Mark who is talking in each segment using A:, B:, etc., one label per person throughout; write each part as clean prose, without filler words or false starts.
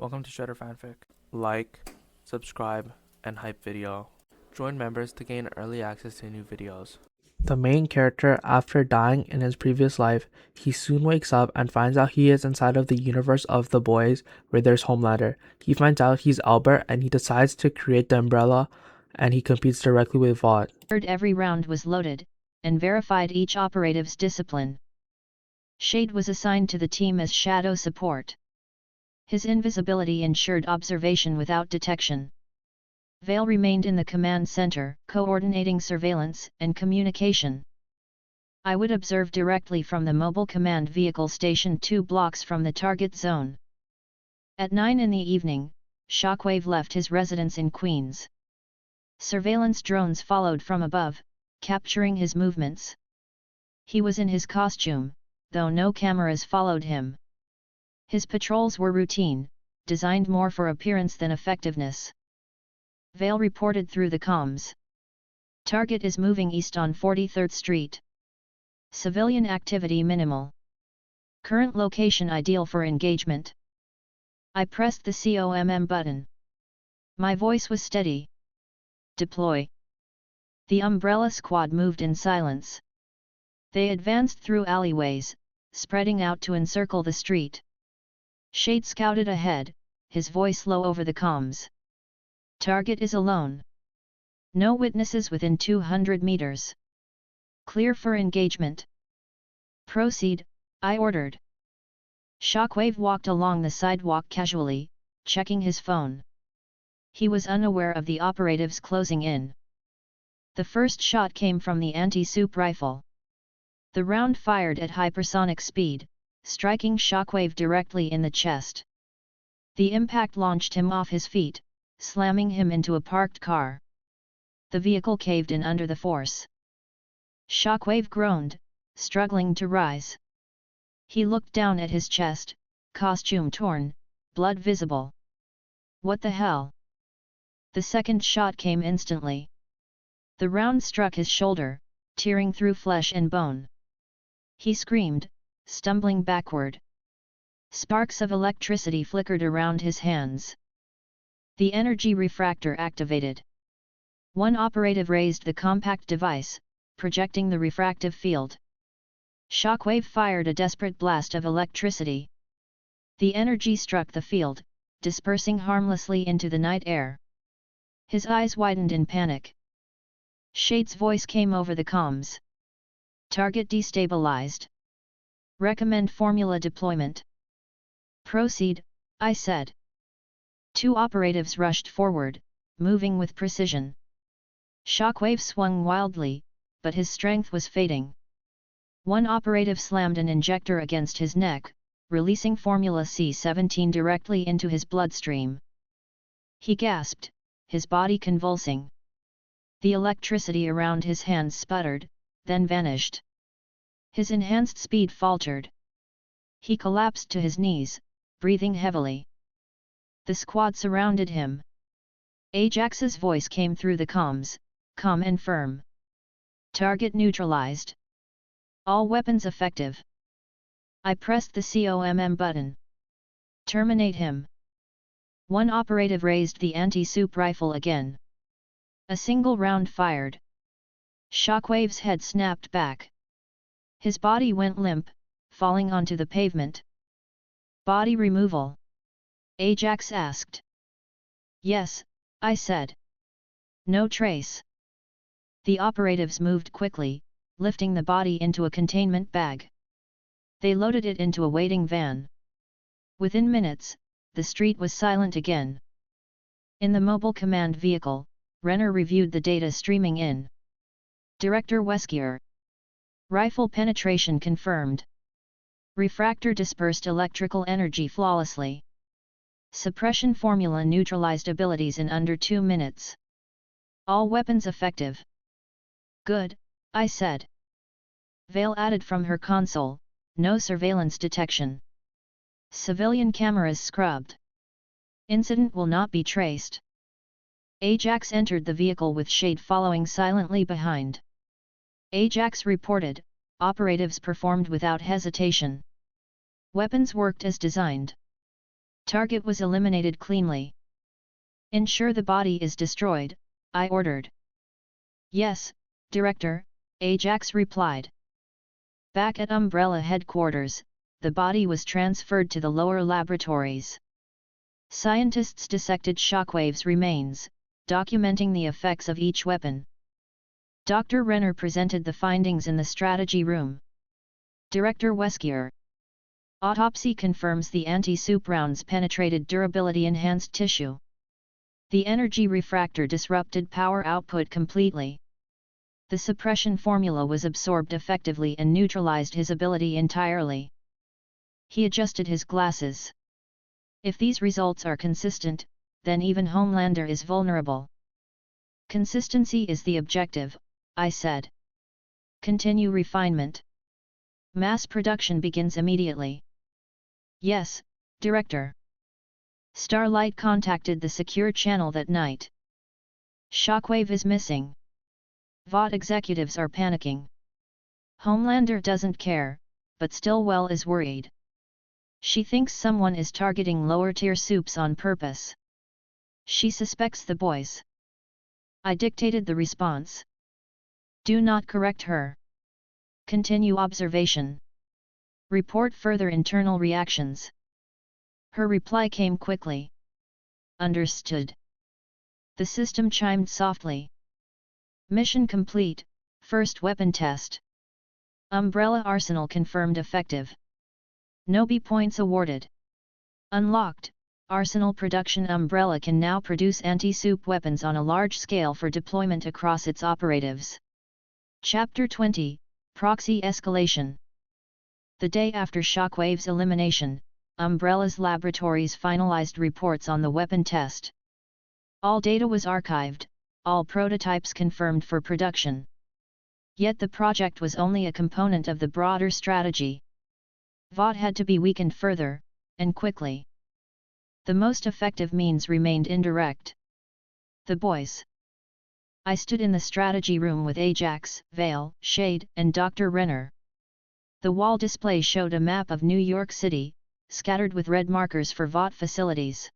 A: Welcome to Shredder Fanfic. Like, subscribe, and hype video. Join members to gain early access to new videos. The main character, after dying in his previous life, he soon wakes up and finds out he is inside of the universe of the boys where there's Homelander. He finds out he's Albert and he decides to create the umbrella, and he competes directly with Vought.
B: Every round was loaded, and verified each operative's discipline. Shade was assigned to the team as shadow support. His invisibility ensured observation without detection. Vale remained in the command center, coordinating surveillance and communication. I would observe directly from the mobile command vehicle stationed 2 blocks from the target zone. At 9 in the evening, Shockwave left his residence in Queens. Surveillance drones followed from above, capturing his movements. He was in his costume, though no cameras followed him. His patrols were routine, designed more for appearance than effectiveness. Vale reported through the comms. Target is moving east on 43rd Street. Civilian activity minimal. Current location ideal for engagement. I pressed the COMM button. My voice was steady. Deploy. The Umbrella Squad moved in silence. They advanced through alleyways, spreading out to encircle the street. Shade scouted ahead, his voice low over the comms. Target is alone. No witnesses within 200 meters. Clear for engagement. Proceed, I ordered. Shockwave walked along the sidewalk casually, checking his phone. He was unaware of the operatives closing in. The first shot came from the anti-soup rifle. The round fired at hypersonic speed, striking Shockwave directly in the chest. The impact launched him off his feet, slamming him into a parked car. The vehicle caved in under the force. Shockwave groaned, struggling to rise. He looked down at his chest, costume torn, blood visible. What the hell? The second shot came instantly. The round struck his shoulder, tearing through flesh and bone. He screamed, stumbling backward. Sparks of electricity flickered around his hands. The energy refractor activated. One operative raised the compact device, projecting the refractive field. Shockwave fired a desperate blast of electricity. The energy struck the field, dispersing harmlessly into the night air. His eyes widened in panic. Shade's voice came over the comms. Target destabilized. Recommend formula deployment. Proceed, I said. 2 operatives rushed forward, moving with precision. Shockwave swung wildly, but his strength was fading. One operative slammed an injector against his neck, releasing Formula C-17 directly into his bloodstream. He gasped, his body convulsing. The electricity around his hands sputtered, then vanished. His enhanced speed faltered. He collapsed to his knees, breathing heavily. The squad surrounded him. Ajax's voice came through the comms, calm and firm. Target neutralized. All weapons effective. I pressed the COMM button. Terminate him. One operative raised the anti-soup rifle again. A single round fired. Shockwave's head snapped back. His body went limp, falling onto the pavement. Body removal? Ajax asked. Yes, I said. No trace. The operatives moved quickly, lifting the body into a containment bag. They loaded it into a waiting van. Within minutes, the street was silent again. In the mobile command vehicle, Renner reviewed the data streaming in. Director Wesker. Rifle penetration confirmed. Refractor dispersed electrical energy flawlessly. Suppression formula neutralized abilities in under 2 minutes. All weapons effective. Good, I said. Vale added from her console, no surveillance detection. Civilian cameras scrubbed. Incident will not be traced. Ajax entered the vehicle with Shade following silently behind. Ajax reported, operatives performed without hesitation. Weapons worked as designed. Target was eliminated cleanly. Ensure the body is destroyed, I ordered. Yes, Director, Ajax replied. Back at Umbrella headquarters, the body was transferred to the lower laboratories. Scientists dissected Shockwave's remains, documenting the effects of each weapon. Dr. Renner presented the findings in the strategy room. Director Wesker. Autopsy confirms the anti-soup rounds penetrated durability-enhanced tissue. The energy refractor disrupted power output completely. The suppression formula was absorbed effectively and neutralized his ability entirely. He adjusted his glasses. If these results are consistent, then even Homelander is vulnerable. Consistency is the objective, I said. Continue refinement. Mass production begins immediately. Yes, Director. Starlight contacted the secure channel that night. Shockwave is missing. Vought executives are panicking. Homelander doesn't care, but Stillwell is worried. She thinks someone is targeting lower-tier soups on purpose. She suspects the boys. I dictated the response. Do not correct her. Continue observation. Report further internal reactions. Her reply came quickly. Understood. The system chimed softly. Mission complete, first weapon test. Umbrella arsenal confirmed effective. No B points awarded. Unlocked, arsenal production. Umbrella can now produce anti-soup weapons on a large scale for deployment across its operatives. Chapter 20, Proxy Escalation. The day after Shockwave's elimination, Umbrella's laboratories finalized reports on the weapon test. All data was archived, all prototypes confirmed for production. Yet the project was only a component of the broader strategy. Vought had to be weakened further, and quickly. The most effective means remained indirect. The boys. I stood in the strategy room with Ajax, Vale, Shade, and Dr. Renner. The wall display showed a map of New York City, scattered with red markers for Vought facilities.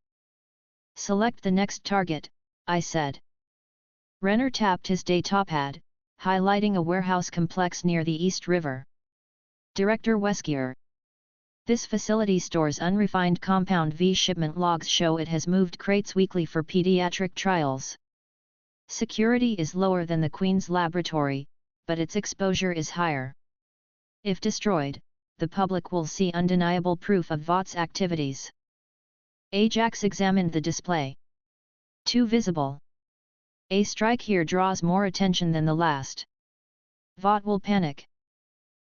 B: Select the next target, I said. Renner tapped his datapad, highlighting a warehouse complex near the East River. Director Wesker. This facility stores unrefined Compound V. Shipment logs show it has moved crates weekly for pediatric trials. Security is lower than the Queen's laboratory, but its exposure is higher. If destroyed, the public will see undeniable proof of Vought's activities. Ajax examined the display. Too visible. A strike here draws more attention than the last. Vought will panic.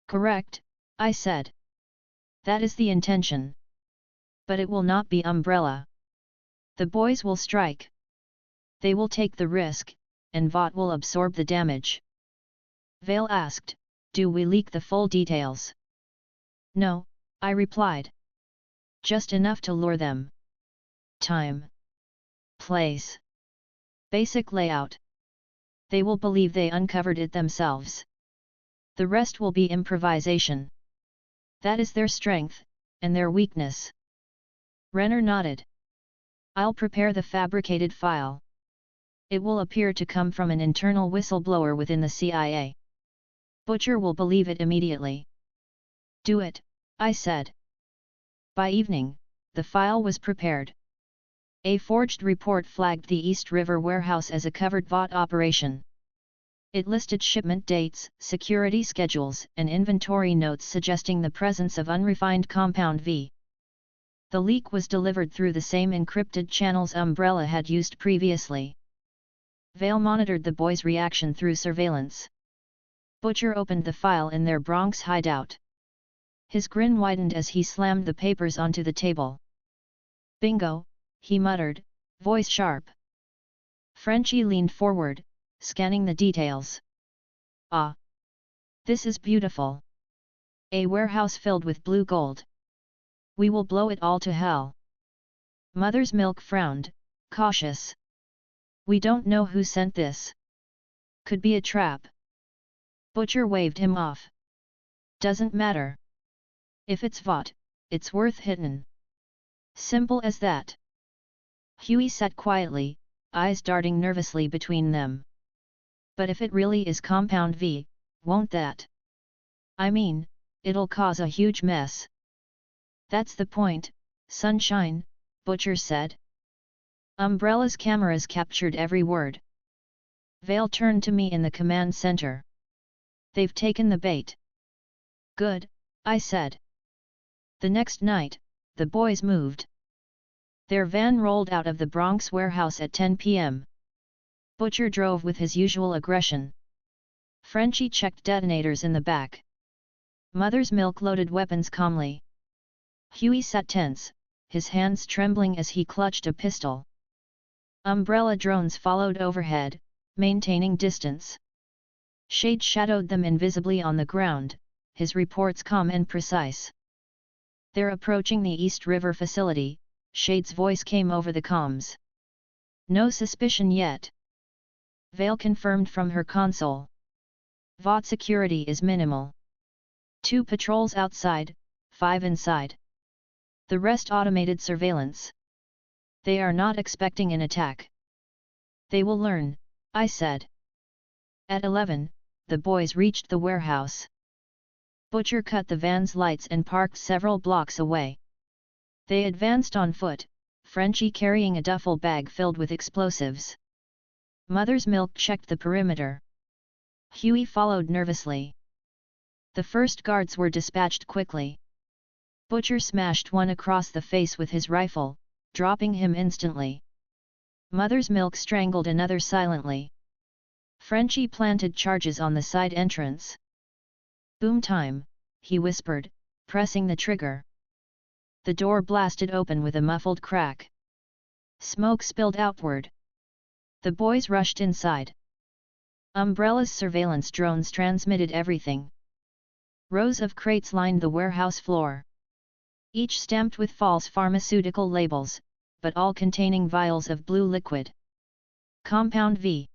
B: Correct, I said. That is the intention. But it will not be Umbrella. The boys will strike. They will take the risk, and Vought will absorb the damage. Vale asked, do we leak the full details? No, I replied. Just enough to lure them. Time. Place. Basic layout. They will believe they uncovered it themselves. The rest will be improvisation. That is their strength, and their weakness. Renner nodded. I'll prepare the fabricated file. It will appear to come from an internal whistleblower within the CIA. Butcher will believe it immediately. Do it, I said. By evening, the file was prepared. A forged report flagged the East River warehouse as a covered Vought operation. It listed shipment dates, security schedules, and inventory notes suggesting the presence of unrefined Compound V. The leak was delivered through the same encrypted channels Umbrella had used previously. Vale monitored the boys' reaction through surveillance. Butcher opened the file in their Bronx hideout. His grin widened as he slammed the papers onto the table. Bingo, he muttered, voice sharp. Frenchie leaned forward, scanning the details. Ah! This is beautiful. A warehouse filled with blue gold. We will blow it all to hell. Mother's Milk frowned, cautious. We don't know who sent this. Could be a trap. Butcher waved him off. Doesn't matter. If it's Vought, it's worth hittin'. Simple as that. Huey sat quietly, eyes darting nervously between them. But if it really is Compound V, won't that? I mean, it'll cause a huge mess. That's the point, Sunshine, Butcher said. Umbrella's cameras captured every word. Vale turned to me in the command center. They've taken the bait. Good, I said. The next night, the boys moved. Their van rolled out of the Bronx warehouse at 10 p.m. Butcher drove with his usual aggression. Frenchie checked detonators in the back. Mother's Milk loaded weapons calmly. Huey sat tense, his hands trembling as he clutched a pistol. Umbrella drones followed overhead, maintaining distance. Shade shadowed them invisibly on the ground, his reports calm and precise. They're approaching the East River facility, Shade's voice came over the comms. No suspicion yet. Vale confirmed from her console. Vought security is minimal. 2 patrols outside, 5 inside. The rest automated surveillance. They are not expecting an attack. They will learn, I said. At 11, the boys reached the warehouse. Butcher cut the van's lights and parked several blocks away. They advanced on foot, Frenchie carrying a duffel bag filled with explosives. Mother's Milk checked the perimeter. Huey followed nervously. The first guards were dispatched quickly. Butcher smashed one across the face with his rifle, dropping him instantly. Mother's Milk strangled another silently. Frenchie planted charges on the side entrance. Boom time, he whispered, pressing the trigger. The door blasted open with a muffled crack. Smoke spilled outward. The boys rushed inside. Umbrella's surveillance drones transmitted everything. Rows of crates lined the warehouse floor. Each stamped with false pharmaceutical labels, but all containing vials of blue liquid. Compound V.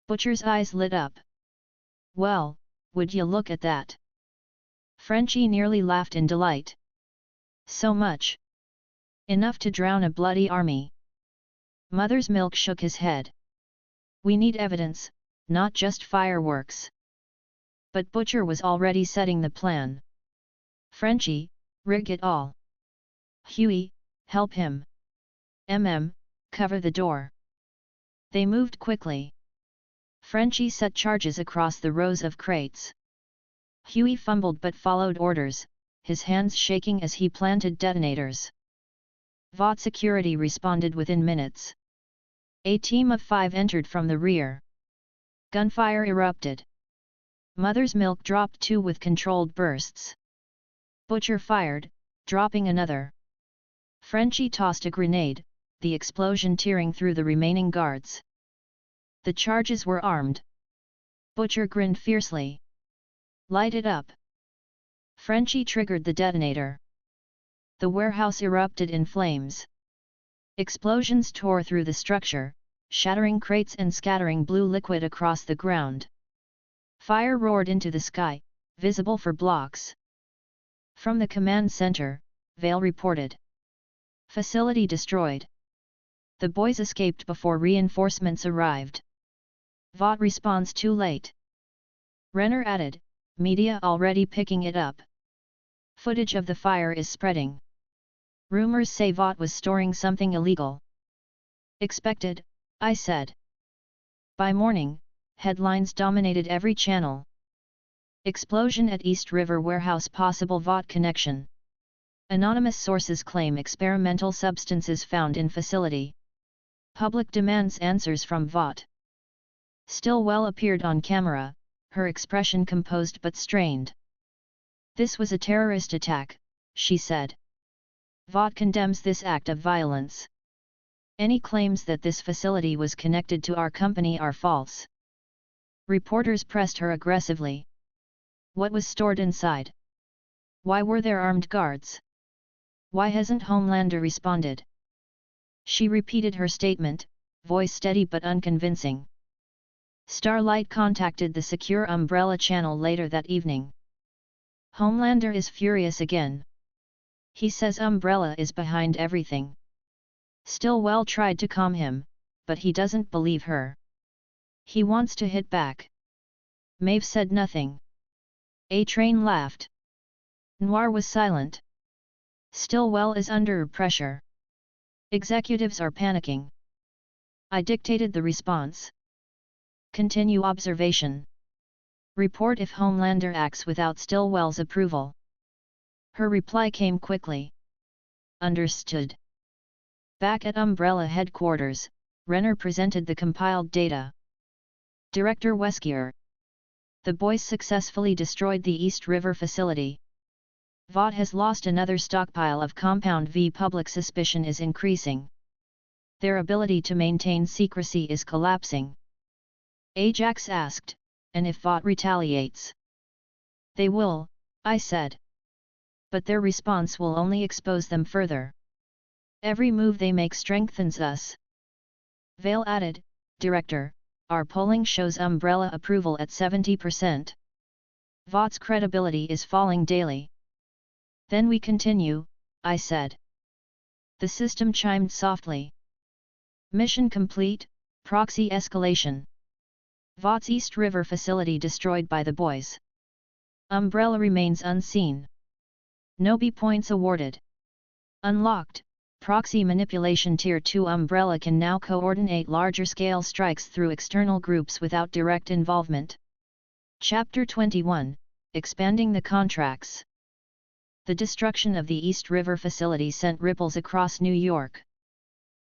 B: Butcher's eyes lit up. Well, would you look at that? Frenchie nearly laughed in delight. So much. Enough to drown a bloody army. Mother's Milk shook his head. We need evidence, not just fireworks. But Butcher was already setting the plan. Frenchie, rig it all. Huey, help him. Cover the door. They moved quickly. Frenchie set charges across the rows of crates. Huey fumbled but followed orders, his hands shaking as he planted detonators. Vought security responded within minutes. A team of 5 entered from the rear. Gunfire erupted. Mother's Milk dropped 2 with controlled bursts. Butcher fired, dropping another. Frenchie tossed a grenade, the explosion tearing through the remaining guards. The charges were armed. Butcher grinned fiercely. Light it up. Frenchie triggered the detonator. The warehouse erupted in flames. Explosions tore through the structure, shattering crates and scattering blue liquid across the ground. Fire roared into the sky, visible for blocks. From the command center, Vale reported. Facility destroyed. The boys escaped before reinforcements arrived. Vought responds too late. Renner added, media already picking it up. Footage of the fire is spreading. Rumors say Vought was storing something illegal. Expected, I said. By morning, headlines dominated every channel. Explosion at East River warehouse, possible Vought connection. Anonymous sources claim experimental substances found in facility. Public demands answers from Vought. Stillwell appeared on camera, her expression composed but strained. This was a terrorist attack, she said. Vought condemns this act of violence. Any claims that this facility was connected to our company are false. Reporters pressed her aggressively. What was stored inside? Why were there armed guards? Why hasn't Homelander responded? She repeated her statement, voice steady but unconvincing. Starlight contacted the secure Umbrella channel later that evening. Homelander is furious again. He says Umbrella is behind everything. Stillwell tried to calm him, but he doesn't believe her. He wants to hit back. Maeve said nothing. A-Train laughed. Noir was silent. Stillwell is under pressure. Executives are panicking. I dictated the response. Continue observation. Report if Homelander acts without Stillwell's approval. Her reply came quickly. Understood. Back at Umbrella headquarters, Renner presented the compiled data. Director Wesker. The boys successfully destroyed the East River facility. Vought has lost another stockpile of Compound V. Public suspicion is increasing. Their ability to maintain secrecy is collapsing. Ajax asked, and if Vought retaliates? They will, I said. But their response will only expose them further. Every move they make strengthens us. Vale added, Director, our polling shows Umbrella approval at 70%. Vought's credibility is falling daily. Then we continue, I said. The system chimed softly. Mission complete, proxy escalation. Vought's East River facility destroyed by the boys. Umbrella remains unseen. No B points awarded. Unlocked, proxy manipulation Tier 2 Umbrella can now coordinate larger-scale strikes through external groups without direct involvement. Chapter 21, Expanding the Contracts. The destruction of the East River facility sent ripples across New York.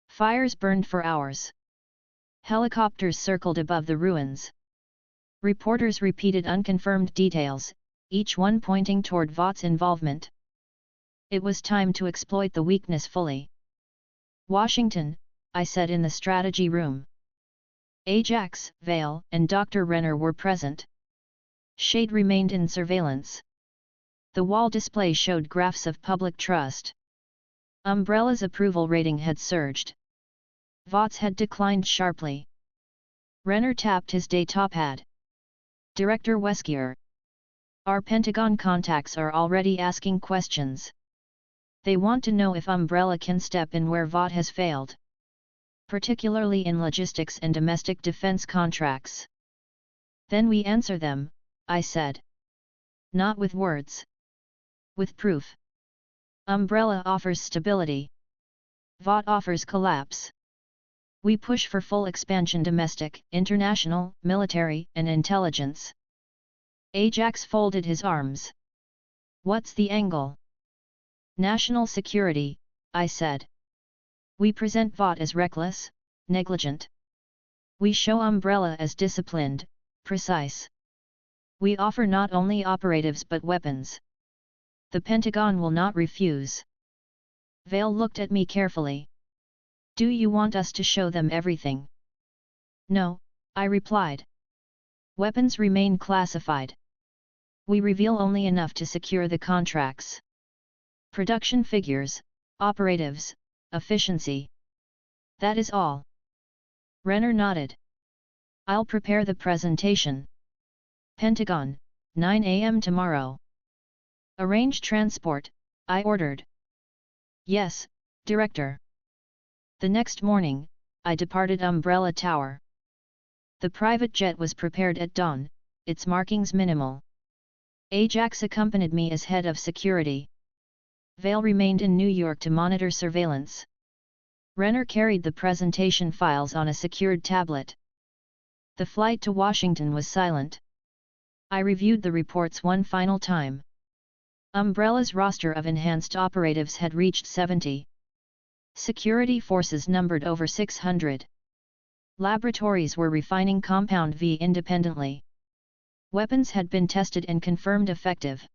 B: Fires burned for hours. Helicopters circled above the ruins. Reporters repeated unconfirmed details, each one pointing toward Vought's involvement. It was time to exploit the weakness fully. Washington, I said in the strategy room. Ajax, Vale, and Dr. Renner were present. Shade remained in surveillance. The wall display showed graphs of public trust. Umbrella's approval rating had surged. Vought's had declined sharply. Renner tapped his datapad. Director Wesker. Our Pentagon contacts are already asking questions. They want to know if Umbrella can step in where Vought has failed. Particularly in logistics and domestic defense contracts. Then we answer them, I said. Not with words. With proof. Umbrella offers stability. Vought offers collapse. We push for full expansion domestic, international, military, and intelligence. Ajax folded his arms. What's the angle? National security, I said. We present Vought as reckless, negligent. We show Umbrella as disciplined, precise. We offer not only operatives but weapons. The Pentagon will not refuse. Vale looked at me carefully. Do you want us to show them everything? No, I replied. Weapons remain classified. We reveal only enough to secure the contracts. Production figures, operatives, efficiency. That is all. Renner nodded. I'll prepare the presentation. Pentagon, 9 a.m. tomorrow. Arrange transport, I ordered. Yes, Director. The next morning, I departed Umbrella Tower. The private jet was prepared at dawn, its markings minimal. Ajax accompanied me as head of security. Vale remained in New York to monitor surveillance. Renner carried the presentation files on a secured tablet. The flight to Washington was silent. I reviewed the reports one final time. Umbrella's roster of enhanced operatives had reached 70. Security forces numbered over 600. Laboratories were refining Compound V independently. Weapons had been tested and confirmed effective.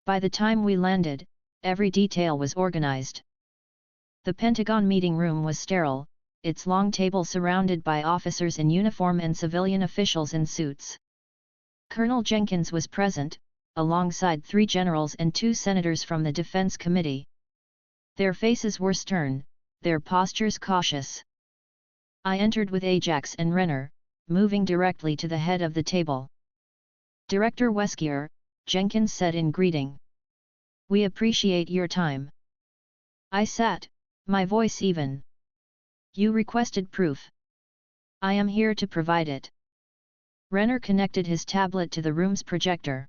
B: By the time we landed, every detail was organized. The Pentagon meeting room was sterile, its long table surrounded by officers in uniform and civilian officials in suits. Colonel Jenkins was present, alongside 3 generals and 2 senators from the Defense Committee. Their faces were stern, their postures cautious. I entered with Ajax and Renner, moving directly to the head of the table. Director Wesker, Jenkins said in greeting. We appreciate your time. I sat, my voice even. You requested proof. I am here to provide it. Renner connected his tablet to the room's projector.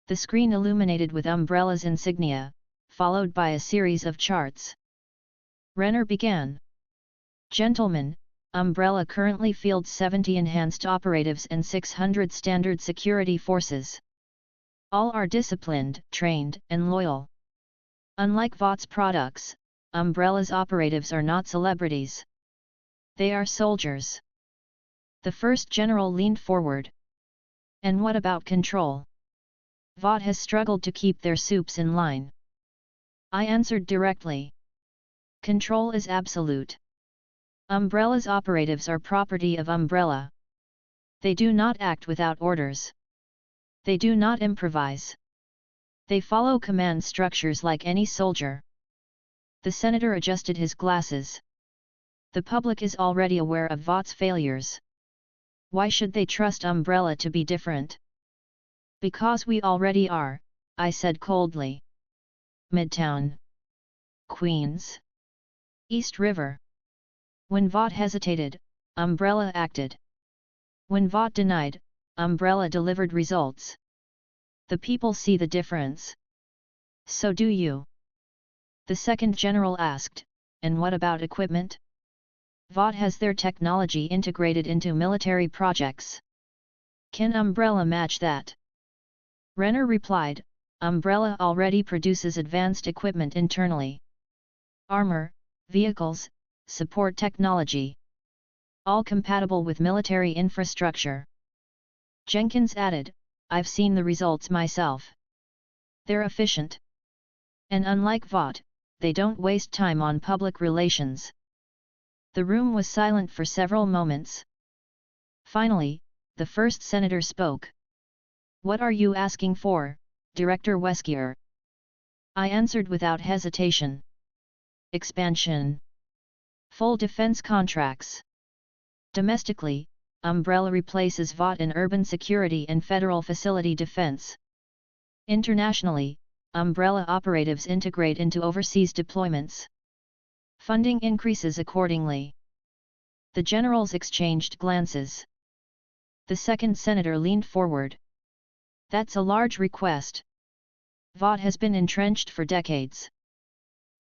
B: The screen illuminated with Umbrella's insignia, followed by a series of charts. Renner began. Gentlemen, Umbrella currently fields 70 enhanced operatives and 600 standard security forces. All are disciplined, trained, and loyal. Unlike Vought's products, Umbrella's operatives are not celebrities. They are soldiers. The first general leaned forward. And what about control? Vought has struggled to keep their soups in line. I answered directly. Control is absolute. Umbrella's operatives are property of Umbrella. They do not act without orders. They do not improvise. They follow command structures like any soldier. The senator adjusted his glasses. The public is already aware of Vought's failures. Why should they trust Umbrella to be different? Because we already are, I said coldly. Midtown. Queens. East River. When Vought hesitated, Umbrella acted. When Vought denied, Umbrella delivered results. The people see the difference. So do you. The second general asked, and what about equipment? Vought has their technology integrated into military projects. Can Umbrella match that? Renner replied, Umbrella already produces advanced equipment internally. Armor, vehicles, support technology. All compatible with military infrastructure. Jenkins added, I've seen the results myself. They're efficient. And unlike Vought, they don't waste time on public relations. The room was silent for several moments. Finally, the first senator spoke. What are you asking for, Director Wesker? I answered without hesitation. Expansion. Full defense contracts. Domestically, Umbrella replaces Vought in urban security and federal facility defense. Internationally, Umbrella operatives integrate into overseas deployments. Funding increases accordingly. The generals exchanged glances. The second senator leaned forward. That's a large request. Vought has been entrenched for decades.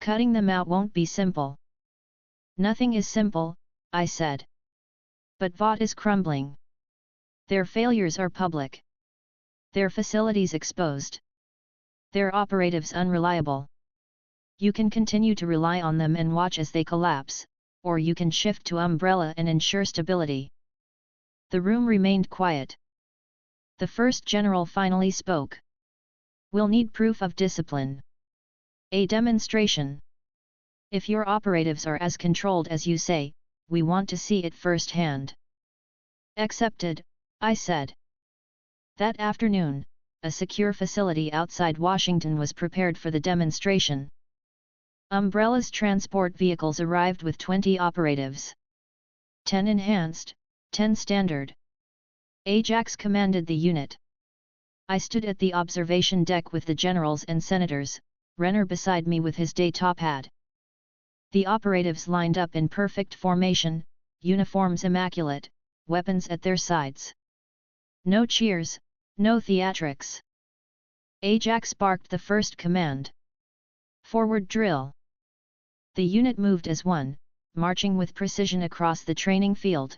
B: Cutting them out won't be simple. Nothing is simple, I said. But Vought is crumbling. Their failures are public. Their facilities exposed. Their operatives unreliable. You can continue to rely on them and watch as they collapse, or you can shift to Umbrella and ensure stability. The room remained quiet. The first general finally spoke. We'll need proof of discipline. A demonstration. If your operatives are as controlled as you say, we want to see it firsthand. Accepted, I said. That afternoon, a secure facility outside Washington was prepared for the demonstration. Umbrella's transport vehicles arrived with 20 operatives. 10 enhanced, 10 standard. Ajax commanded the unit. I stood at the observation deck with the generals and senators, Renner beside me with his day top hat. The operatives lined up in perfect formation, uniforms immaculate, weapons at their sides. No cheers, no theatrics. Ajax barked the first command. Forward drill. The unit moved as one, marching with precision across the training field.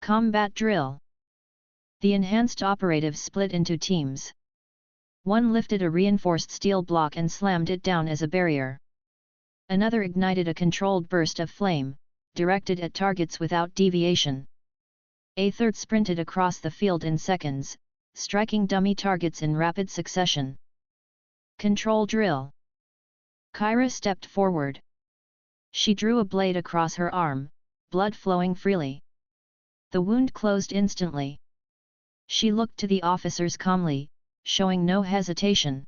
B: Combat drill. The enhanced operatives split into teams. One lifted a reinforced steel block and slammed it down as a barrier. Another ignited a controlled burst of flame, directed at targets without deviation. A third sprinted across the field in seconds, striking dummy targets in rapid succession. Control drill. Kyra stepped forward. She drew a blade across her arm, blood flowing freely. The wound closed instantly. She looked to the officers calmly, showing no hesitation.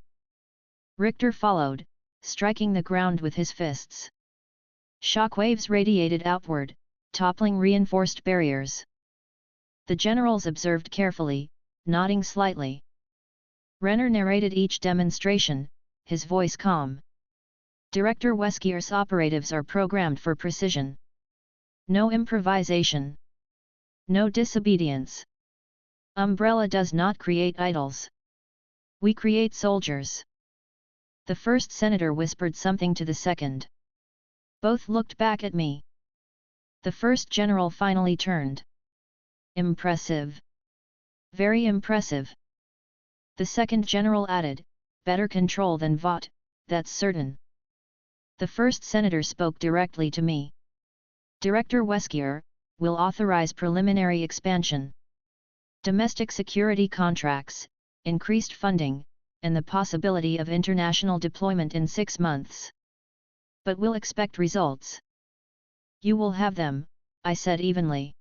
B: Richter followed, striking the ground with his fists. Shockwaves radiated outward, toppling reinforced barriers. The generals observed carefully, nodding slightly. Renner narrated each demonstration, his voice calm. Director Wesker's operatives are programmed for precision. No improvisation. No disobedience. Umbrella does not create idols. We create soldiers. The first senator whispered something to the second. Both looked back at me. The first general finally turned. Impressive. Very impressive. The second general added, better control than Vought, that's certain. The first senator spoke directly to me. Director Wesker will authorize preliminary expansion. Domestic security contracts, increased funding, and the possibility of international deployment in 6 months. But we'll expect results. You will have them, I said evenly.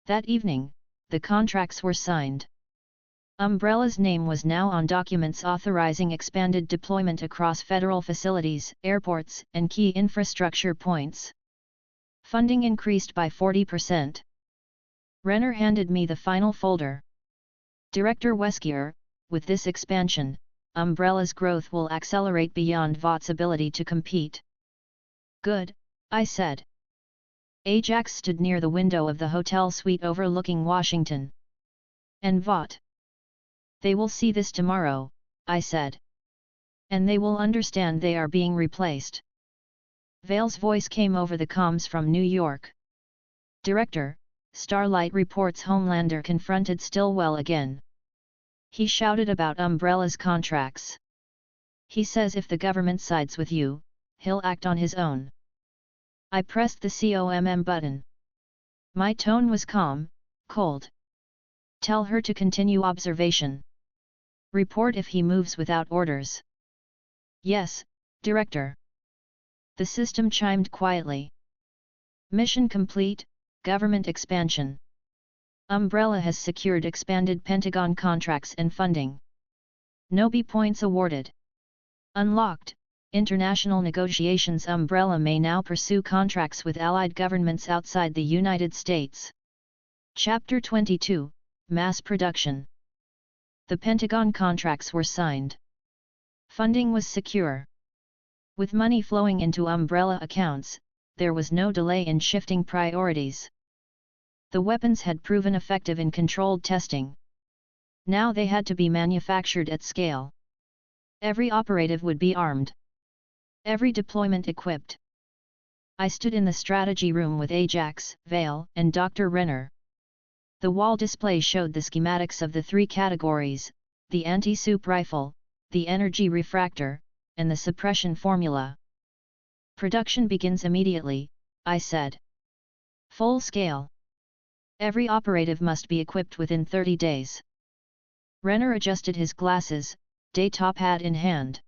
B: That evening, the contracts were signed. Umbrella's name was now on documents authorizing expanded deployment across federal facilities, airports, and key infrastructure points. Funding increased by 40%. Renner handed me the final folder. Director Wesker, with this expansion, Umbrella's growth will accelerate beyond Vought's ability to compete. Good, I said. Ajax stood near the window of the hotel suite overlooking Washington. And Vought? They will see this tomorrow, I said. And they will understand they are being replaced. Vale's voice came over the comms from New York. Director, Starlight reports Homelander confronted Stillwell again. He shouted about Umbrella's contracts. He says if the government sides with you, he'll act on his own. I pressed the COMM button. My tone was calm, cold. Tell her to continue observation. Report if he moves without orders. Yes, Director. The system chimed quietly. Mission complete, government expansion. Umbrella has secured expanded Pentagon contracts and funding. No B points awarded. Unlocked, international negotiations. Umbrella may now pursue contracts with allied governments outside the United States. Chapter 22, Mass Production. The Pentagon contracts were signed. Funding was secure. With money flowing into Umbrella accounts, there was no delay in shifting priorities. The weapons had proven effective in controlled testing. Now they had to be manufactured at scale. Every operative would be armed. Every deployment equipped. I stood in the strategy room with Ajax, Vale, and Dr. Renner. The wall display showed the schematics of the 3 categories, the anti-soup rifle, the energy refractor, and the suppression formula. Production begins immediately, I said. Full scale. Every operative must be equipped within 30 days. Renner adjusted his glasses, day-top hat in hand.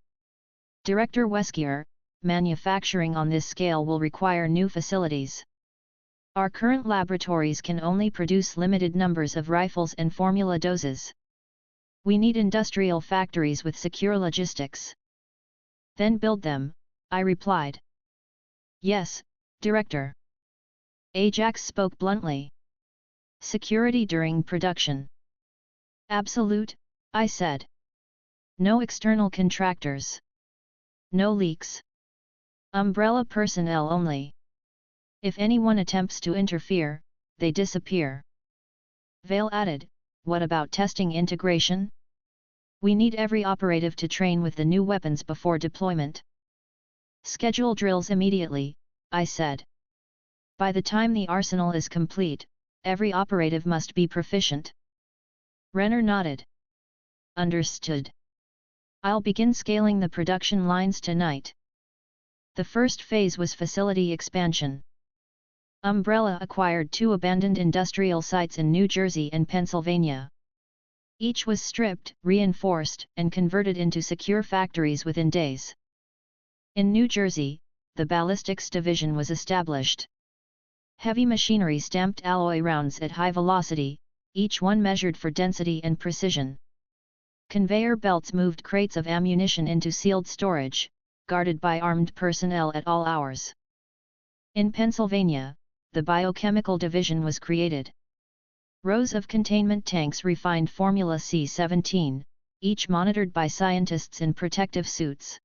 B: Director Wesker, manufacturing on this scale will require new facilities. Our current laboratories can only produce limited numbers of rifles and formula doses. We need industrial factories with secure logistics. Then build them, I replied. Yes, Director. Ajax spoke bluntly. Security during production. Absolute, I said. No external contractors. No leaks. Umbrella personnel only. If anyone attempts to interfere, they disappear. Vale added, what about testing integration? We need every operative to train with the new weapons before deployment. Schedule drills immediately, I said. By the time the arsenal is complete, every operative must be proficient. Renner nodded. Understood. I'll begin scaling the production lines tonight. The first phase was facility expansion. Umbrella acquired 2 abandoned industrial sites in New Jersey and Pennsylvania. Each was stripped, reinforced, and converted into secure factories within days. In New Jersey, the ballistics division was established. Heavy machinery stamped alloy rounds at high velocity, each one measured for density and precision. Conveyor belts moved crates of ammunition into sealed storage, guarded by armed personnel at all hours. In Pennsylvania, the biochemical division was created. Rows of containment tanks refined Formula C-17, each monitored by scientists in protective suits.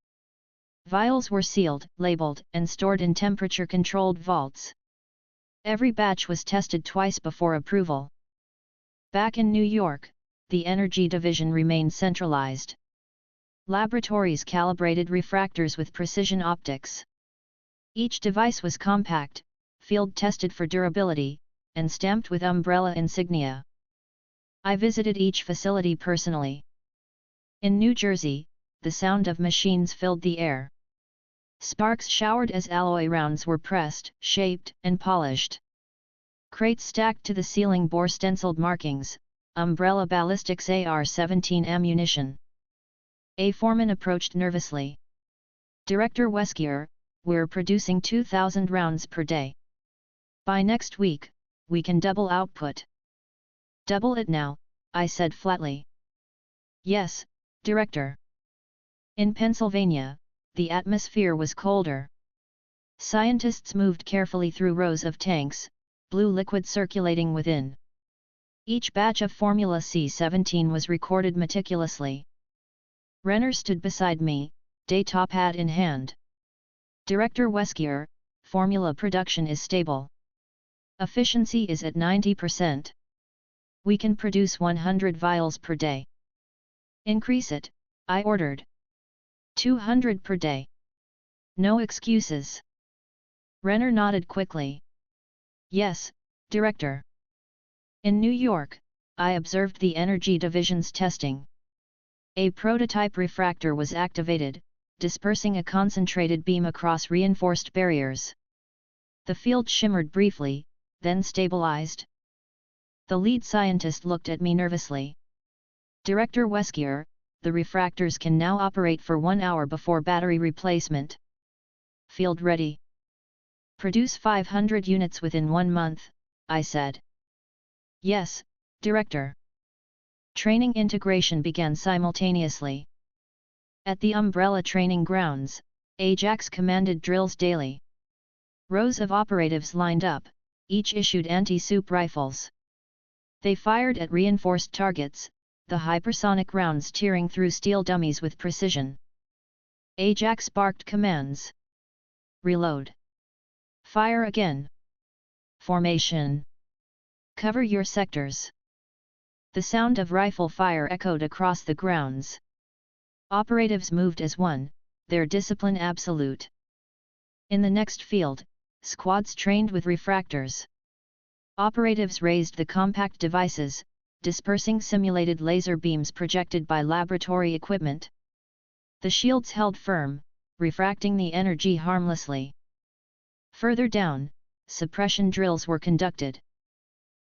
B: Vials were sealed, labeled, and stored in temperature-controlled vaults. Every batch was tested twice before approval. Back in New York, the Energy Division remained centralized. Laboratories calibrated refractors with precision optics. Each device was compact, field-tested for durability, and stamped with umbrella insignia. I visited each facility personally. In New Jersey, the sound of machines filled the air. Sparks showered as alloy rounds were pressed, shaped, and polished. Crates stacked to the ceiling bore stenciled markings, Umbrella Ballistics AR-17 ammunition. A foreman approached nervously. Director Wesker, we're producing 2,000 rounds per day. By next week, we can double output. Double it now, I said flatly. Yes, Director. In Pennsylvania, the atmosphere was colder. Scientists moved carefully through rows of tanks, blue liquid circulating within. Each batch of Formula C-17 was recorded meticulously. Renner stood beside me, day top hat in hand. Director Wesker, formula production is stable. Efficiency is at 90%. We can produce 100 vials per day. Increase it, I ordered. 200 per day. No excuses. Renner nodded quickly. Yes, Director. In New York, I observed the Energy Division's testing. A prototype refractor was activated, dispersing a concentrated beam across reinforced barriers. The field shimmered briefly, then stabilized. The lead scientist looked at me nervously. Director Wesker, the refractors can now operate for 1 hour before battery replacement. Field ready. Produce 500 units within 1 month, I said. Yes, Director. Training integration began simultaneously. At the Umbrella Training Grounds, Ajax commanded drills daily. Rows of operatives lined up, each issued anti-soup rifles. They fired at reinforced targets, the hypersonic rounds tearing through steel dummies with precision. Ajax barked commands. Reload. Fire again. Formation. Cover your sectors. The sound of rifle fire echoed across the grounds. Operatives moved as one, their discipline absolute. In the next field, squads trained with refractors. Operatives raised the compact devices, dispersing simulated laser beams projected by laboratory equipment. The shields held firm, refracting the energy harmlessly. Further down, suppression drills were conducted.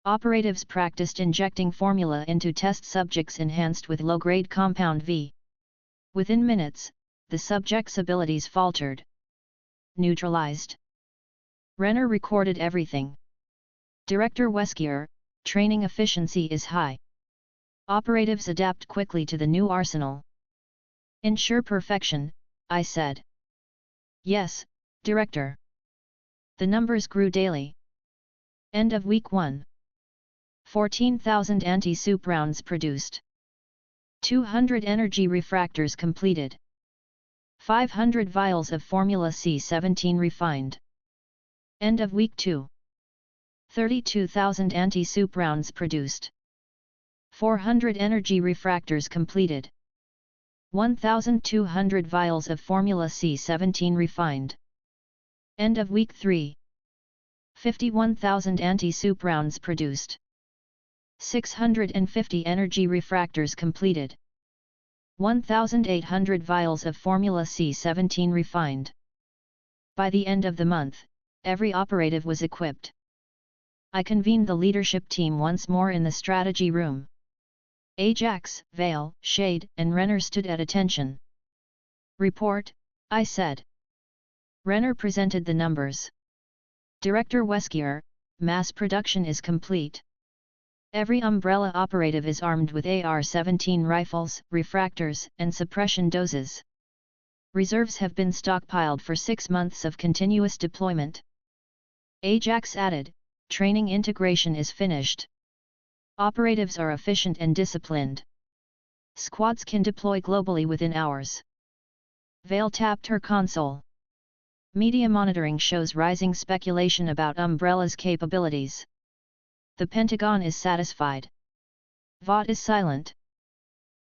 B: Operatives practiced injecting formula into test subjects enhanced with low-grade compound V. Within minutes, the subjects' abilities faltered. Neutralized. Renner recorded everything. Director Wesker, training efficiency is high. Operatives adapt quickly to the new arsenal. Ensure perfection, I said. Yes, Director. The numbers grew daily. End of week 1. 14,000 anti-soup rounds produced. 200 energy refractors completed. 500 vials of Formula C-17 refined. End of week 2. 32,000 anti-soup rounds produced. 400 energy refractors completed. 1,200 vials of Formula C-17 refined. End of week 3. 51,000 anti-soup rounds produced. 650 energy refractors completed. 1,800 vials of Formula C-17 refined. By the end of the month, every operative was equipped. I convened the leadership team once more in the strategy room. Ajax, Vale, Shade, and Renner stood at attention. Report, I said. Renner presented the numbers. Director Wesker, mass production is complete. Every Umbrella operative is armed with AR-17 rifles, refractors, and suppression doses. Reserves have been stockpiled for 6 months of continuous deployment. Ajax added, training integration is finished. Operatives are efficient and disciplined. Squads can deploy globally within hours. Vale tapped her console. Media monitoring shows rising speculation about Umbrella's capabilities. The Pentagon is satisfied. Vought is silent.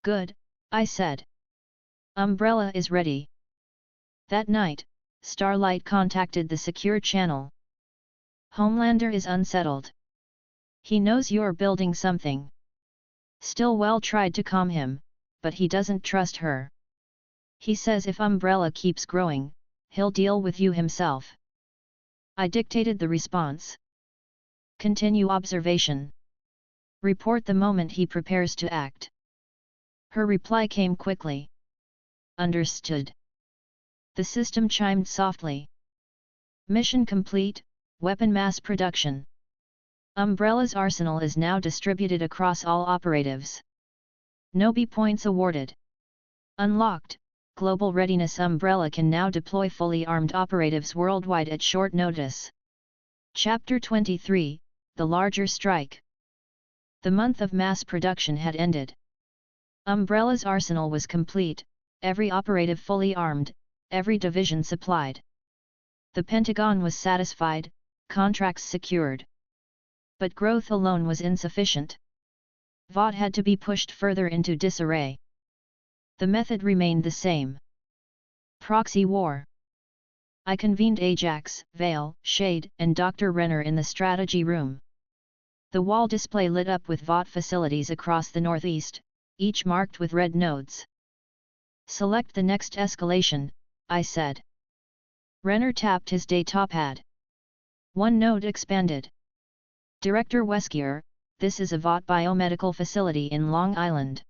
B: Good, I said. Umbrella is ready. That night, Starlight contacted the secure channel. Homelander is unsettled. He knows you're building something. Stillwell tried to calm him, but he doesn't trust her. He says if Umbrella keeps growing, he'll deal with you himself. I dictated the response. Continue observation. Report the moment he prepares to act. Her reply came quickly. Understood. The system chimed softly. Mission complete, weapon mass production. Umbrella's arsenal is now distributed across all operatives. Nobi points awarded. Unlocked, global readiness. Umbrella can now deploy fully armed operatives worldwide at short notice. Chapter 23, The Larger Strike. The month of mass production had ended. Umbrella's arsenal was complete, every operative fully armed, every division supplied. The Pentagon was satisfied, contracts secured. But growth alone was insufficient. Vought had to be pushed further into disarray. The method remained the same. Proxy war. I convened Ajax, Vale, Shade, and Dr. Renner in the strategy room. The wall display lit up with Vought facilities across the northeast, each marked with red nodes. Select the next escalation, I said. Renner tapped his datapad. One node expanded. Director Wesker, this is a Vought biomedical facility in Long Island.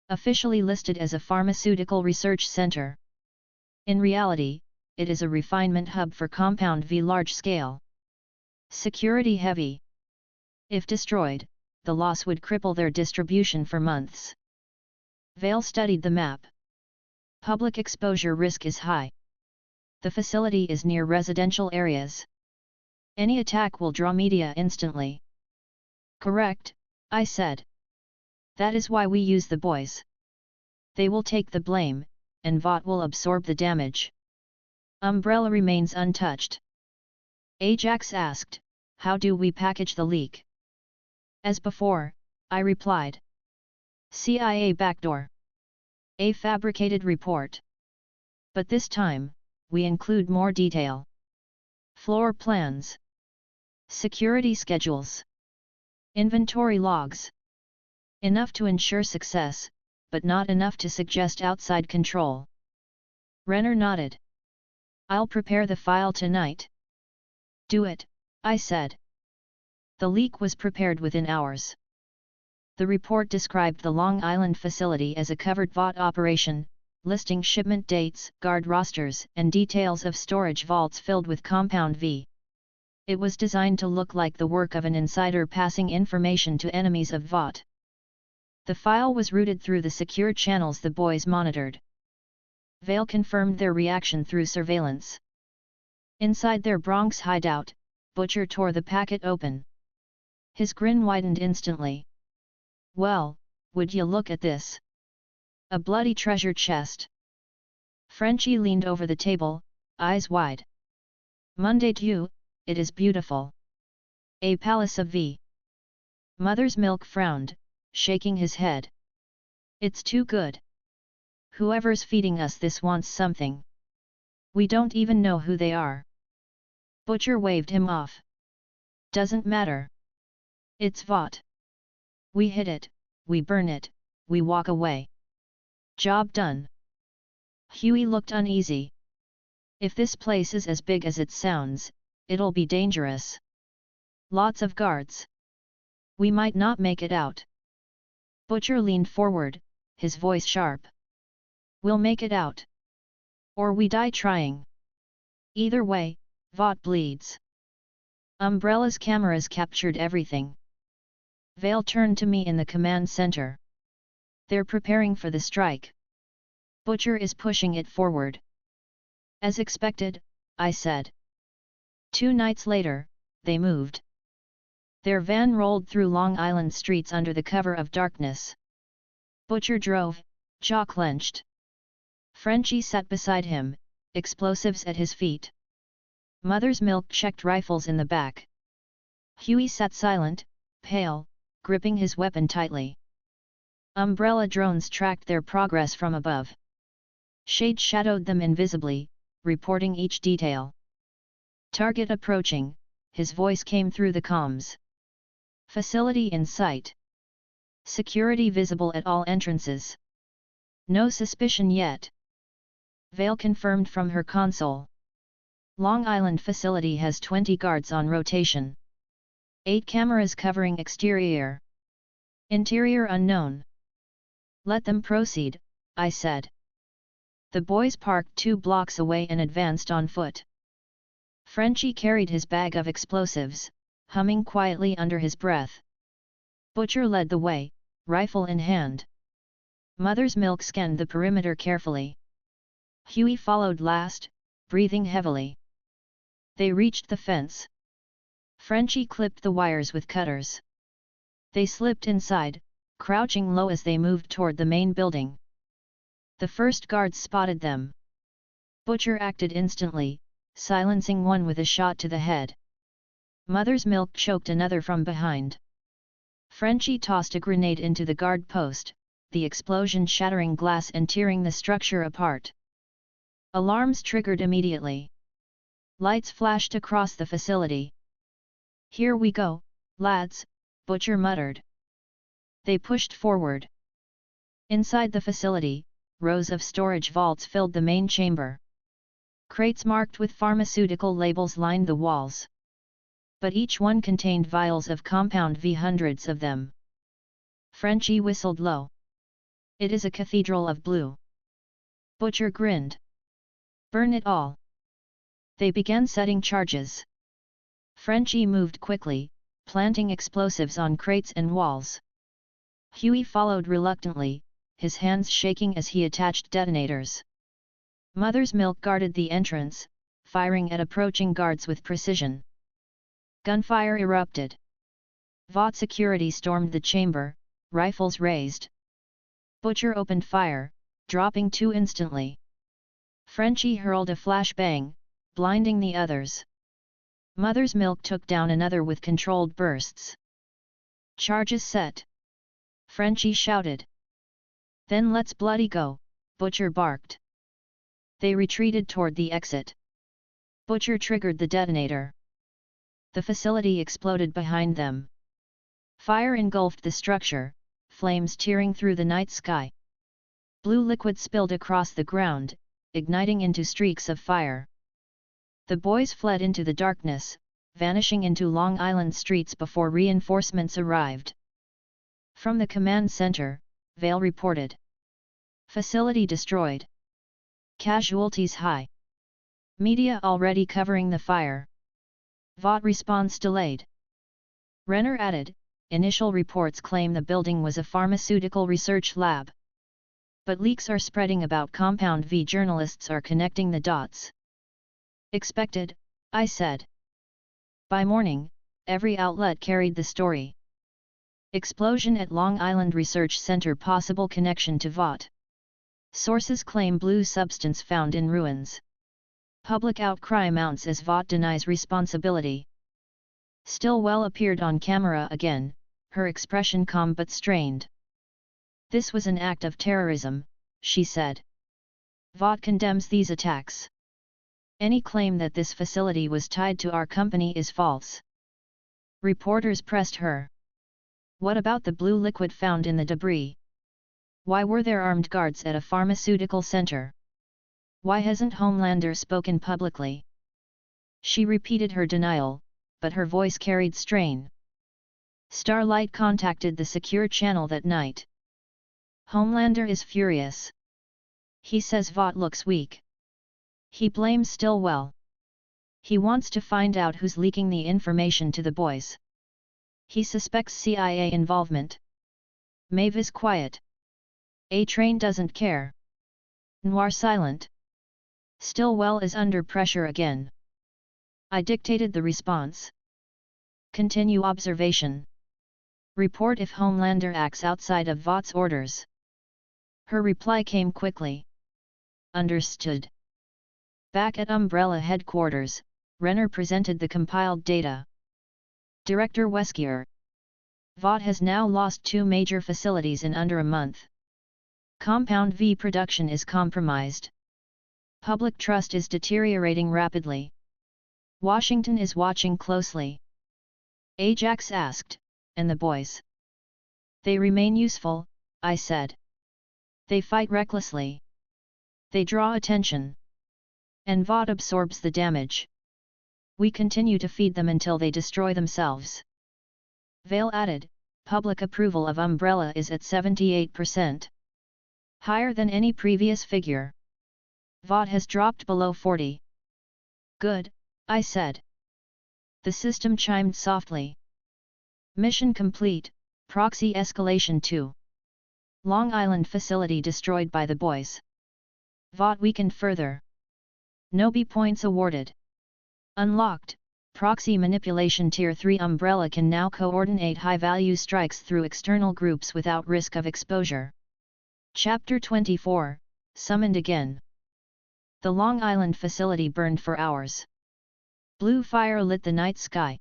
B: Officially listed as a pharmaceutical research center. In reality, it is a refinement hub for Compound V large scale. Security heavy. If destroyed, the loss would cripple their distribution for months. Vale studied the map. Public exposure risk is high. The facility is near residential areas. Any attack will draw media instantly. Correct, I said. That is why we use the boys. They will take the blame, and Vought will absorb the damage. Umbrella remains untouched. Ajax asked, how do we package the leak? As before, I replied. CIA backdoor. A fabricated report. But this time, we include more detail. Floor plans. Security schedules. Inventory logs. Enough to ensure success, but not enough to suggest outside control. Renner nodded. I'll prepare the file tonight. Do it, I said. The leak was prepared within hours. The report described the Long Island facility as a covered Vought operation, listing shipment dates, guard rosters, and details of storage vaults filled with Compound V. It was designed to look like the work of an insider passing information to enemies of Vought. The file was routed through the secure channels the boys monitored. Vale confirmed their reaction through surveillance. Inside their Bronx hideout, Butcher tore the packet open. His grin widened instantly. Well, would you look at this? A bloody treasure chest. Frenchie leaned over the table, eyes wide. Monday Dieu, it is beautiful. A palace of V. Mother's Milk frowned, shaking his head. It's too good. Whoever's feeding us this wants something. We don't even know who they are. Butcher waved him off. Doesn't matter. It's Vought. We hit it, we burn it, we walk away. Job done. Huey looked uneasy. If this place is as big as it sounds, it'll be dangerous. Lots of guards. We might not make it out. Butcher leaned forward, his voice sharp. We'll make it out. Or we die trying. Either way, Vought bleeds. Umbrella's cameras captured everything. Vale turned to me in the command center. They're preparing for the strike. Butcher is pushing it forward. As expected, I said. 2 nights later, they moved. Their van rolled through Long Island streets under the cover of darkness. Butcher drove, jaw clenched. Frenchie sat beside him, explosives at his feet. Mother's Milk checked rifles in the back. Huey sat silent, pale, gripping his weapon tightly. Umbrella drones tracked their progress from above. Shade shadowed them invisibly, reporting each detail. Target approaching, his voice came through the comms. Facility in sight. Security visible at all entrances. No suspicion yet. Vale confirmed from her console. Long Island facility has 20 guards on rotation. 8 cameras covering exterior. Interior unknown. Let them proceed, I said. The boys parked 2 blocks away and advanced on foot. Frenchie carried his bag of explosives, humming quietly under his breath. Butcher led the way, rifle in hand. Mother's Milk scanned the perimeter carefully. Huey followed last, breathing heavily. They reached the fence. Frenchie clipped the wires with cutters. They slipped inside, crouching low as they moved toward the main building. The first guards spotted them. Butcher acted instantly, silencing one with a shot to the head. Mother's Milk choked another from behind. Frenchie tossed a grenade into the guard post, the explosion shattering glass and tearing the structure apart. Alarms triggered immediately. Lights flashed across the facility. "Here we go, lads," Butcher muttered. They pushed forward. Inside the facility, rows of storage vaults filled the main chamber. Crates marked with pharmaceutical labels lined the walls. But each one contained vials of Compound V, hundreds of them. Frenchie whistled low. "It is a cathedral of blue." Butcher grinned. "Burn it all." They began setting charges. Frenchie moved quickly, planting explosives on crates and walls. Huey followed reluctantly, his hands shaking as he attached detonators. Mother's Milk guarded the entrance, firing at approaching guards with precision. Gunfire erupted. Vought security stormed the chamber, rifles raised. Butcher opened fire, dropping 2 instantly. Frenchie hurled a flashbang, blinding the others. Mother's Milk took down another with controlled bursts. "Charges set!" Frenchie shouted. "Then let's bloody go," Butcher barked. They retreated toward the exit. Butcher triggered the detonator. The facility exploded behind them. Fire engulfed the structure, flames tearing through the night sky. Blue liquid spilled across the ground, igniting into streaks of fire. The boys fled into the darkness, vanishing into Long Island streets before reinforcements arrived. From the command center, Vale reported. "Facility destroyed. Casualties high. Media already covering the fire. Vought response delayed." Renner added, "Initial reports claim the building was a pharmaceutical research lab. But leaks are spreading about Compound V. Journalists are connecting the dots." "Expected," I said. By morning, every outlet carried the story. Explosion at Long Island Research Center, possible connection to Vought. Sources claim blue substance found in ruins. Public outcry mounts as Vought denies responsibility. Stillwell appeared on camera again, her expression calm but strained. "This was an act of terrorism," she said. "Vought condemns these attacks. Any claim that this facility was tied to our company is false." Reporters pressed her. "What about the blue liquid found in the debris? Why were there armed guards at a pharmaceutical center? Why hasn't Homelander spoken publicly?" She repeated her denial, but her voice carried strain. Starlight contacted the secure channel that night. "Homelander is furious. He says Vought looks weak. He blames Stillwell. He wants to find out who's leaking the information to the boys. He suspects CIA involvement." Maeve is quiet. A-Train doesn't care. Noir silent. Stillwell is under pressure again. I dictated the response. "Continue observation. Report if Homelander acts outside of Vought's orders." Her reply came quickly. Understood. Back at Umbrella headquarters, Renner presented the compiled data. Director Wesker. Vought has now lost 2 major facilities in under a month. Compound V production is compromised. Public trust is deteriorating rapidly. Washington is watching closely. Ajax asked, and the boys? They remain useful, I said. They fight recklessly. They draw attention. And Vought absorbs the damage. We continue to feed them until they destroy themselves. Vale added, public approval of Umbrella is at 78%. Higher than any previous figure. Vought has dropped below 40. Good, I said. The system chimed softly. Mission complete, proxy escalation 2. Long Island facility destroyed by the boys. Vought weakened further. No B points awarded. Unlocked, proxy manipulation Tier 3 Umbrella can now coordinate high-value strikes through external groups without risk of exposure. Chapter 24, Summoned Again. The Long Island facility burned for hours. Blue fire lit the night sky.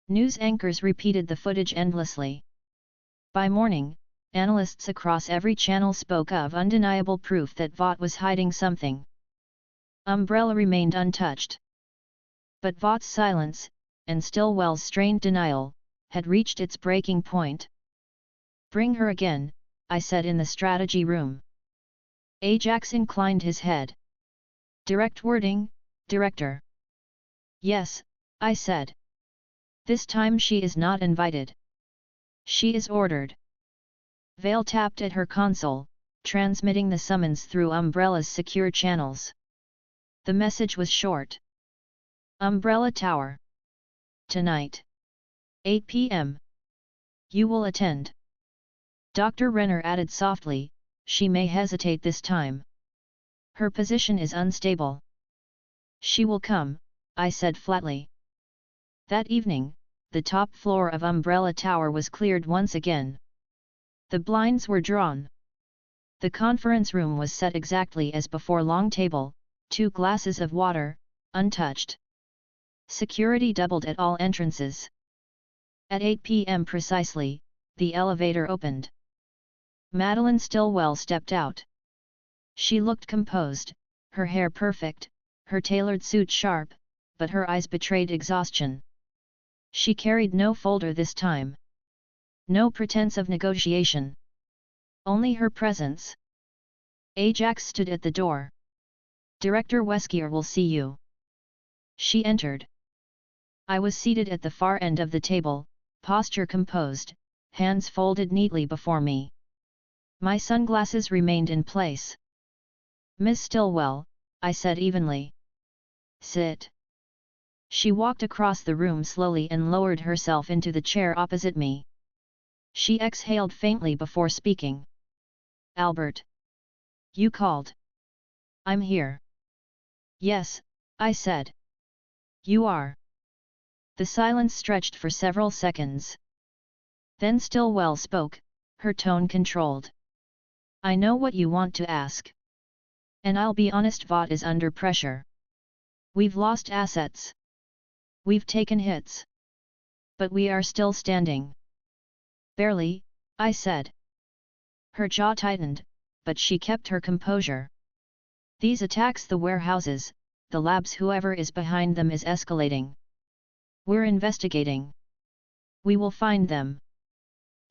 B: News anchors repeated the footage endlessly. By morning, analysts across every channel spoke of undeniable proof that Vought was hiding something. Umbrella remained untouched. But Vought's silence, and Stillwell's strained denial, had reached its breaking point. Bring her again, I said in the strategy room. Ajax inclined his head. Direct wording, Director. Yes, I said. This time she is not invited. She is ordered. Vale tapped at her console, transmitting the summons through Umbrella's secure channels. The message was short. Umbrella Tower. Tonight. 8 p.m. You will attend. Dr. Renner added softly, she may hesitate this time. Her position is unstable. She will come, I said flatly. That evening, the top floor of Umbrella Tower was cleared once again. The blinds were drawn. The conference room was set exactly as before, long table, 2 glasses of water, untouched. Security doubled at all entrances. At 8 p.m. precisely, the elevator opened. Madeline Stillwell stepped out. She looked composed, her hair perfect, her tailored suit sharp, but her eyes betrayed exhaustion. She carried no folder this time. No pretense of negotiation. Only her presence. Ajax stood at the door. Director Wesker will see you. She entered. I was seated at the far end of the table, posture composed, hands folded neatly before me. My sunglasses remained in place. Miss Stillwell, I said evenly. Sit. She walked across the room slowly and lowered herself into the chair opposite me. She exhaled faintly before speaking. Albert. You called. I'm here. Yes, I said. You are. The silence stretched for several seconds. Then Stillwell spoke, her tone controlled. I know what you want to ask. And I'll be honest, Vought is under pressure. We've lost assets. We've taken hits. But we are still standing. Barely, I said. Her jaw tightened, but she kept her composure. These attacks, the warehouses, the labs, whoever is behind them is escalating. We're investigating. We will find them.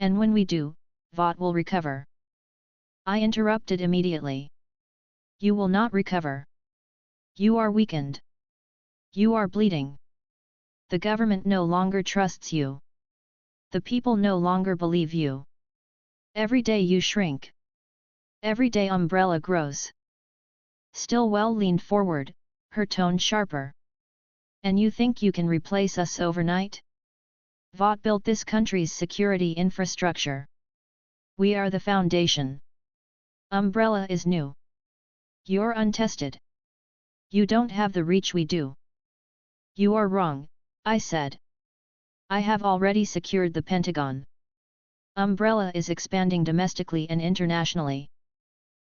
B: And when we do, Vought will recover. I interrupted immediately. You will not recover. You are weakened. You are bleeding. The government no longer trusts you. The people no longer believe you. Every day you shrink. Every day Umbrella grows. Stillwell leaned forward, her tone sharper. And you think you can replace us overnight? Vought built this country's security infrastructure. We are the foundation. Umbrella is new. You're untested. You don't have the reach we do. You are wrong, I said. I have already secured the Pentagon. Umbrella is expanding domestically and internationally.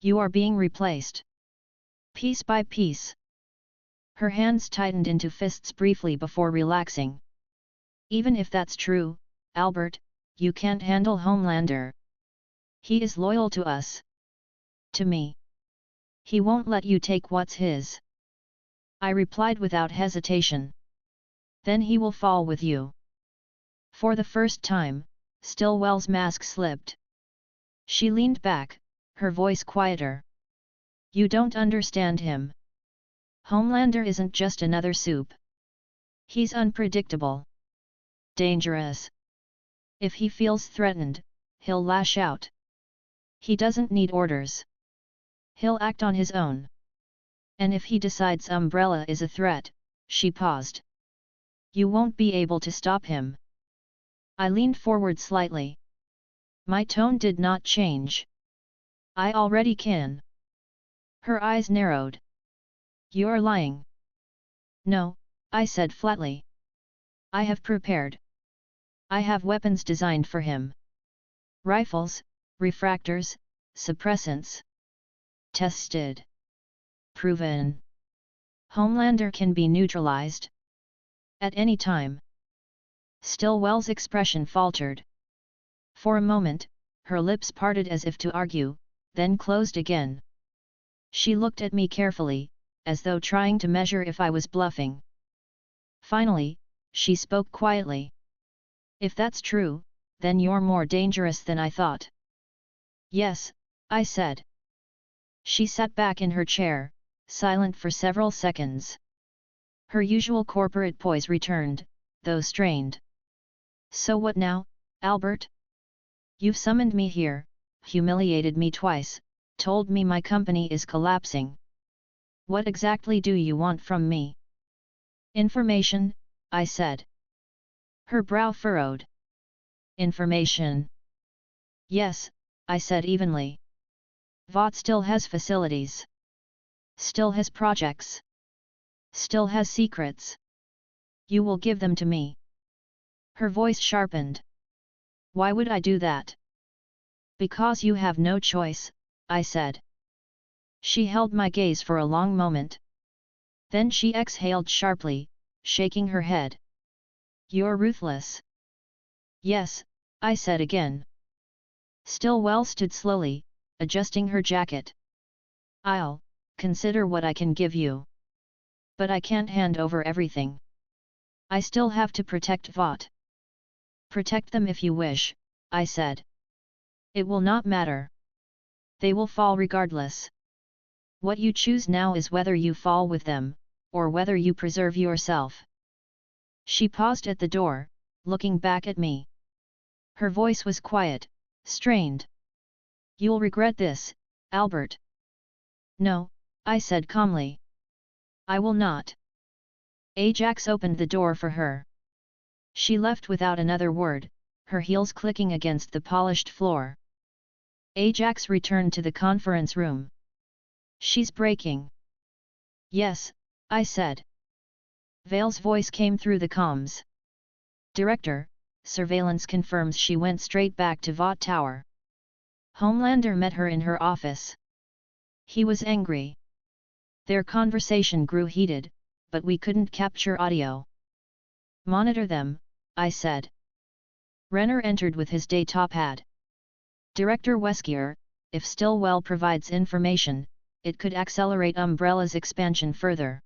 B: You are being replaced. Piece by piece. Her hands tightened into fists briefly before relaxing. Even if that's true, Albert, you can't handle Homelander. He is loyal to us. To me. He won't let you take what's his. I replied without hesitation. Then he will fall with you. For the first time, Stillwell's mask slipped. She leaned back, her voice quieter. You don't understand him. Homelander isn't just another soup. He's unpredictable. Dangerous. If he feels threatened, he'll lash out. He doesn't need orders. He'll act on his own. And if he decides Umbrella is a threat, she paused. You won't be able to stop him. I leaned forward slightly. My tone did not change. I already can. Her eyes narrowed. You're lying. No, I said flatly. I have prepared. I have weapons designed for him. Rifles, refractors, suppressants. Tested. Proven. Homelander can be neutralized. At any time. Stillwell's expression faltered. For a moment, her lips parted as if to argue, then closed again. She looked at me carefully, as though trying to measure if I was bluffing. Finally, she spoke quietly. If that's true, then you're more dangerous than I thought. Yes, I said. She sat back in her chair, silent for several seconds. Her usual corporate poise returned, though strained. So what now, Albert? You've summoned me here, humiliated me twice, told me my company is collapsing. What exactly do you want from me? Information, I said. Her brow furrowed. Information. Yes, I said evenly. Vought still has facilities. Still has projects. Still has secrets. You will give them to me. Her voice sharpened. Why would I do that? Because you have no choice, I said. She held my gaze for a long moment. Then she exhaled sharply, shaking her head. You're ruthless. Yes, I said again. Stillwell stood slowly, adjusting her jacket. I'll consider what I can give you. But I can't hand over everything. I still have to protect Vought. Protect them if you wish, I said. It will not matter. They will fall regardless. What you choose now is whether you fall with them, or whether you preserve yourself. She paused at the door, looking back at me. Her voice was quiet, strained. You'll regret this, Albert. No, I said calmly. I will not. Ajax opened the door for her. She left without another word, her heels clicking against the polished floor. Ajax returned to the conference room. She's breaking. Yes, I said. Vale's voice came through the comms. Director, surveillance confirms she went straight back to Vought Tower. Homelander met her in her office. He was angry. Their conversation grew heated, but we couldn't capture audio. Monitor them, I said. Renner entered with his day top hat. Director Wesker, if Stillwell provides information, it could accelerate Umbrella's expansion further.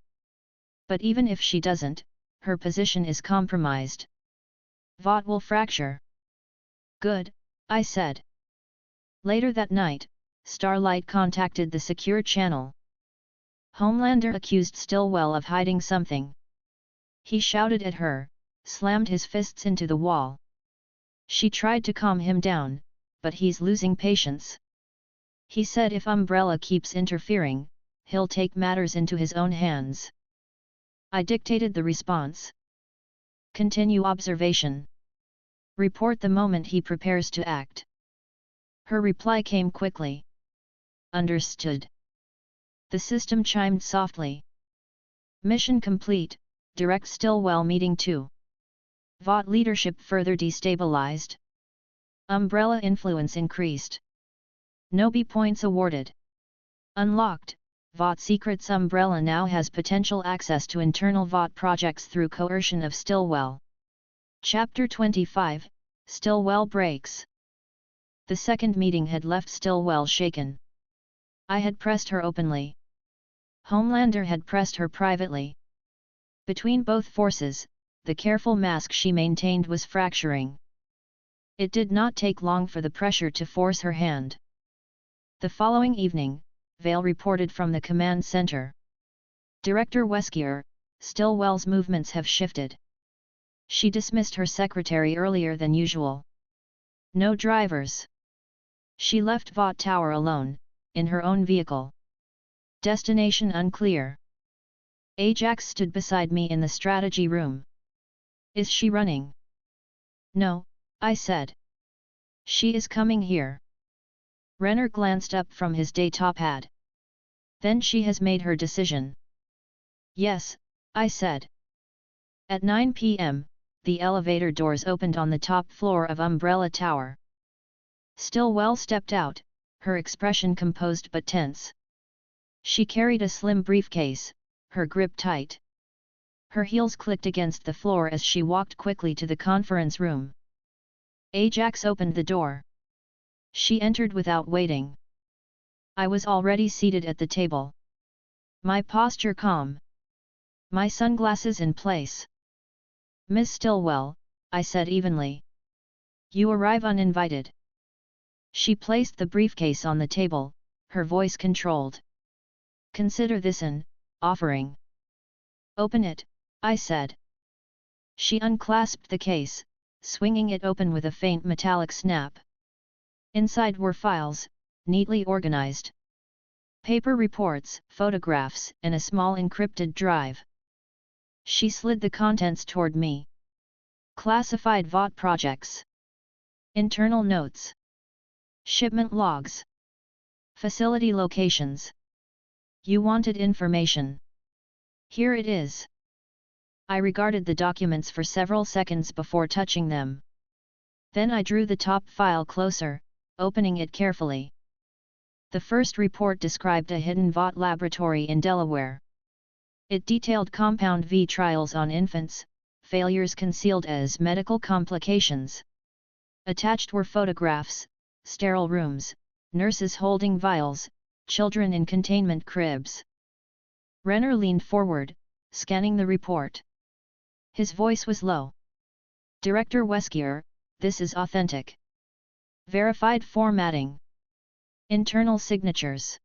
B: But even if she doesn't, her position is compromised. Vought will fracture. Good, I said. Later that night, Starlight contacted the secure channel. Homelander accused Stillwell of hiding something. He shouted at her, slammed his fists into the wall. She tried to calm him down, but he's losing patience. He said if Umbrella keeps interfering, he'll take matters into his own hands. I dictated the response. Continue observation. Report the moment he prepares to act. Her reply came quickly. Understood. The system chimed softly. Mission complete, direct Stillwell meeting 2. Vought leadership further destabilized. Umbrella influence increased. No B points awarded. Unlocked, Vought Secret's umbrella now has potential access to internal Vought projects through coercion of Stillwell. Chapter 25, Stillwell breaks. The second meeting had left Stillwell shaken. I had pressed her openly. Homelander had pressed her privately. Between both forces, the careful mask she maintained was fracturing. It did not take long for the pressure to force her hand. The following evening, Vale reported from the command center. Director Wesker, Stillwell's movements have shifted. She dismissed her secretary earlier than usual. No drivers. She left Vought Tower alone, in her own vehicle. Destination unclear. Ajax stood beside me in the strategy room. Is she running? No, I said. She is coming here. Renner glanced up from his datapad. Then she has made her decision. Yes, I said. At 9 p.m., the elevator doors opened on the top floor of Umbrella Tower. Stillwell stepped out, her expression composed but tense. She carried a slim briefcase, her grip tight. Her heels clicked against the floor as she walked quickly to the conference room. Ajax opened the door. She entered without waiting. I was already seated at the table. My posture calm. My sunglasses in place. Miss Stillwell, I said evenly. You arrive uninvited. She placed the briefcase on the table, her voice controlled. Consider this an offering. Open it, I said. She unclasped the case, swinging it open with a faint metallic snap. Inside were files, neatly organized. Paper reports, photographs, and a small encrypted drive. She slid the contents toward me. Classified Vought projects. Internal notes. Shipment logs. Facility locations. You wanted information. Here it is. I regarded the documents for several seconds before touching them. Then I drew the top file closer, opening it carefully. The first report described a hidden Vought laboratory in Delaware. It detailed Compound V trials on infants, failures concealed as medical complications. Attached were photographs, sterile rooms, nurses holding vials, children in containment cribs. Renner leaned forward, scanning the report. His voice was low. Director Wesker, this is authentic. Verified formatting. Internal signatures.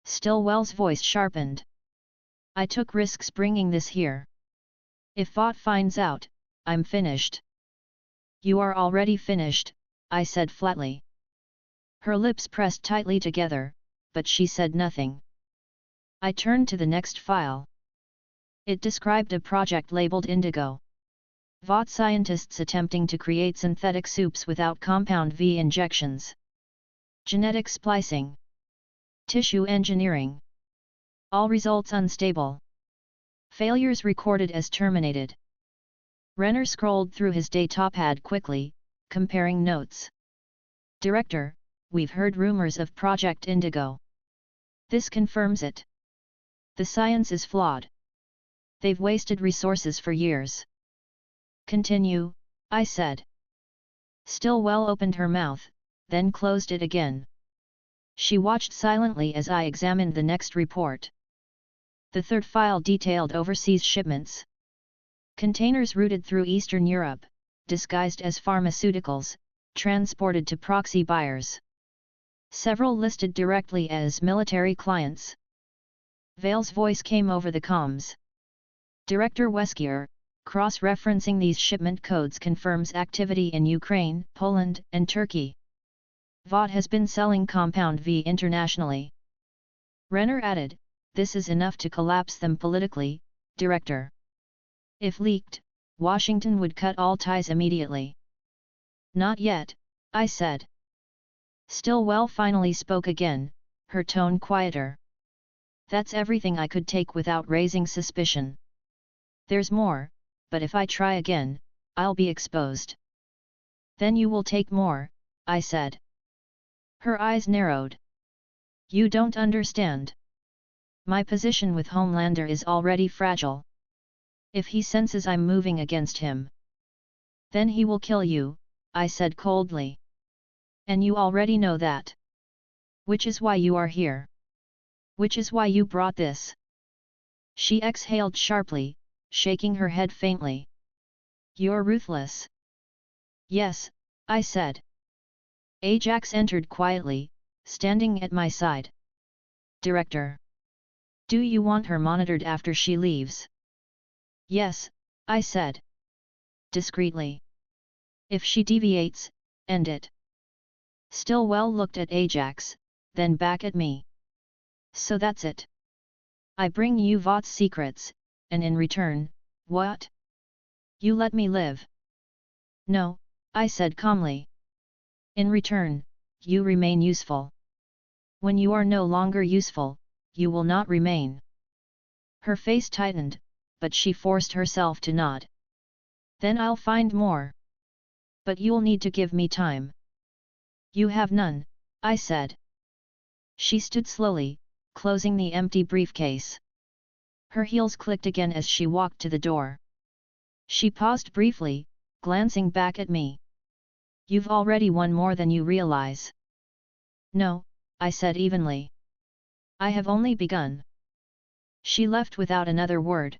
B: Stillwell's voice sharpened. I took risks bringing this here. If Vought finds out, I'm finished. You are already finished, I said flatly. Her lips pressed tightly together, but she said nothing. I turned to the next file. It described a project labeled Indigo. Vought scientists attempting to create synthetic soups without Compound V injections. Genetic splicing. Tissue engineering. All results unstable. Failures recorded as terminated. Renner scrolled through his datapad quickly, comparing notes. Director, we've heard rumors of Project Indigo. This confirms it. The science is flawed. They've wasted resources for years. Continue, I said. Stillwell opened her mouth, then closed it again. She watched silently as I examined the next report. The third file detailed overseas shipments. Containers routed through Eastern Europe, disguised as pharmaceuticals, transported to proxy buyers. Several listed directly as military clients. Vale's voice came over the comms. Director Wesker, cross-referencing these shipment codes confirms activity in Ukraine, Poland, and Turkey. Vought has been selling Compound V internationally. Renner added, this is enough to collapse them politically, Director. If leaked, Washington would cut all ties immediately. Not yet, I said. Stillwell finally spoke again, her tone quieter. That's everything I could take without raising suspicion. There's more, but if I try again, I'll be exposed. Then you will take more, I said. Her eyes narrowed. You don't understand. My position with Homelander is already fragile. If he senses I'm moving against him, then he will kill you, I said coldly. And you already know that. Which is why you are here. Which is why you brought this. She exhaled sharply, shaking her head faintly. You're ruthless. Yes, I said. Ajax entered quietly, standing at my side. Director. Do you want her monitored after she leaves? Yes, I said. Discreetly. If she deviates, end it. Stillwell looked at Ajax, then back at me. So that's it. I bring you Vought's secrets, and in return, what? You let me live. No, I said calmly. In return, you remain useful. When you are no longer useful, you will not remain. Her face tightened, but she forced herself to nod. Then I'll find more. But you'll need to give me time. You have none, I said. She stood slowly, closing the empty briefcase. Her heels clicked again as she walked to the door. She paused briefly, glancing back at me. You've already won more than you realize. No, I said evenly. I have only begun. She left without another word.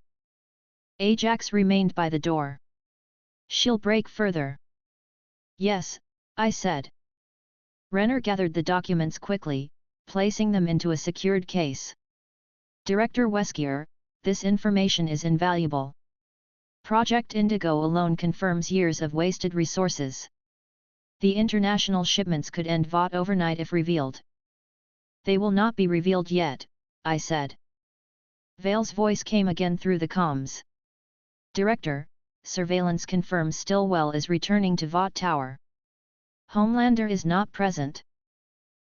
B: Ajax remained by the door. She'll break further. Yes, I said. Renner gathered the documents quickly, placing them into a secured case. Director Wesker, this information is invaluable. Project Indigo alone confirms years of wasted resources. The international shipments could end Vought overnight if revealed. They will not be revealed yet, I said. Vale's voice came again through the comms. Director, surveillance confirms Stillwell is returning to Vought Tower. Homelander is not present.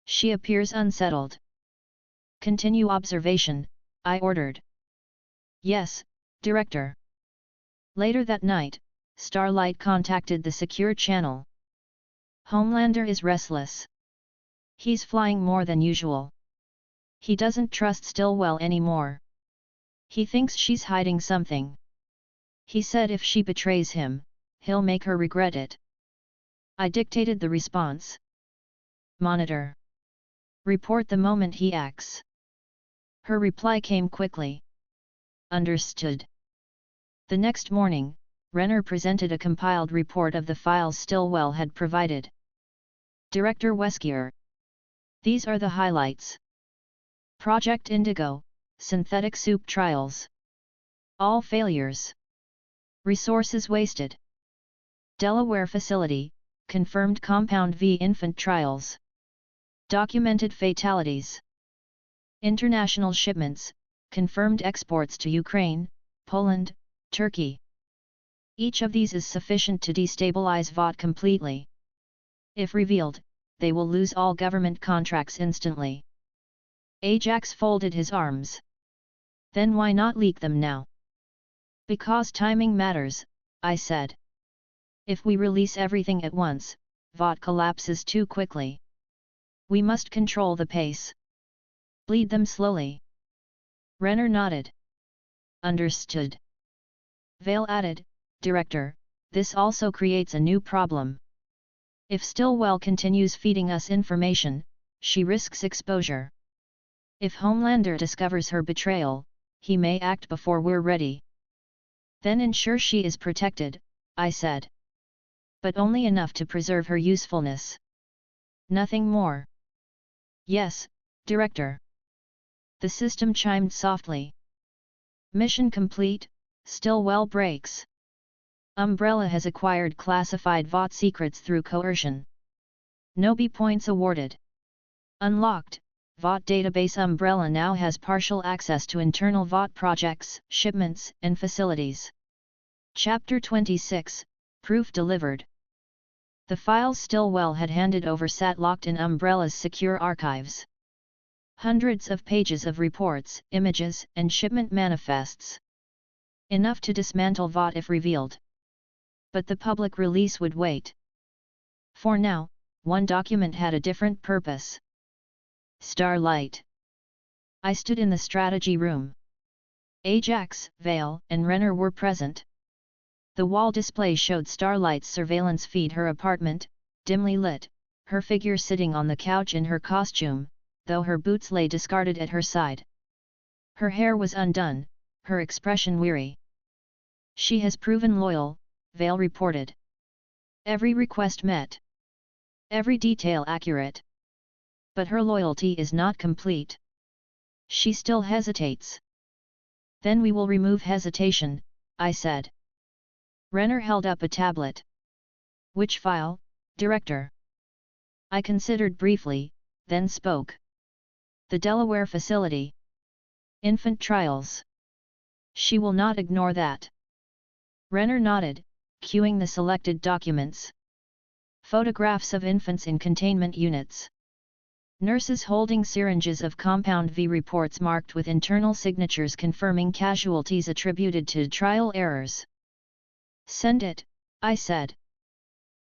B: She appears unsettled. Continue observation, I ordered. Yes, Director. Later that night, Starlight contacted the secure channel. Homelander is restless. He's flying more than usual. He doesn't trust Stillwell anymore. He thinks she's hiding something. He said if she betrays him, he'll make her regret it. I dictated the response. Monitor. Report the moment he acts. Her reply came quickly. Understood. The next morning, Renner presented a compiled report of the files Stillwell had provided. Director Wesker. These are the highlights. Project Indigo, synthetic soup trials. All failures. Resources wasted. Delaware facility, confirmed Compound V infant trials. Documented fatalities. International shipments, confirmed exports to Ukraine, Poland, Turkey. Each of these is sufficient to destabilize Vought completely. If revealed, they will lose all government contracts instantly. Ajax folded his arms. Then why not leak them now? Because timing matters, I said. If we release everything at once, Vought collapses too quickly. We must control the pace. Bleed them slowly. Renner nodded. Understood. Vale added, Director, this also creates a new problem. If Stillwell continues feeding us information, she risks exposure. If Homelander discovers her betrayal, he may act before we're ready. Then ensure she is protected, I said. But only enough to preserve her usefulness. Nothing more. Yes, Director. The system chimed softly. Mission complete, Stillwell breaks. Umbrella has acquired classified Vought secrets through coercion. No B points awarded. Unlocked, Vought database Umbrella now has partial access to internal Vought projects, shipments, and facilities. Chapter 26, Proof delivered. The files Stillwell had handed over sat locked in Umbrella's secure archives. Hundreds of pages of reports, images, and shipment manifests. Enough to dismantle Vought if revealed. But the public release would wait. For now, one document had a different purpose. Starlight. I stood in the strategy room. Ajax, Vale, and Renner were present. The wall display showed Starlight's surveillance feed her apartment, dimly lit, her figure sitting on the couch in her costume, though her boots lay discarded at her side. Her hair was undone, her expression weary. She has proven loyal, Vale reported. Every request met. Every detail accurate. But her loyalty is not complete. She still hesitates. Then we will remove hesitation, I said. Renner held up a tablet. Which file, Director? I considered briefly, then spoke. The Delaware facility. Infant trials. She will not ignore that. Renner nodded, cueing the selected documents. Photographs of infants in containment units. Nurses holding syringes of Compound V, reports marked with internal signatures confirming casualties attributed to trial errors. Send it, I said.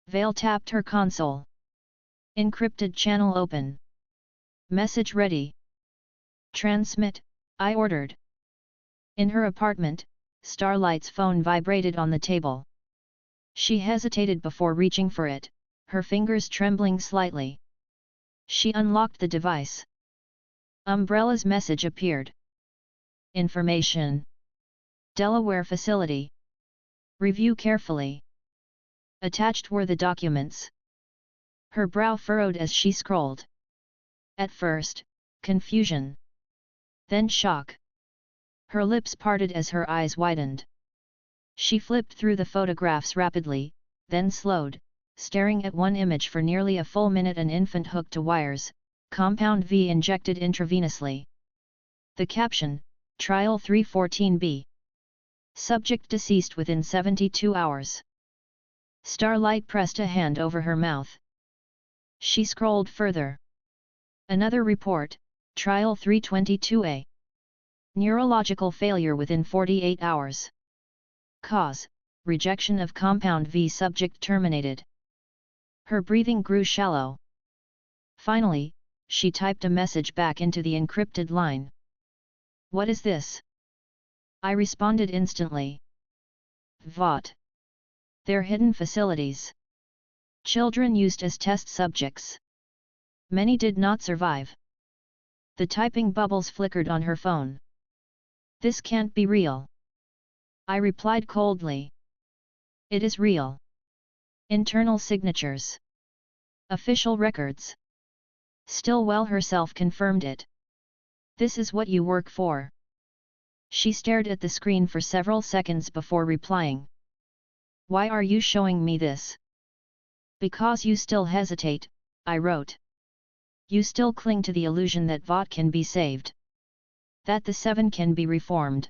B: Vale tapped her console. Encrypted channel open. Message ready. Transmit, I ordered. In her apartment, Starlight's phone vibrated on the table. She hesitated before reaching for it, her fingers trembling slightly. She unlocked the device. Umbrella's message appeared. Information. Delaware facility. Review carefully. Attached were the documents. Her brow furrowed as she scrolled. At first, confusion. Then shock. Her lips parted as her eyes widened. She flipped through the photographs rapidly, then slowed, staring at one image for nearly a full minute. An infant hooked to wires, Compound V injected intravenously. The caption, Trial 314B. Subject deceased within 72 hours. Starlight pressed a hand over her mouth. She scrolled further. Another report, Trial 322A. Neurological failure within 48 hours. Cause, rejection of Compound V. Subject terminated. Her breathing grew shallow. Finally, she typed a message back into the encrypted line. What is this? I responded instantly. Vought. Their hidden facilities. Children used as test subjects. Many did not survive. The typing bubbles flickered on her phone. This can't be real. I replied coldly. It is real. Internal signatures. Official records. Stillwell herself confirmed it. This is what you work for. She stared at the screen for several seconds before replying. Why are you showing me this? Because you still hesitate, I wrote. You still cling to the illusion that Vought can be saved. That the Seven can be reformed.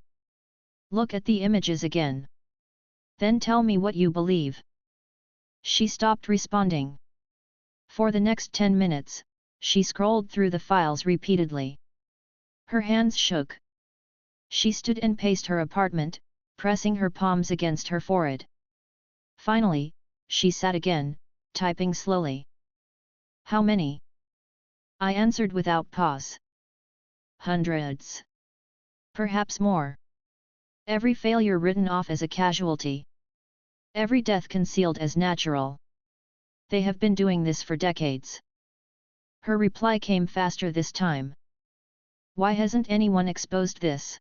B: Look at the images again. Then tell me what you believe. She stopped responding. For the next 10 minutes, she scrolled through the files repeatedly. Her hands shook. She stood and paced her apartment, pressing her palms against her forehead. Finally, she sat again, typing slowly. How many? I answered without pause. Hundreds. Perhaps more. Every failure written off as a casualty. Every death concealed as natural. They have been doing this for decades. Her reply came faster this time. Why hasn't anyone exposed this?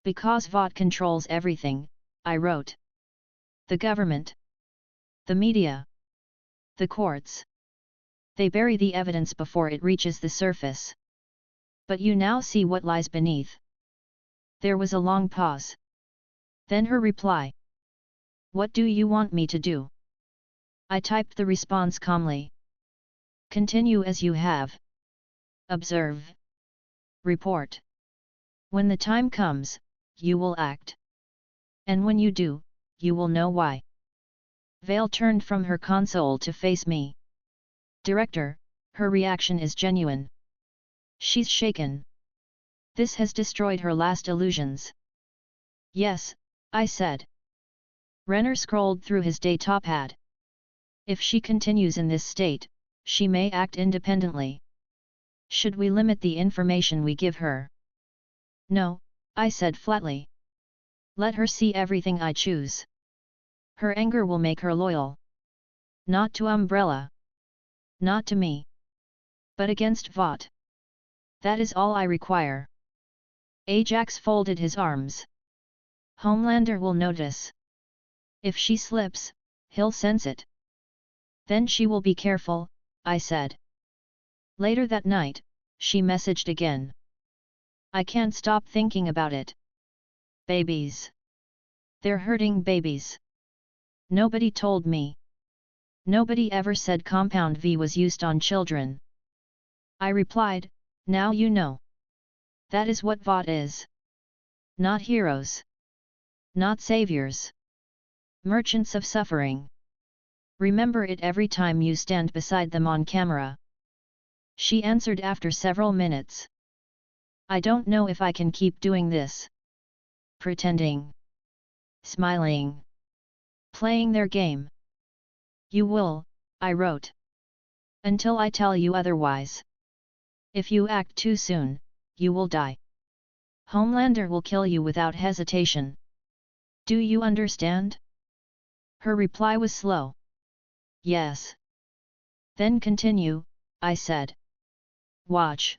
B: Because Vought controls everything, I wrote. The government. The media. The courts. They bury the evidence before it reaches the surface. But you now see what lies beneath. There was a long pause. Then her reply. What do you want me to do? I typed the response calmly. Continue as you have. Observe. Report. When the time comes, you will act. And when you do, you will know why. Vale turned from her console to face me. Director, her reaction is genuine. She's shaken. This has destroyed her last illusions. Yes, I said. Renner scrolled through his datapad. If she continues in this state, she may act independently. Should we limit the information we give her? No, I said flatly. Let her see everything I choose. Her anger will make her loyal. Not to Umbrella. Not to me. But against Vought. That is all I require. Ajax folded his arms. Homelander will notice. If she slips, he'll sense it. Then she will be careful, I said. Later that night, she messaged again. I can't stop thinking about it. Babies. They're hurting babies. Nobody told me. Nobody ever said Compound V was used on children. I replied, now you know. That is what Vought is. Not heroes. Not saviors. Merchants of suffering. Remember it every time you stand beside them on camera. She answered after several minutes. I don't know if I can keep doing this. Pretending. Smiling. Playing their game. You will, I wrote. Until I tell you otherwise. If you act too soon, you will die. Homelander will kill you without hesitation. Do you understand? Her reply was slow. Yes. Then continue, I said. Watch.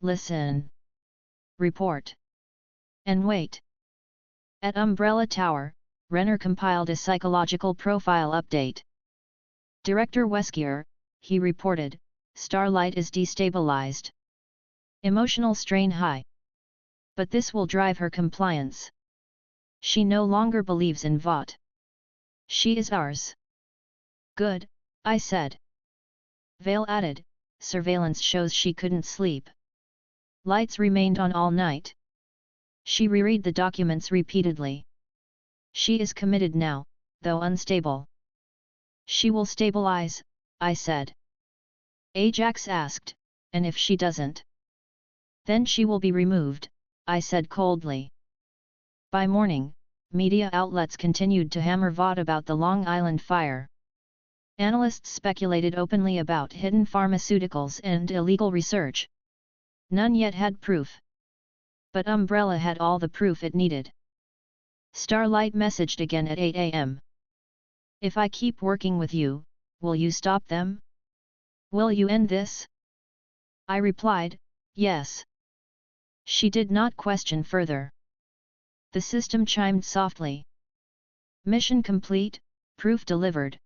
B: Listen. Report. And wait. At Umbrella Tower, Renner compiled a psychological profile update. Director Wesker, he reported, Starlight is destabilized. Emotional strain high. But this will drive her compliance. She no longer believes in Vought. She is ours. Good, I said. Vale added, surveillance shows she couldn't sleep. Lights remained on all night. She reread the documents repeatedly. She is committed now, though unstable. She will stabilize, I said. Ajax asked, and if she doesn't? Then she will be removed, I said coldly. By morning, media outlets continued to hammer Vought about the Long Island fire. Analysts speculated openly about hidden pharmaceuticals and illegal research. None yet had proof. But Umbrella had all the proof it needed. Starlight messaged again at 8 a.m. If I keep working with you, will you stop them? Will you end this? I replied, yes. She did not question further. The system chimed softly. Mission complete, proof delivered.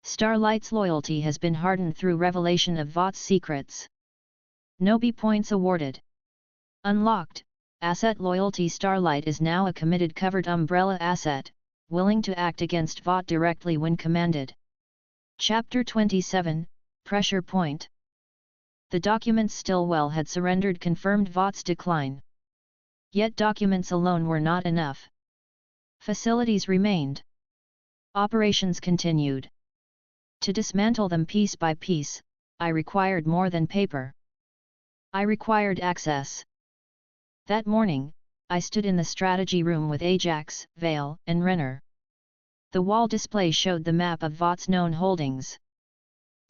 B: Starlight's loyalty has been hardened through revelation of Vought's secrets. No B points awarded. Unlocked, asset loyalty. Starlight is now a committed covered Umbrella asset, willing to act against Vought directly when commanded. Chapter 27, Pressure Point. The documents Stillwell had surrendered confirmed Vought's decline. Yet documents alone were not enough. Facilities remained. Operations continued. To dismantle them piece by piece, I required more than paper. I required access. That morning, I stood in the strategy room with Ajax, Vale, and Renner. The wall display showed the map of Vought's known holdings.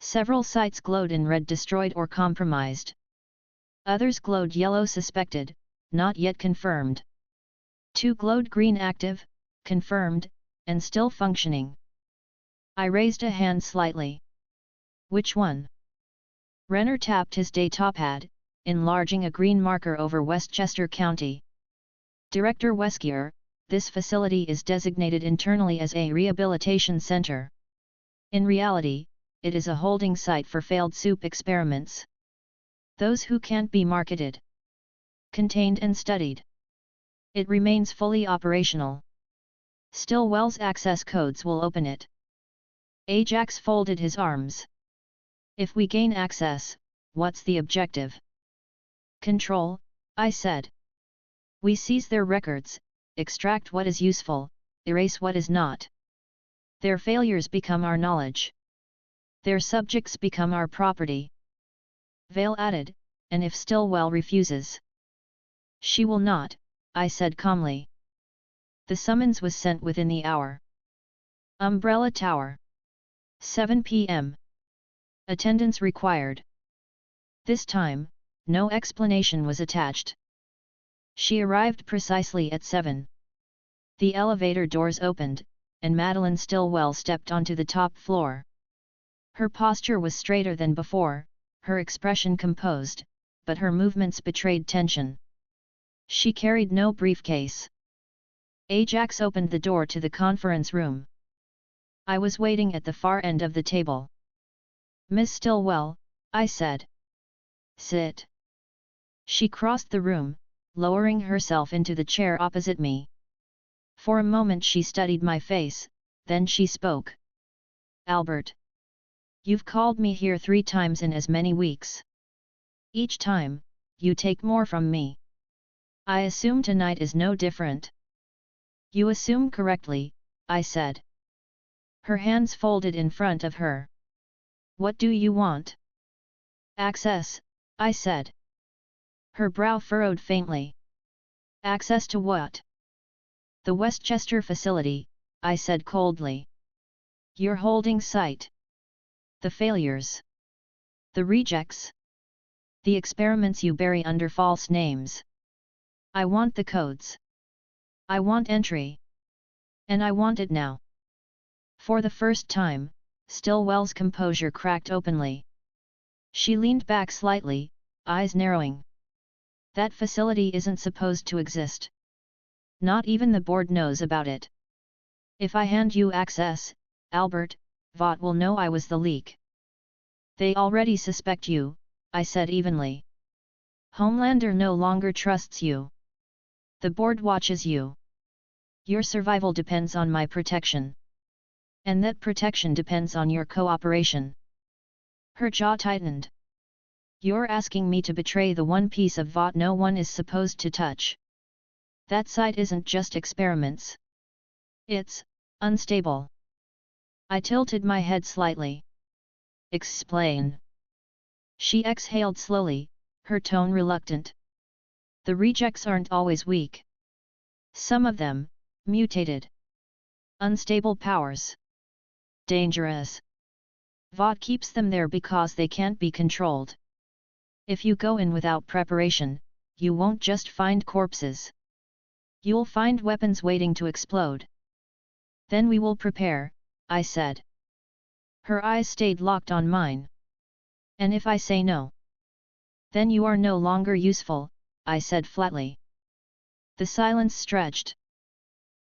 B: Several sites glowed in red, destroyed or compromised. Others glowed yellow, suspected, not yet confirmed. 2 glowed green, active, confirmed, and still functioning. I raised a hand slightly. Which one? Renner tapped his datapad, enlarging a green marker over Westchester County. Director Wesker, this facility is designated internally as a rehabilitation center. In reality, it is a holding site for failed soup experiments. Those who can't be marketed, contained and studied. It remains fully operational. Stillwell's access codes will open it. Ajax folded his arms. If we gain access, what's the objective? Control, I said. We seize their records, extract what is useful, erase what is not. Their failures become our knowledge. Their subjects become our property. Vale added, and if Stillwell refuses? She will not, I said calmly. The summons was sent within the hour. Umbrella Tower. 7 p.m. Attendance required. This time, no explanation was attached. She arrived precisely at 7. The elevator doors opened, and Madeline Stillwell stepped onto the top floor. Her posture was straighter than before, her expression composed, but her movements betrayed tension. She carried no briefcase. Ajax opened the door to the conference room. I was waiting at the far end of the table. "Miss Stillwell," I said. "Sit." She crossed the room, lowering herself into the chair opposite me. For a moment she studied my face, then she spoke. "Albert. You've called me here 3 times in as many weeks. Each time, you take more from me. I assume tonight is no different." "You assume correctly," I said. Her hands folded in front of her. "What do you want?" "Access," I said. Her brow furrowed faintly. "Access to what?" "The Westchester facility," I said coldly. "Your holding site. The failures. The rejects. The experiments you bury under false names. I want the codes. I want entry. And I want it now." For the first time, Stillwell's composure cracked openly. She leaned back slightly, eyes narrowing. "That facility isn't supposed to exist. Not even the board knows about it. If I hand you access, Albert, Vought will know I was the leak." "They already suspect you," I said evenly. "Homelander no longer trusts you. The board watches you. Your survival depends on my protection. And that protection depends on your cooperation." Her jaw tightened. "You're asking me to betray the one piece of Vought no one is supposed to touch. That site isn't just experiments. It's unstable." I tilted my head slightly. "Explain." She exhaled slowly, her tone reluctant. "The rejects aren't always weak. Some of them, mutated. Unstable powers. Dangerous. Vought keeps them there because they can't be controlled. If you go in without preparation, you won't just find corpses. You'll find weapons waiting to explode." "Then we will prepare," I said. Her eyes stayed locked on mine. "And if I say no?" "Then you are no longer useful," I said flatly. The silence stretched.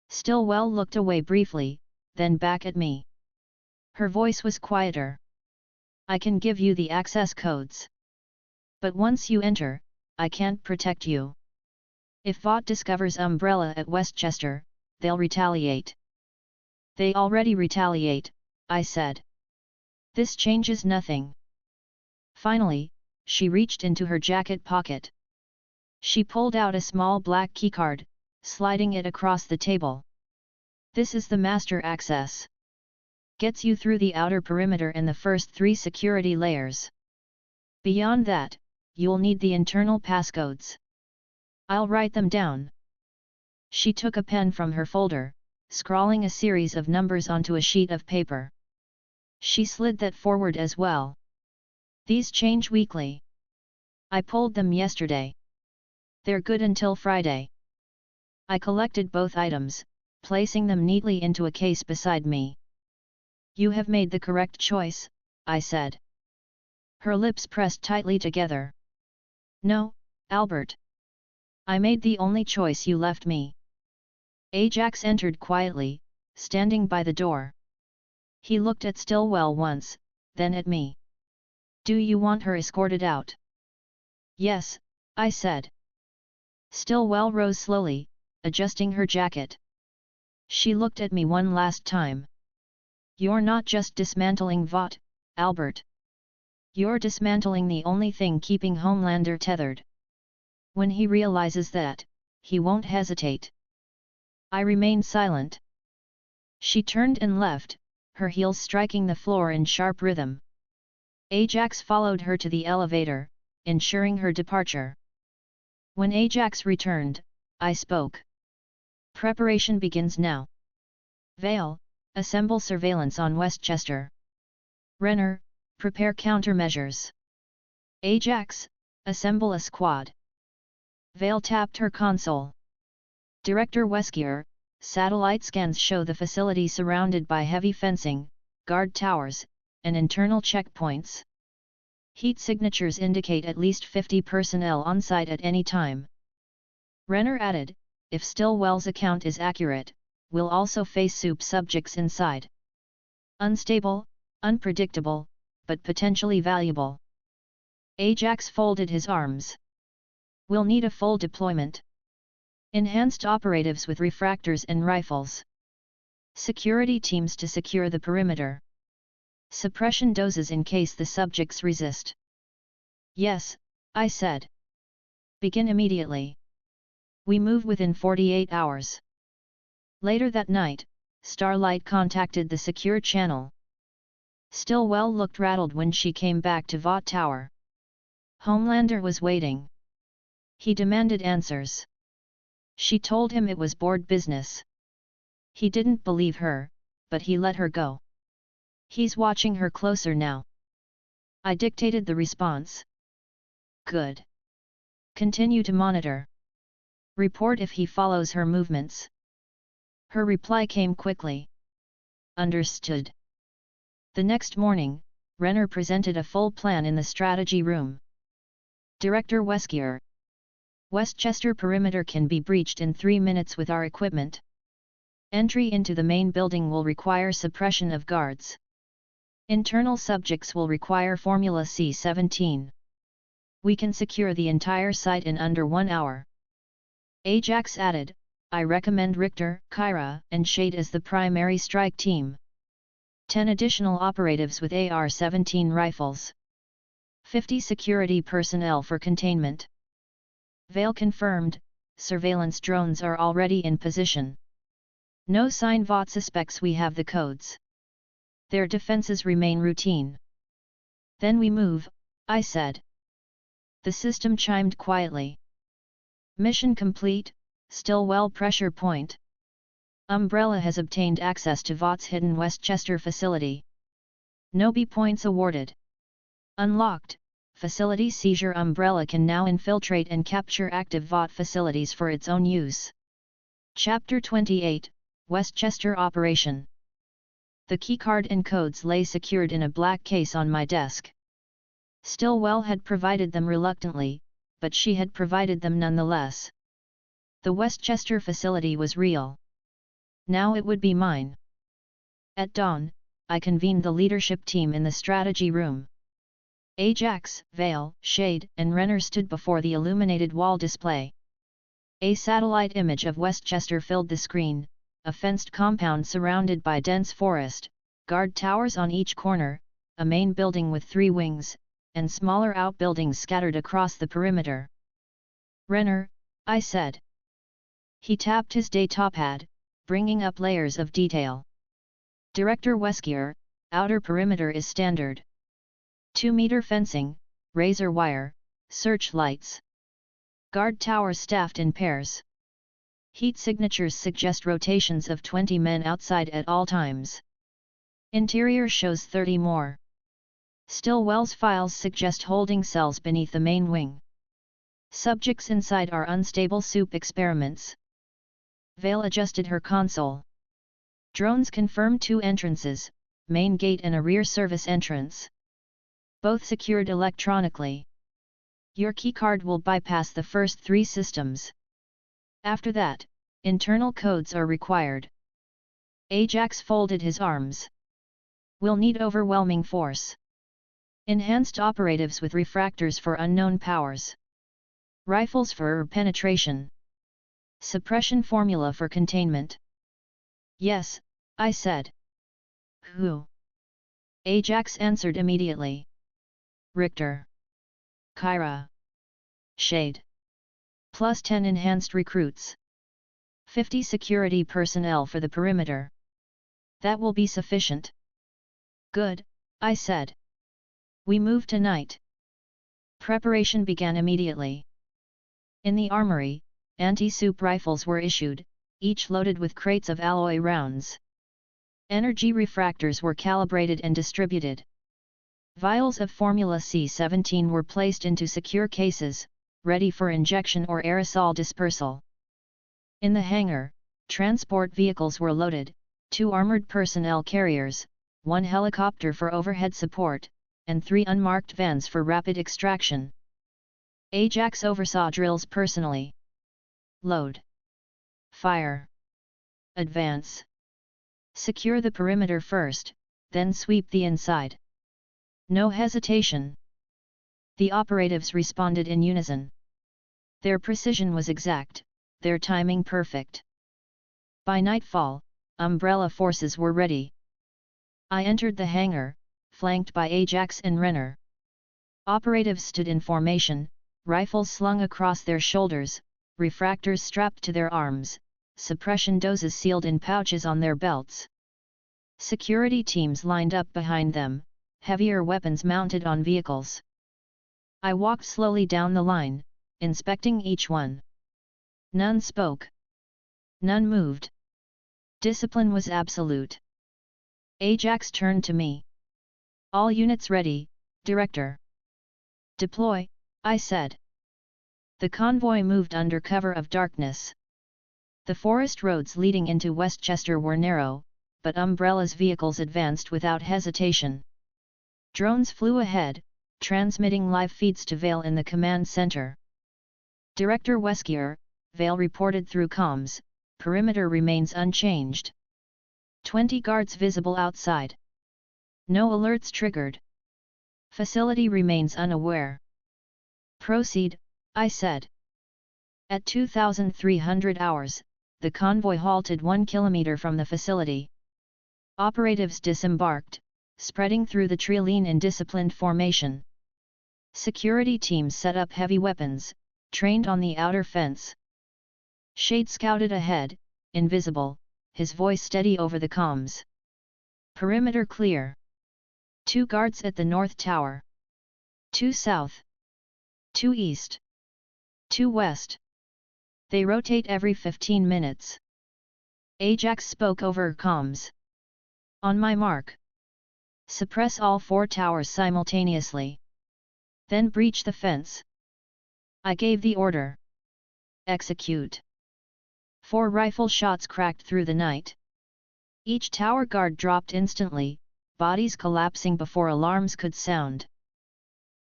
B: Stillwell looked away briefly, then back at me. Her voice was quieter. "I can give you the access codes. But once you enter, I can't protect you. If Vought discovers Umbrella at Westchester, they'll retaliate." "They already retaliate," I said. "This changes nothing." Finally, she reached into her jacket pocket. She pulled out a small black keycard, sliding it across the table. "This is the master access. Gets you through the outer perimeter and the first 3 security layers. Beyond that, you'll need the internal passcodes. I'll write them down." She took a pen from her folder, scrawling a series of numbers onto a sheet of paper. She slid that forward as well. "These change weekly. I pulled them yesterday. They're good until Friday." I collected both items, placing them neatly into a case beside me. "You have made the correct choice," I said. Her lips pressed tightly together. "No, Albert. I made the only choice you left me." Ajax entered quietly, standing by the door. He looked at Stillwell once, then at me. "Do you want her escorted out?" "Yes," I said. Stillwell rose slowly, adjusting her jacket. She looked at me one last time. "You're not just dismantling Vought, Albert. You're dismantling the only thing keeping Homelander tethered. When he realizes that, he won't hesitate." I remained silent. She turned and left, her heels striking the floor in sharp rhythm. Ajax followed her to the elevator, ensuring her departure. When Ajax returned, I spoke. "Preparation begins now. Vale, assemble surveillance on Westchester. Renner, prepare countermeasures." Ajax, assemble a squad. Vale tapped her console. Director Wesker, satellite scans show the facility surrounded by heavy fencing, guard towers, and internal checkpoints. Heat signatures indicate at least 50 personnel on site at any time. Renner added, if Stillwell's account is accurate, we'll also face soup subjects inside. Unstable, unpredictable, but potentially valuable. Ajax folded his arms. We'll need a full deployment. Enhanced operatives with refractors and rifles. Security teams to secure the perimeter. Suppression doses in case the subjects resist. Yes, I said. Begin immediately. We move within 48 hours. Later that night, Starlight contacted the secure channel. Stillwell looked rattled when she came back to Vought Tower. Homelander was waiting. He demanded answers. She told him it was board business. He didn't believe her, but he let her go. He's watching her closer now. I dictated the response. Good. Continue to monitor. Report if he follows her movements. Her reply came quickly. Understood. The next morning, Renner presented a full plan in the strategy room. Director Wesker. Westchester perimeter can be breached in 3 minutes with our equipment. Entry into the main building will require suppression of guards. Internal subjects will require Formula C-17. We can secure the entire site in under 1 hour. Ajax added, I recommend Richter, Kyra, and Shade as the primary strike team. 10 additional operatives with AR-17 rifles. 50 security personnel for containment. Vale confirmed, surveillance drones are already in position. No sign Vought suspects we have the codes. Their defenses remain routine. Then we move, I said. The system chimed quietly. Mission complete, Stillwell pressure point. Umbrella has obtained access to Vought's hidden Westchester facility. No B points awarded. Unlocked, facility seizure. Umbrella can now infiltrate and capture active Vought facilities for its own use. Chapter 28, Westchester Operation. The keycard and codes lay secured in a black case on my desk. Stillwell had provided them reluctantly, but she had provided them nonetheless. The Westchester facility was real. Now it would be mine. At dawn, I convened the leadership team in the strategy room. Ajax, Vale, Shade, and Renner stood before the illuminated wall display. A satellite image of Westchester filled the screen, a fenced compound surrounded by dense forest, guard towers on each corner, a main building with 3 wings, and smaller outbuildings scattered across the perimeter. Renner, I said. He tapped his datapad, bringing up layers of detail. Director Wesker, outer perimeter is standard. 2-meter fencing, razor wire, searchlights. Guard towers staffed in pairs. Heat signatures suggest rotations of 20 men outside at all times. Interior shows 30 more. Stillwell's files suggest holding cells beneath the main wing. Subjects inside are unstable soup experiments. Vale adjusted her console. Drones confirm 2 entrances, main gate and a rear service entrance. Both secured electronically. Your keycard will bypass the first 3 systems. After that, internal codes are required. Ajax folded his arms. We'll need overwhelming force. Enhanced operatives with refractors for unknown powers. Rifles for penetration. Suppression formula for containment. Yes, I said. Who? Ajax answered immediately. Richter. Kyra. Shade. Plus 10 enhanced recruits. 50 security personnel for the perimeter. That will be sufficient. Good, I said. We move tonight. Preparation began immediately. In the armory, anti-soup rifles were issued, each loaded with crates of alloy rounds. Energy refractors were calibrated and distributed. Vials of Formula C-17 were placed into secure cases, ready for injection or aerosol dispersal. In the hangar, transport vehicles were loaded, 2 armored personnel carriers, 1 helicopter for overhead support, and 3 unmarked vans for rapid extraction. Ajax oversaw drills personally. Load. Fire. Advance. Secure the perimeter first, then sweep the inside. No hesitation. The operatives responded in unison. Their precision was exact, their timing perfect. By nightfall, umbrella forces were ready. I entered the hangar, flanked by Ajax and Renner. Operatives stood in formation, rifles slung across their shoulders, refractors strapped to their arms, suppression doses sealed in pouches on their belts. Security teams lined up behind them, heavier weapons mounted on vehicles. I walked slowly down the line, inspecting each one. None spoke. None moved. Discipline was absolute. Ajax turned to me. "All units ready, Director." "Deploy," I said. The convoy moved under cover of darkness. The forest roads leading into Westchester were narrow, but Umbrella's vehicles advanced without hesitation. Drones flew ahead, transmitting live feeds to Vale in the command center. "Director Wesker," Vale reported through comms, "perimeter remains unchanged. 20 guards visible outside. No alerts triggered. Facility remains unaware." "Proceed," I said. At 2,300 hours, the convoy halted 1 kilometer from the facility. Operatives disembarked, spreading through the treeline in disciplined formation. Security teams set up heavy weapons, trained on the outer fence. Shade scouted ahead, invisible, his voice steady over the comms. "Perimeter clear. 2 guards at the north tower. 2 south. 2 east. 2 west. They rotate every 15 minutes. Ajax spoke over comms. "On my mark. Suppress all 4 towers simultaneously. Then breach the fence." I gave the order. Execute. 4 rifle shots cracked through the night. Each tower guard dropped instantly, bodies collapsing before alarms could sound.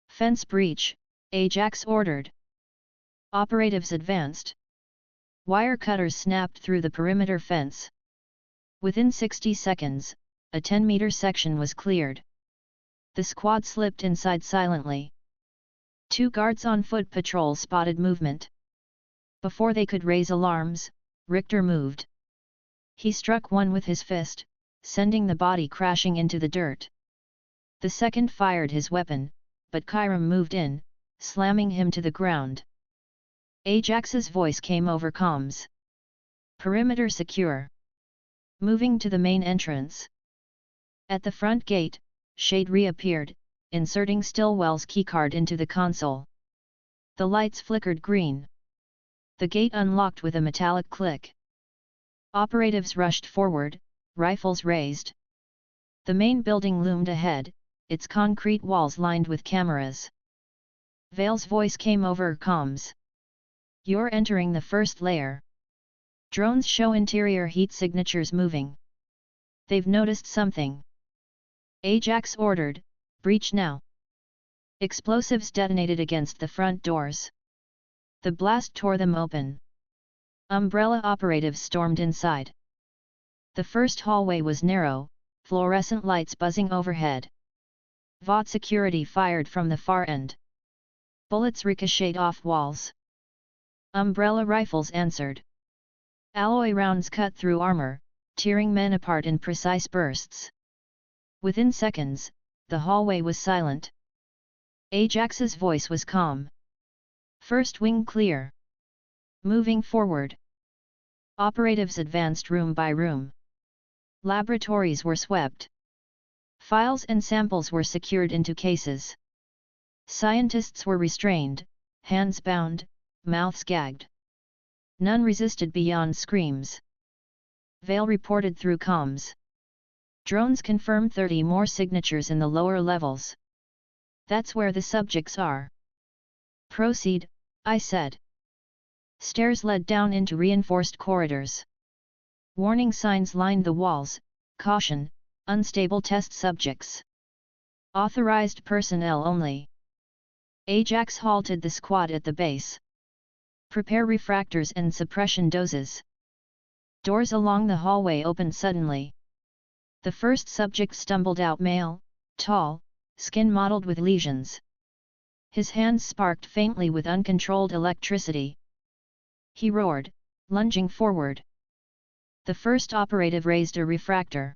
B: "Fence breach," Ajax ordered. Operatives advanced. Wire cutters snapped through the perimeter fence. Within 60 seconds, a 10-meter section was cleared. The squad slipped inside silently. 2 guards on foot patrol spotted movement. Before they could raise alarms, Richter moved. He struck one with his fist, sending the body crashing into the dirt. The second fired his weapon, but Kyram moved in, slamming him to the ground. Ajax's voice came over comms. "Perimeter secure. Moving to the main entrance." At the front gate, Shade reappeared, inserting Stillwell's keycard into the console. The lights flickered green. The gate unlocked with a metallic click. Operatives rushed forward, rifles raised. The main building loomed ahead, its concrete walls lined with cameras. Vale's voice came over comms. "You're entering the first layer. Drones show interior heat signatures moving. They've noticed something." Ajax ordered, "Breach now." Explosives detonated against the front doors. The blast tore them open. Umbrella operatives stormed inside. The first hallway was narrow, fluorescent lights buzzing overhead. Vought security fired from the far end. Bullets ricocheted off walls. Umbrella rifles answered. Alloy rounds cut through armor, tearing men apart in precise bursts. Within seconds, the hallway was silent. Ajax's voice was calm. "First wing clear. Moving forward." Operatives advanced room by room. Laboratories were swept. Files and samples were secured into cases. Scientists were restrained, hands bound, mouths gagged. None resisted beyond screams. Vale reported through comms. Drones confirmed 30 more signatures in the lower levels. That's where the subjects are. Proceed, I said. Stairs led down into reinforced corridors. Warning signs lined the walls, caution, unstable test subjects. Authorized personnel only. Ajax halted the squad at the base. Prepare refractors and suppression doses. Doors along the hallway opened suddenly. The first subject stumbled out, male, tall, skin mottled with lesions. His hands sparked faintly with uncontrolled electricity. He roared, lunging forward. The first operative raised a refractor.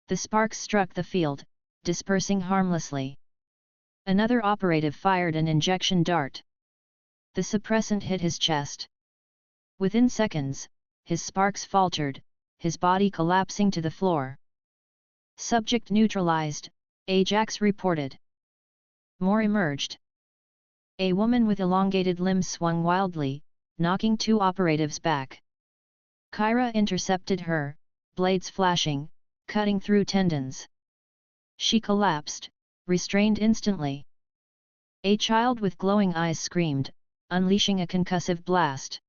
B: The sparks struck the field, dispersing harmlessly. Another operative fired an injection dart. The suppressant hit his chest. Within seconds, his sparks faltered, his body collapsing to the floor. Subject neutralized, Ajax reported. More emerged. A woman with elongated limbs swung wildly, knocking two operatives back. Kyra intercepted her, blades flashing, cutting through tendons. She collapsed, restrained instantly. A child with glowing eyes screamed, unleashing a concussive blast.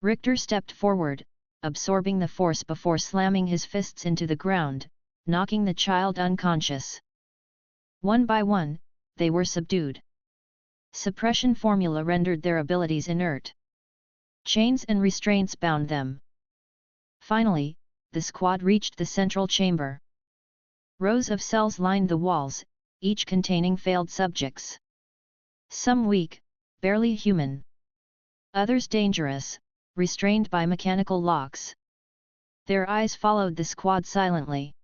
B: Richter stepped forward, absorbing the force before slamming his fists into the ground, knocking the child unconscious. One by one, they were subdued. Suppression formula rendered their abilities inert. Chains and restraints bound them. Finally, the squad reached the central chamber. Rows of cells lined the walls, each containing failed subjects. Some weak, barely human. Others dangerous, restrained by mechanical locks. Their eyes followed the squad silently.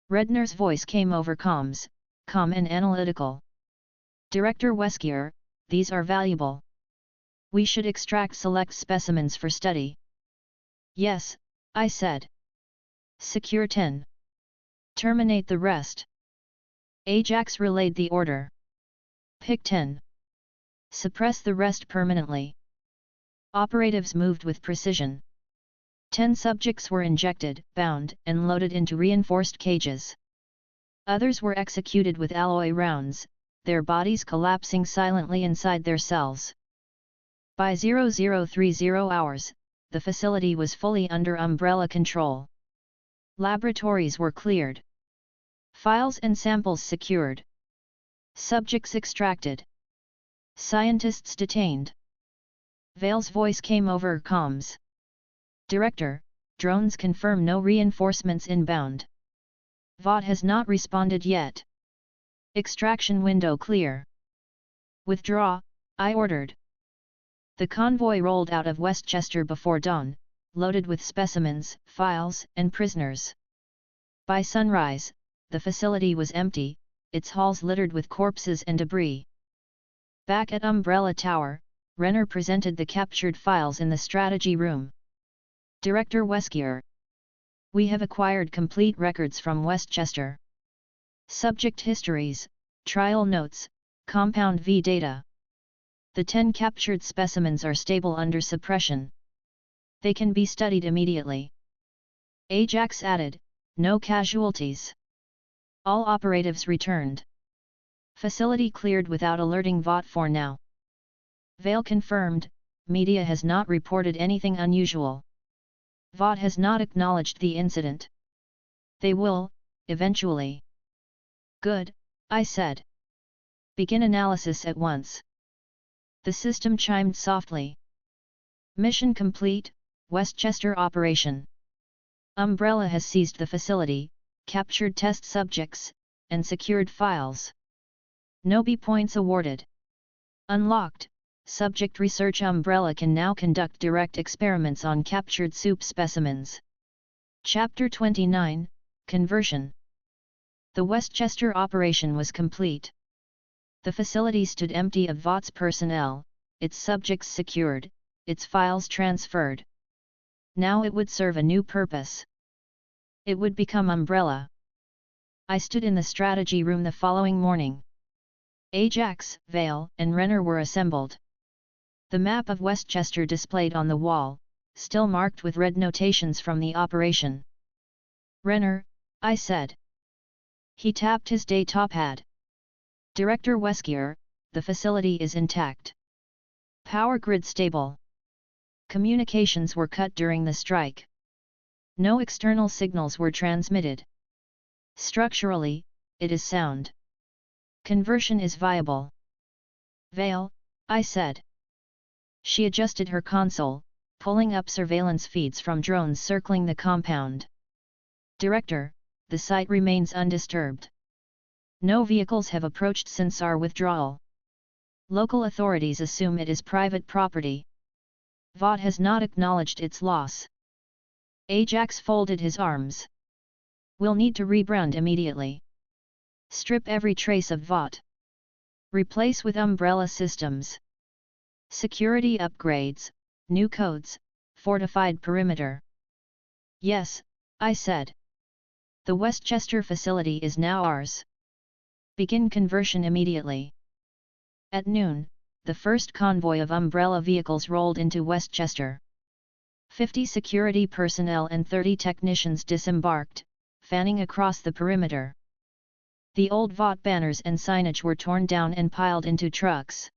B: Redner's voice came over comms, calm and analytical. Director Wesker, these are valuable. We should extract select specimens for study. Yes, I said. Secure 10. Terminate the rest. Ajax relayed the order. Pick 10. Suppress the rest permanently. Operatives moved with precision. 10 subjects were injected, bound, and loaded into reinforced cages. Others were executed with alloy rounds, their bodies collapsing silently inside their cells. By 0030 hours, the facility was fully under umbrella control. Laboratories were cleared. Files and samples secured. Subjects extracted. Scientists detained. Vale's voice came over comms. Director, drones confirm no reinforcements inbound. Vought has not responded yet. Extraction window clear. Withdraw, I ordered. The convoy rolled out of Westchester before dawn, loaded with specimens, files, and prisoners. By sunrise, the facility was empty, its halls littered with corpses and debris. Back at Umbrella Tower, Renner presented the captured files in the strategy room. Director Wesker. We have acquired complete records from Westchester. Subject histories, trial notes, compound V data. The 10 captured specimens are stable under suppression. They can be studied immediately. Ajax added, no casualties. All operatives returned. Facility cleared without alerting Vought for now. Vale confirmed, media has not reported anything unusual. Vought has not acknowledged the incident. They will, eventually. Good, I said. Begin analysis at once. The system chimed softly. Mission complete, Westchester operation. Umbrella has seized the facility, captured test subjects, and secured files. No B points awarded. Unlocked, Subject Research Umbrella can now conduct direct experiments on captured soup specimens. Chapter 29, Conversion. The Westchester operation was complete. The facility stood empty of Vought's personnel, its subjects secured, its files transferred. Now it would serve a new purpose. It would become Umbrella. I stood in the strategy room the following morning. Ajax, Vale, and Renner were assembled. The map of Westchester displayed on the wall, still marked with red notations from the operation. Renner, I said. He tapped his day top hat. Director Wesker, the facility is intact. Power grid stable. Communications were cut during the strike. No external signals were transmitted. Structurally, it is sound. Conversion is viable. Vale, I said. She adjusted her console, pulling up surveillance feeds from drones circling the compound. Director, the site remains undisturbed. No vehicles have approached since our withdrawal. Local authorities assume it is private property. Vought has not acknowledged its loss. Ajax folded his arms. We'll need to rebrand immediately. Strip every trace of Vought. Replace with umbrella systems. Security upgrades, new codes, fortified perimeter. Yes, I said. The Westchester facility is now ours. Begin conversion immediately. At noon, the first convoy of umbrella vehicles rolled into Westchester. 50 security personnel and 30 technicians disembarked, fanning across the perimeter. The old Vought banners and signage were torn down and piled into trucks.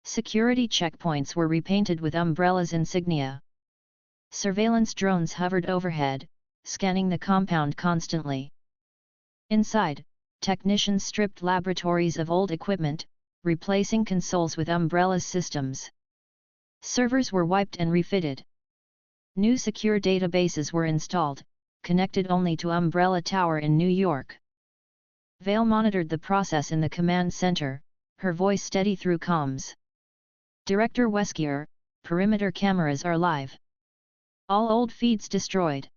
B: Security checkpoints were repainted with Umbrella's insignia. Surveillance drones hovered overhead, scanning the compound constantly. Inside, technicians stripped laboratories of old equipment, replacing consoles with Umbrella's systems. Servers were wiped and refitted. New secure databases were installed, connected only to Umbrella Tower in New York. Vale monitored the process in the command center, her voice steady through comms. Director Wesker, perimeter cameras are live. All old feeds destroyed.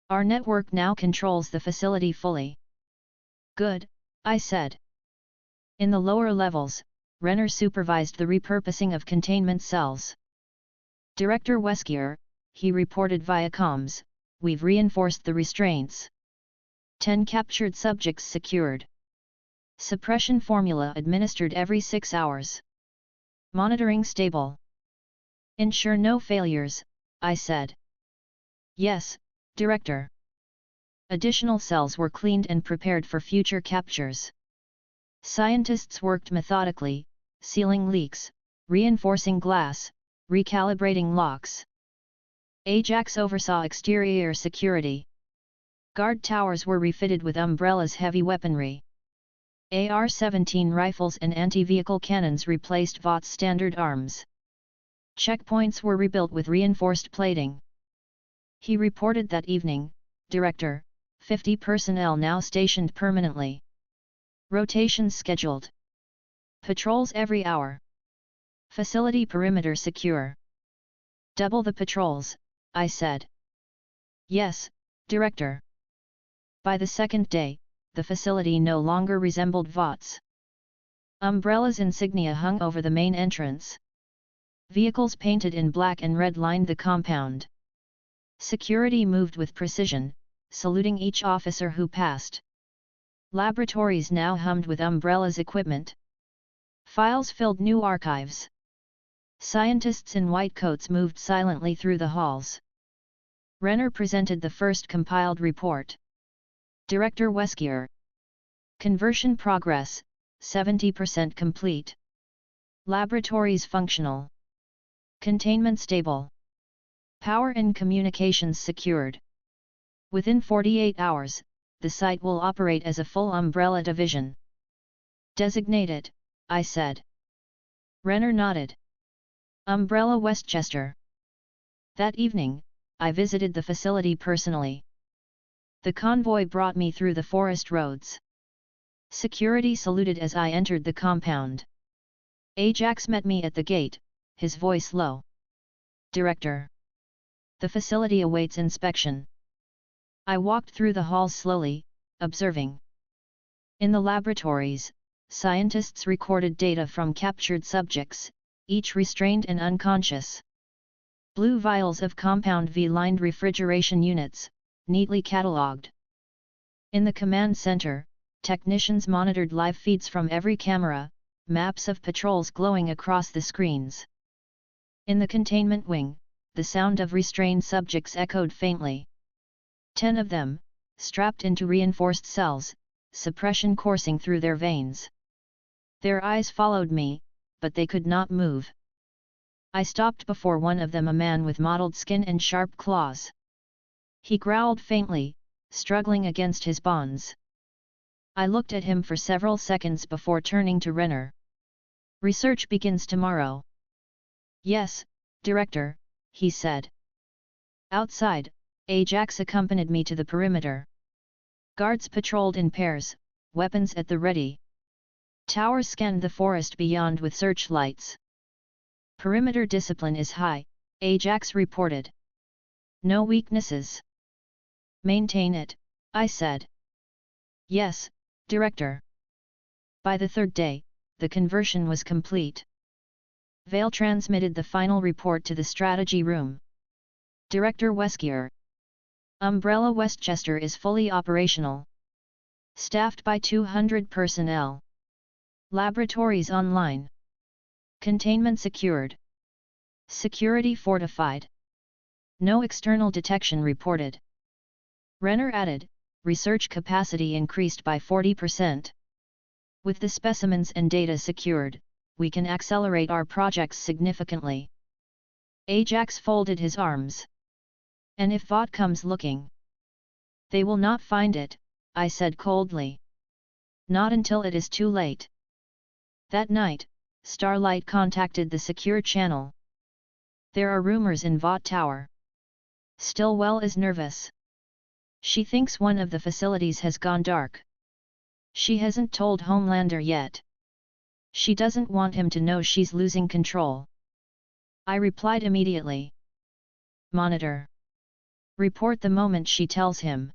B: Our network now controls the facility fully. Good, I said. In the lower levels, Renner supervised the repurposing of containment cells. Director Wesker, he reported via comms, we've reinforced the restraints. 10 captured subjects secured. Suppression formula administered every 6 hours. Monitoring stable. Ensure no failures, I said. Yes, Director. Additional cells were cleaned and prepared for future captures. Scientists worked methodically, sealing leaks, reinforcing glass, recalibrating locks. Ajax oversaw exterior security. Guard towers were refitted with Umbrella's heavy weaponry. AR-17 rifles and anti-vehicle cannons replaced Vought's standard arms. Checkpoints were rebuilt with reinforced plating. He reported that evening, Director, 50 personnel now stationed permanently. Rotations scheduled. Patrols every hour. Facility perimeter secure. Double the patrols, I said. Yes, Director. By the second day, the facility no longer resembled Vought's. Umbrella's insignia hung over the main entrance. Vehicles painted in black and red lined the compound. Security moved with precision, saluting each officer who passed. Laboratories now hummed with Umbrella's equipment. Files filled new archives. Scientists in white coats moved silently through the halls. Renner presented the first compiled report. Director Wesker. Conversion progress, 70% complete. Laboratories functional. Containment stable. Power and communications secured. Within 48 hours, the site will operate as a full Umbrella division. Designated, I said. Renner nodded. Umbrella Westchester. That evening, I visited the facility personally. The convoy brought me through the forest roads. Security saluted as I entered the compound. Ajax met me at the gate, his voice low. Director. The facility awaits inspection. I walked through the halls slowly, observing. In the laboratories, scientists recorded data from captured subjects, each restrained and unconscious. Blue vials of compound V-lined refrigeration units, neatly catalogued. In the command center, technicians monitored live feeds from every camera, maps of patrols glowing across the screens. In the containment wing, the sound of restrained subjects echoed faintly. 10 of them, strapped into reinforced cells, suppression coursing through their veins. Their eyes followed me, but they could not move. I stopped before one of them, a man with mottled skin and sharp claws. He growled faintly, struggling against his bonds. I looked at him for several seconds before turning to Renner. Research begins tomorrow. Yes, Director, he said. Outside, Ajax accompanied me to the perimeter. Guards patrolled in pairs, weapons at the ready. Towers scanned the forest beyond with searchlights. Perimeter discipline is high, Ajax reported. No weaknesses. Maintain it, I said. Yes, Director. By the third day, the conversion was complete. Vale transmitted the final report to the strategy room. Director Wesker. Umbrella Westchester is fully operational. Staffed by 200 personnel. Laboratories online. Containment secured. Security fortified. No external detection reported. Renner added, research capacity increased by 40%. With the specimens and data secured, we can accelerate our projects significantly. Ajax folded his arms. And if Vought comes looking? They will not find it, I said coldly. Not until it is too late. That night, Starlight contacted the secure channel. There are rumors in Vought Tower. Stillwell is nervous. She thinks one of the facilities has gone dark. She hasn't told Homelander yet. She doesn't want him to know she's losing control. I replied immediately. Monitor. Report the moment she tells him.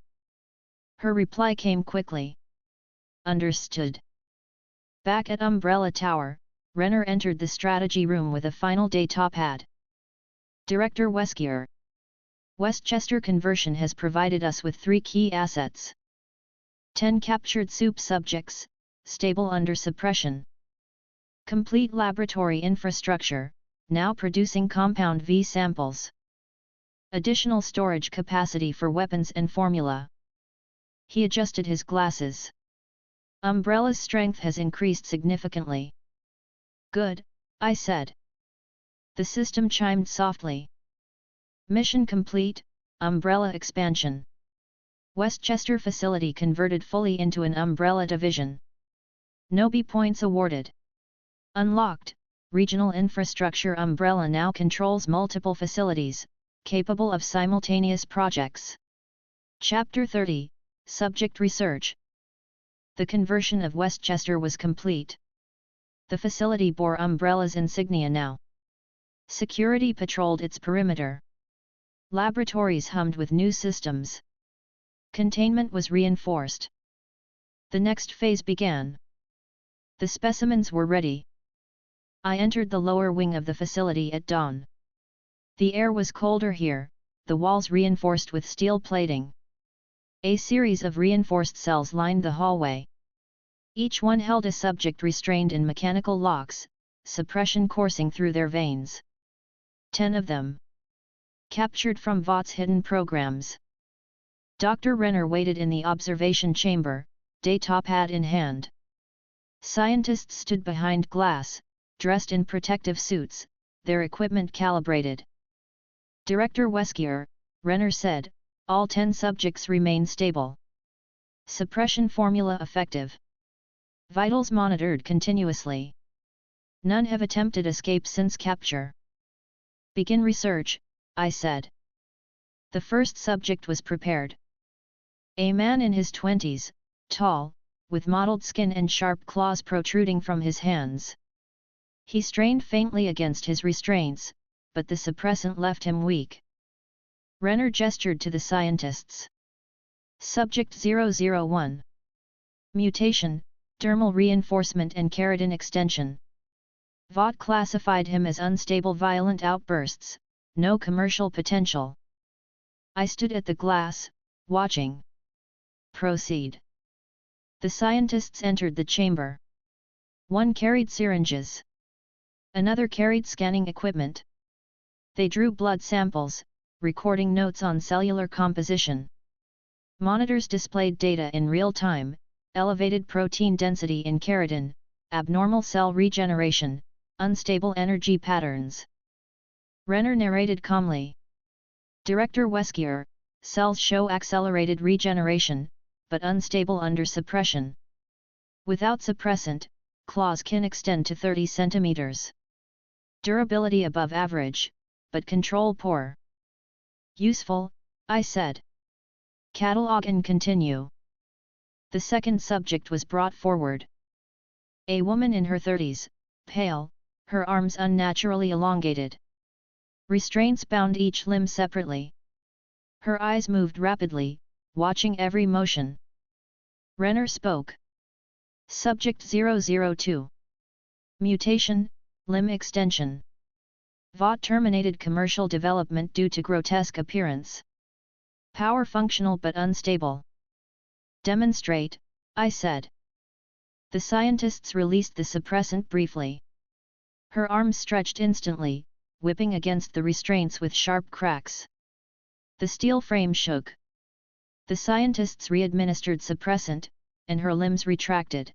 B: Her reply came quickly. Understood. Back at Umbrella Tower, Renner entered the strategy room with a final data pad. Director Wesker. Westchester conversion has provided us with 3 key assets. 10 captured soup subjects, stable under suppression. Complete laboratory infrastructure, now producing compound V samples. Additional storage capacity for weapons and formula. He adjusted his glasses. Umbrella's strength has increased significantly. Good, I said. The system chimed softly. Mission complete, Umbrella expansion. Westchester facility converted fully into an Umbrella division. No B points awarded. Unlocked, regional infrastructure. Umbrella now controls multiple facilities, capable of simultaneous projects. Chapter 30, Subject Research. The conversion of Westchester was complete. The facility bore Umbrella's insignia now. Security patrolled its perimeter. Laboratories hummed with new systems. Containment was reinforced. The next phase began. The specimens were ready. I entered the lower wing of the facility at dawn. The air was colder here, the walls reinforced with steel plating. A series of reinforced cells lined the hallway. Each one held a subject restrained in mechanical locks, suppression coursing through their veins. 10 of them. Captured from Vought's hidden programs. Dr. Renner waited in the observation chamber, data pad in hand. Scientists stood behind glass, dressed in protective suits, their equipment calibrated. Director Wesker, Renner said, all 10 subjects remain stable. Suppression formula effective. Vitals monitored continuously. None have attempted escape since capture. Begin research, I said. The first subject was prepared. A man in his 20s, tall, with mottled skin and sharp claws protruding from his hands. He strained faintly against his restraints, but the suppressant left him weak. Renner gestured to the scientists. Subject 001. Mutation, dermal reinforcement and keratin extension. Vought classified him as unstable violent outbursts, no commercial potential. I stood at the glass, watching. Proceed. The scientists entered the chamber. One carried syringes. Another carried scanning equipment. They drew blood samples, recording notes on cellular composition. Monitors displayed data in real time, elevated protein density in keratin, abnormal cell regeneration, unstable energy patterns. Renner narrated calmly. Director Wesker, cells show accelerated regeneration, but unstable under suppression. Without suppressant, claws can extend to 30 centimeters. Durability above average, but control poor. Useful, I said. Catalog and continue. The second subject was brought forward. A woman in her 30s, pale, her arms unnaturally elongated. Restraints bound each limb separately. Her eyes moved rapidly, watching every motion. Renner spoke. Subject 002. Mutation, limb extension. Vought terminated commercial development due to grotesque appearance. Power functional but unstable. Demonstrate, I said. The scientists released the suppressant briefly. Her arms stretched instantly, whipping against the restraints with sharp cracks. The steel frame shook. The scientists re-administered suppressant, and her limbs retracted.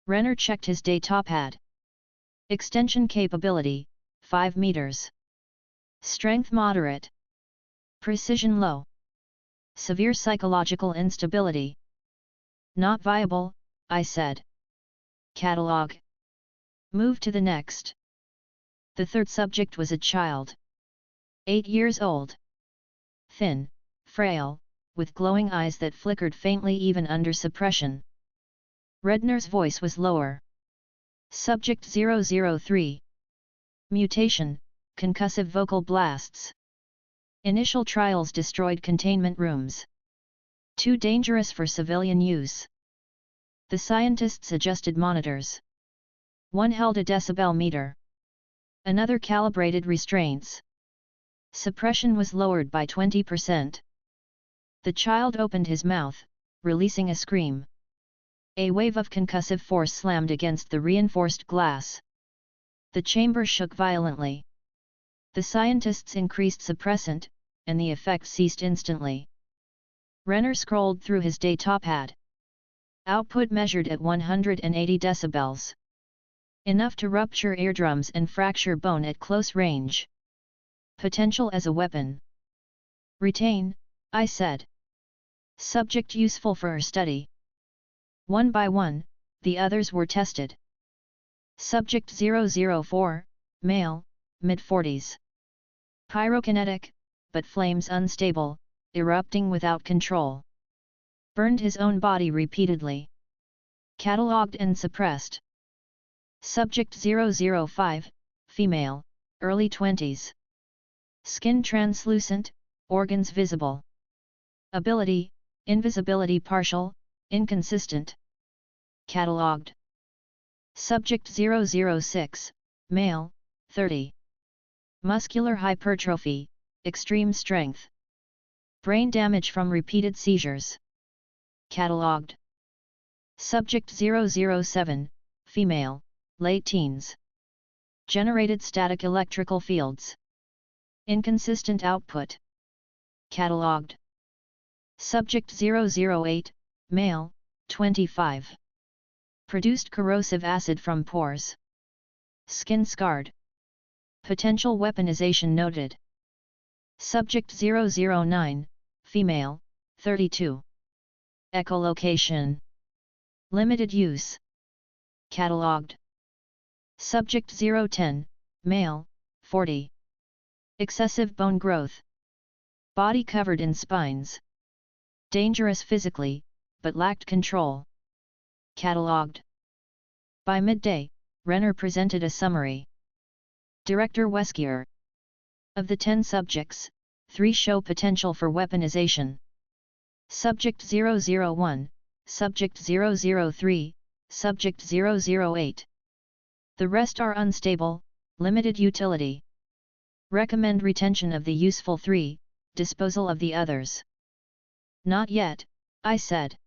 B: Renner checked his datapad. Extension capability, 5 meters. Strength moderate. Precision low. Severe psychological instability. Not viable, I said. Catalog. Move to the next. The third subject was a child. 8 years old. Thin, frail, with glowing eyes that flickered faintly even under suppression. Redner's voice was lower. Subject 003. Mutation, concussive vocal blasts. Initial trials destroyed containment rooms. Too dangerous for civilian use. The scientists adjusted monitors. One held a decibel meter. Another calibrated restraints. Suppression was lowered by 20%. The child opened his mouth, releasing a scream. A wave of concussive force slammed against the reinforced glass. The chamber shook violently. The scientists increased suppressant, and the effect ceased instantly. Renner scrolled through his datapad. Output measured at 180 decibels. Enough to rupture eardrums and fracture bone at close range. Potential as a weapon. Retain, I said. Subject useful for study. One by one, the others were tested. Subject 004, male, mid-40s. Pyrokinetic, but flames unstable, erupting without control. Burned his own body repeatedly. Catalogued and suppressed. Subject 005, female, early 20s. Skin translucent, organs visible. Ability, invisibility partial, inconsistent. Catalogued. Subject 006, male, 30. Muscular hypertrophy, extreme strength. Brain damage from repeated seizures. Catalogued. Subject 007, female, late teens. Generated static electrical fields. Inconsistent output. Catalogued. Subject 008, male, 25. Produced corrosive acid from pores. Skin scarred. Potential weaponization noted. Subject 009, female, 32. Echolocation. Limited use. Catalogued. Subject 010, male, 40. Excessive bone growth. Body covered in spines. Dangerous physically, but lacked control. Catalogued. By midday, Renner presented a summary. Director Wesker. Of the 10 subjects, 3 show potential for weaponization. Subject 001, Subject 003, Subject 008. The rest are unstable, limited utility. Recommend retention of the useful 3, disposal of the others. Not yet, I said.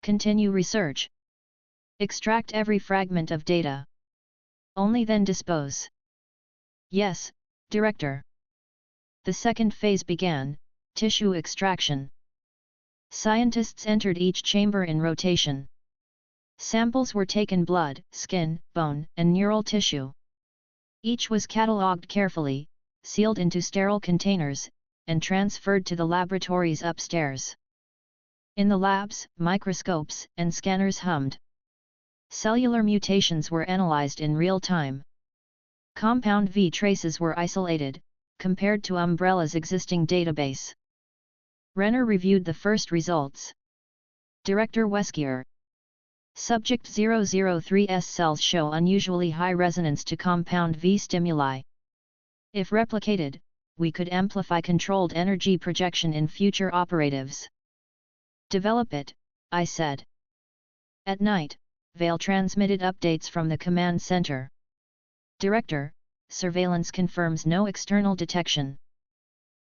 B: Continue research. Extract every fragment of data. Only then dispose. Yes, Director. The second phase began, tissue extraction. Scientists entered each chamber in rotation. Samples were taken: blood, skin, bone, and neural tissue. Each was catalogued carefully, sealed into sterile containers, and transferred to the laboratories upstairs. In the labs, microscopes and scanners hummed. Cellular mutations were analyzed in real time. Compound V traces were isolated, compared to Umbrella's existing database. Renner reviewed the first results. Director Wesker. Subject 003's cells show unusually high resonance to compound V stimuli. If replicated, we could amplify controlled energy projection in future operatives. Develop it, I said. At night, Vale transmitted updates from the command center. Director, surveillance confirms no external detection.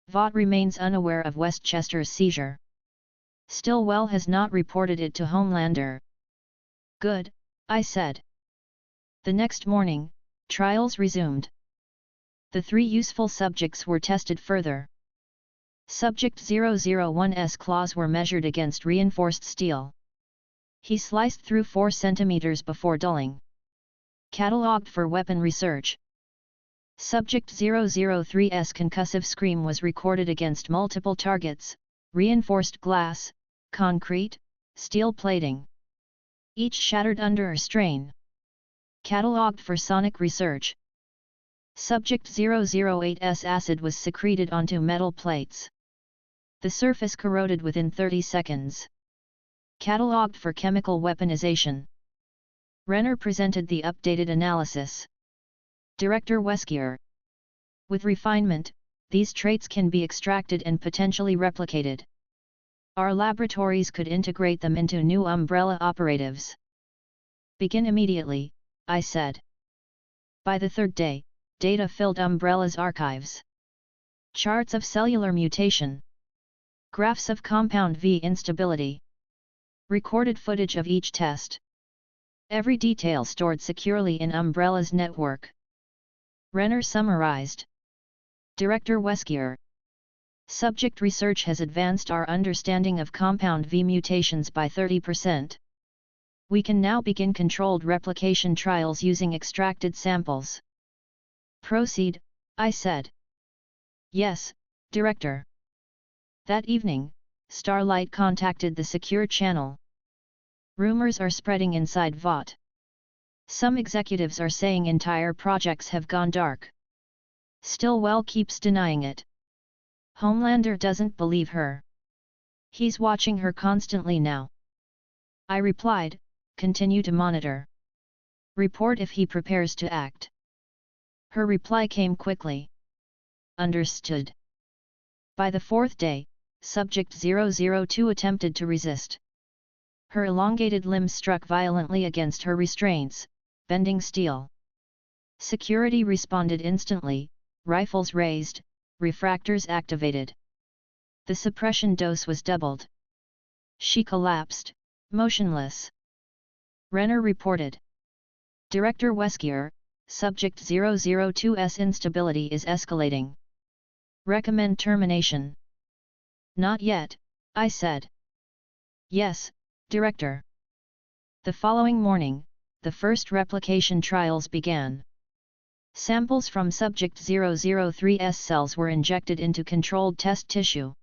B: Vought remains unaware of Westchester's seizure. Stillwell has not reported it to Homelander. Good, I said. The next morning, trials resumed. The 3 useful subjects were tested further. Subject 001's claws were measured against reinforced steel. He sliced through 4 centimeters before dulling. Catalogued for weapon research. Subject 003's concussive scream was recorded against multiple targets: reinforced glass, concrete, steel plating. Each shattered under a strain. Catalogued for sonic research. Subject 008's acid was secreted onto metal plates. The surface corroded within 30 seconds. Catalogued for chemical weaponization. Renner presented the updated analysis. Director Wesker. With refinement, these traits can be extracted and potentially replicated. Our laboratories could integrate them into new Umbrella operatives. Begin immediately, I said. By the 3rd day, data filled Umbrella's archives. Charts of cellular mutation. Graphs of compound V instability. Recorded footage of each test. Every detail stored securely in Umbrella's network. Renner summarized. Director Wesker. Subject research has advanced our understanding of compound V mutations by 30%. We can now begin controlled replication trials using extracted samples. Proceed, I said. Yes, Director. That evening, Starlight contacted the secure channel. Rumors are spreading inside Vought. Some executives are saying entire projects have gone dark. Stillwell keeps denying it. Homelander doesn't believe her. He's watching her constantly now. I replied, continue to monitor. Report if he prepares to act. Her reply came quickly. Understood. By the 4th day, Subject 002 attempted to resist. Her elongated limbs struck violently against her restraints, bending steel. Security responded instantly, rifles raised, refractors activated. The suppression dose was doubled. She collapsed, motionless. Renner reported. Director Wesker, Subject 002's instability is escalating. Recommend termination. Not yet, I said. Yes, Director. The following morning, the first replication trials began. Samples from Subject 003's cells were injected into controlled test tissue.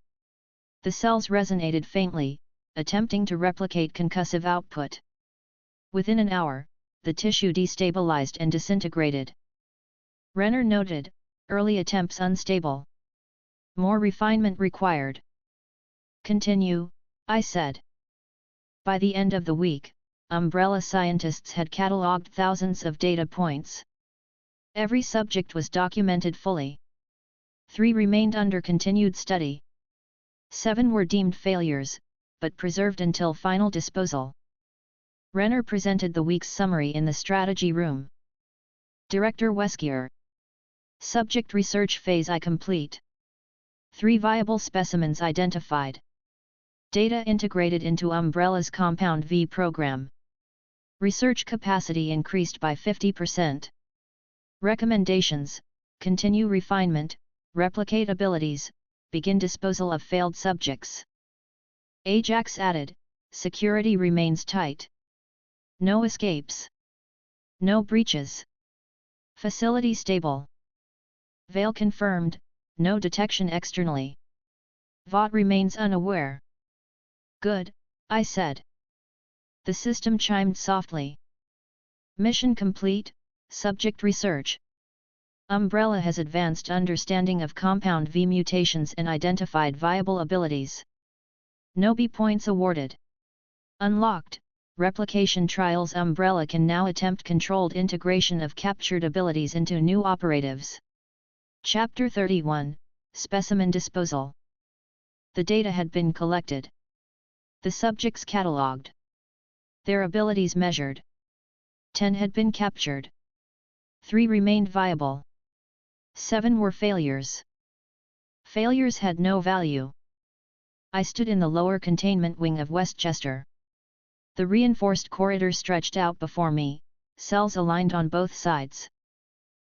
B: The cells resonated faintly, attempting to replicate concussive output. Within an hour, the tissue destabilized and disintegrated. Renner noted, early attempts unstable. More refinement required. Continue, I said. By the end of the week, Umbrella scientists had catalogued thousands of data points. Every subject was documented fully. 3 remained under continued study. 7 were deemed failures, but preserved until final disposal. Renner presented the week's summary in the strategy room. Director Wesker. Subject research phase I complete. 3 viable specimens identified. Data integrated into Umbrella's Compound V program. Research capacity increased by 50%. Recommendations: continue refinement, replicate abilities, begin disposal of failed subjects. Ajax added, security remains tight. No escapes. No breaches. Facility stable. Veil confirmed, no detection externally. Vought remains unaware. Good, I said. The system chimed softly. Mission complete, subject research. Umbrella has advanced understanding of compound V mutations and identified viable abilities. No B points awarded. Unlocked, replication trials. Umbrella can now attempt controlled integration of captured abilities into new operatives. Chapter 31, Specimen Disposal. The data had been collected. The subjects catalogued. Their abilities measured. 10 had been captured. 3 remained viable. 7 were failures. Failures had no value. I stood in the lower containment wing of Westchester. The reinforced corridor stretched out before me, cells aligned on both sides.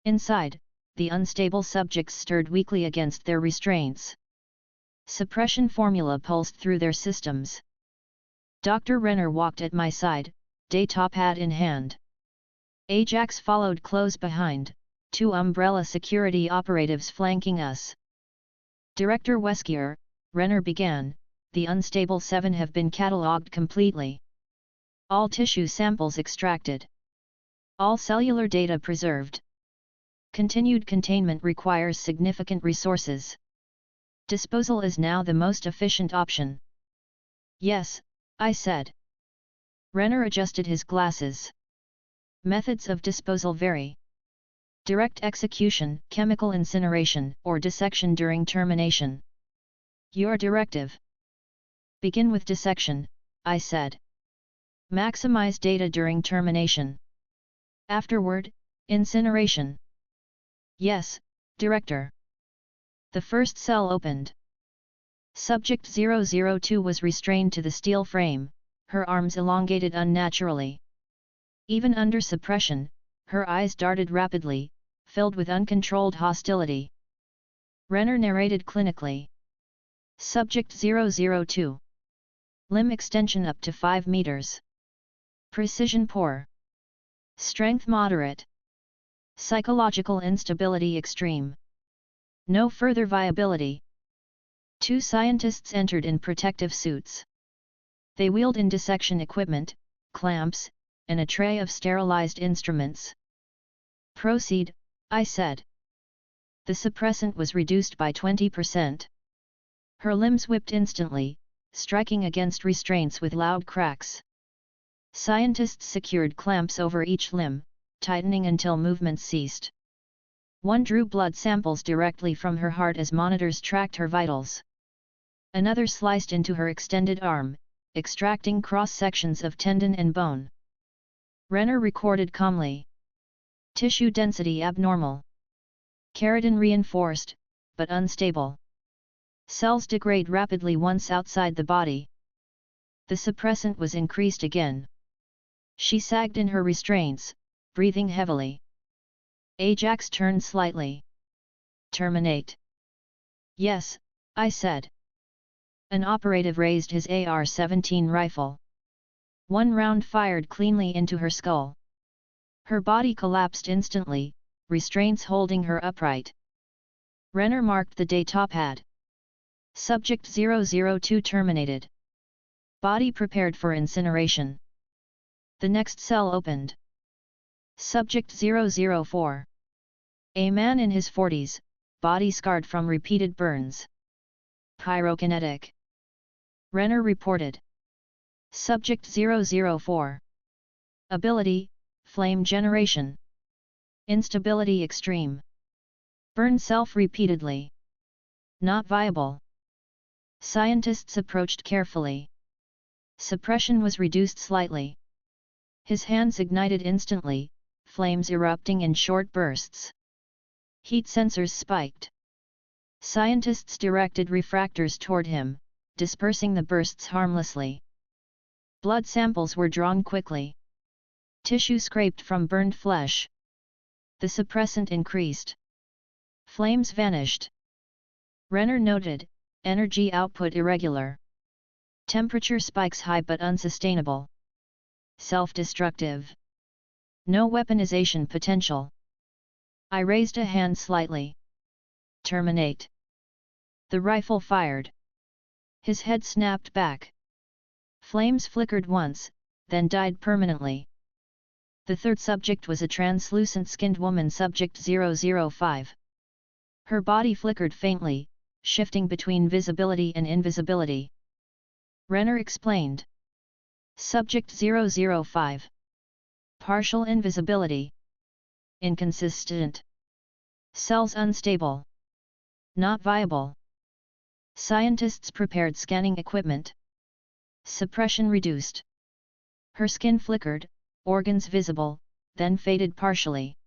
B: Inside, the unstable subjects stirred weakly against their restraints. Suppression formula pulsed through their systems. Dr. Renner walked at my side, day-top hat in hand. Ajax followed close behind, 2 Umbrella security operatives flanking us. Director Wesker, Renner began, the unstable 7 have been catalogued completely. All tissue samples extracted. All cellular data preserved. Continued containment requires significant resources. Disposal is now the most efficient option. Yes, I said. Renner adjusted his glasses. Methods of disposal vary. Direct execution, chemical incineration, or dissection during termination. Your directive. Begin with dissection, I said. Maximize data during termination. Afterward, incineration. Yes, Director. The first cell opened. Subject 002 was restrained to the steel frame, her arms elongated unnaturally. Even under suppression, her eyes darted rapidly, filled with uncontrolled hostility. Renner narrated clinically. Subject 002. Limb extension up to 5 meters. Precision poor. Strength moderate. Psychological instability extreme. No further viability. 2 scientists entered in protective suits. They wheeled in dissection equipment, clamps, and a tray of sterilized instruments. Proceed, I said. The suppressant was reduced by 20%. Her limbs whipped instantly, striking against restraints with loud cracks. Scientists secured clamps over each limb, tightening until movement ceased. One drew blood samples directly from her heart as monitors tracked her vitals. Another sliced into her extended arm, extracting cross-sections of tendon and bone. Renner recorded calmly. Tissue density abnormal. Keratin reinforced, but unstable. Cells degrade rapidly once outside the body. The suppressant was increased again. She sagged in her restraints, breathing heavily. Ajax turned slightly. Terminate. Yes, I said. An operative raised his AR-17 rifle. 1 round fired cleanly into her skull. Her body collapsed instantly, restraints holding her upright. Renner marked the day-top hat. Subject 002 terminated. Body prepared for incineration. The next cell opened. Subject 004. A man in his 40s, body scarred from repeated burns. Pyrokinetic. Renner reported. Subject 004. Ability, flame generation. Instability extreme. Burn self repeatedly. Not viable. Scientists approached carefully. Suppression was reduced slightly. His hands ignited instantly, flames erupting in short bursts. Heat sensors spiked. Scientists directed refractors toward him, dispersing the bursts harmlessly. Blood samples were drawn quickly. Tissue scraped from burned flesh. The suppressant increased. Flames vanished. Renner noted, energy output irregular. Temperature spikes high but unsustainable. Self-destructive. No weaponization potential. I raised a hand slightly. Terminate. The rifle fired. His head snapped back. Flames flickered once, then died permanently. The third subject was a translucent-skinned woman, subject 005. Her body flickered faintly, shifting between visibility and invisibility. Renner explained. Subject 005. Partial invisibility. Inconsistent. Cells unstable. Not viable. Scientists prepared scanning equipment. Suppression reduced. Her skin flickered, organs visible, then faded partially.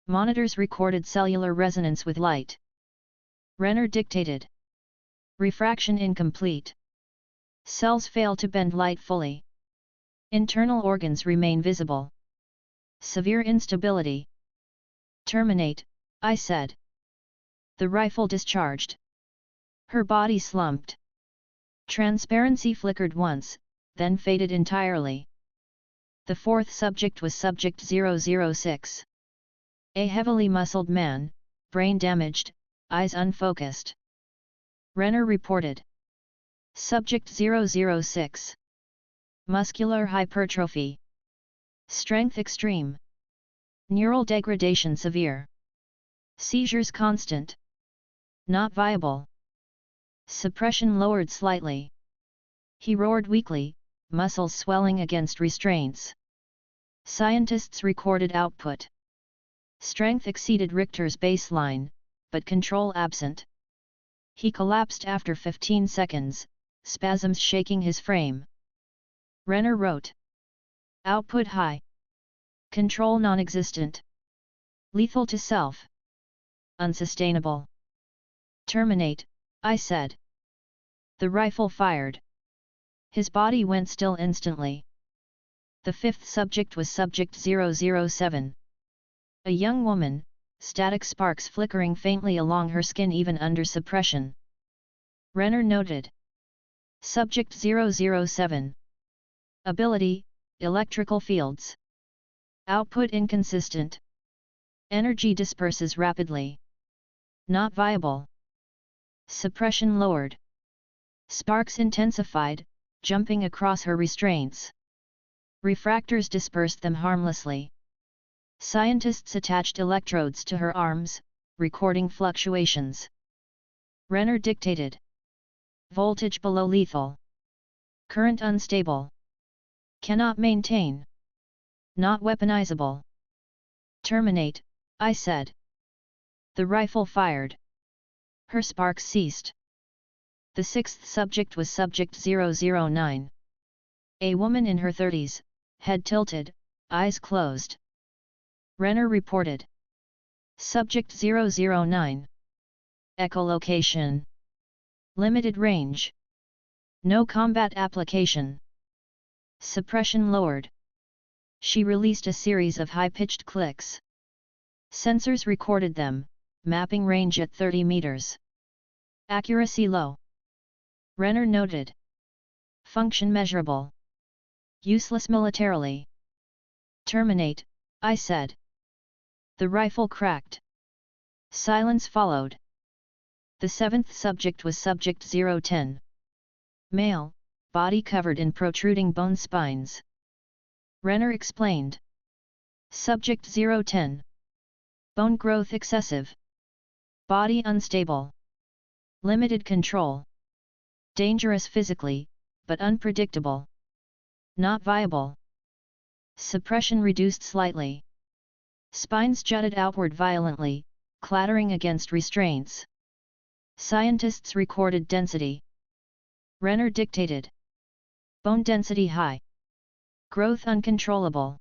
B: Monitors recorded cellular resonance with light. Renner dictated. Refraction incomplete. Cells fail to bend light fully. Internal organs remain visible. Severe instability. Terminate, I said. The rifle discharged. Her body slumped. Transparency flickered once, then faded entirely. The fourth subject was subject 006. A heavily muscled man, brain damaged, eyes unfocused. Renner reported. Subject 006. Muscular hypertrophy. Strength extreme. Neural degradation severe. Seizures constant. Not viable. Suppression lowered slightly. He roared weakly, muscles swelling against restraints. Scientists recorded output. Strength exceeded Richter's baseline, but control absent. He collapsed after 15 seconds, spasms shaking his frame. Renner wrote. Output high. Control non-existent. Lethal to self. Unsustainable. Terminate, I said. The rifle fired. His body went still instantly. The fifth subject was subject 007. A young woman, static sparks flickering faintly along her skin even under suppression. Renner noted. Subject 007. Ability, electrical fields. Output inconsistent. Energy disperses rapidly. Not viable. Suppression lowered. Sparks intensified, jumping across her restraints. Refractors dispersed them harmlessly. Scientists attached electrodes to her arms, recording fluctuations. Renner dictated. Voltage below lethal. Current unstable. Cannot maintain. Not weaponizable. Terminate, I said. The rifle fired. Her sparks ceased. The sixth subject was subject 009. A woman in her 30s, head tilted, eyes closed. Renner reported. Subject 009. Echolocation. Limited range. No combat application. Suppression lowered. She released a series of high-pitched clicks. Sensors recorded them, mapping range at 30 meters. Accuracy low. Renner noted. Function measurable. Useless militarily. Terminate, I said. The rifle cracked. Silence followed. The seventh subject was subject 010. Male, body covered in protruding bone spines. Renner explained. Subject 010. Bone growth excessive. Body unstable. Limited control. Dangerous physically, but unpredictable. Not viable. Suppression reduced slightly. Spines jutted outward violently, clattering against restraints. Scientists recorded density. Renner dictated. Bone density high. Growth uncontrollable.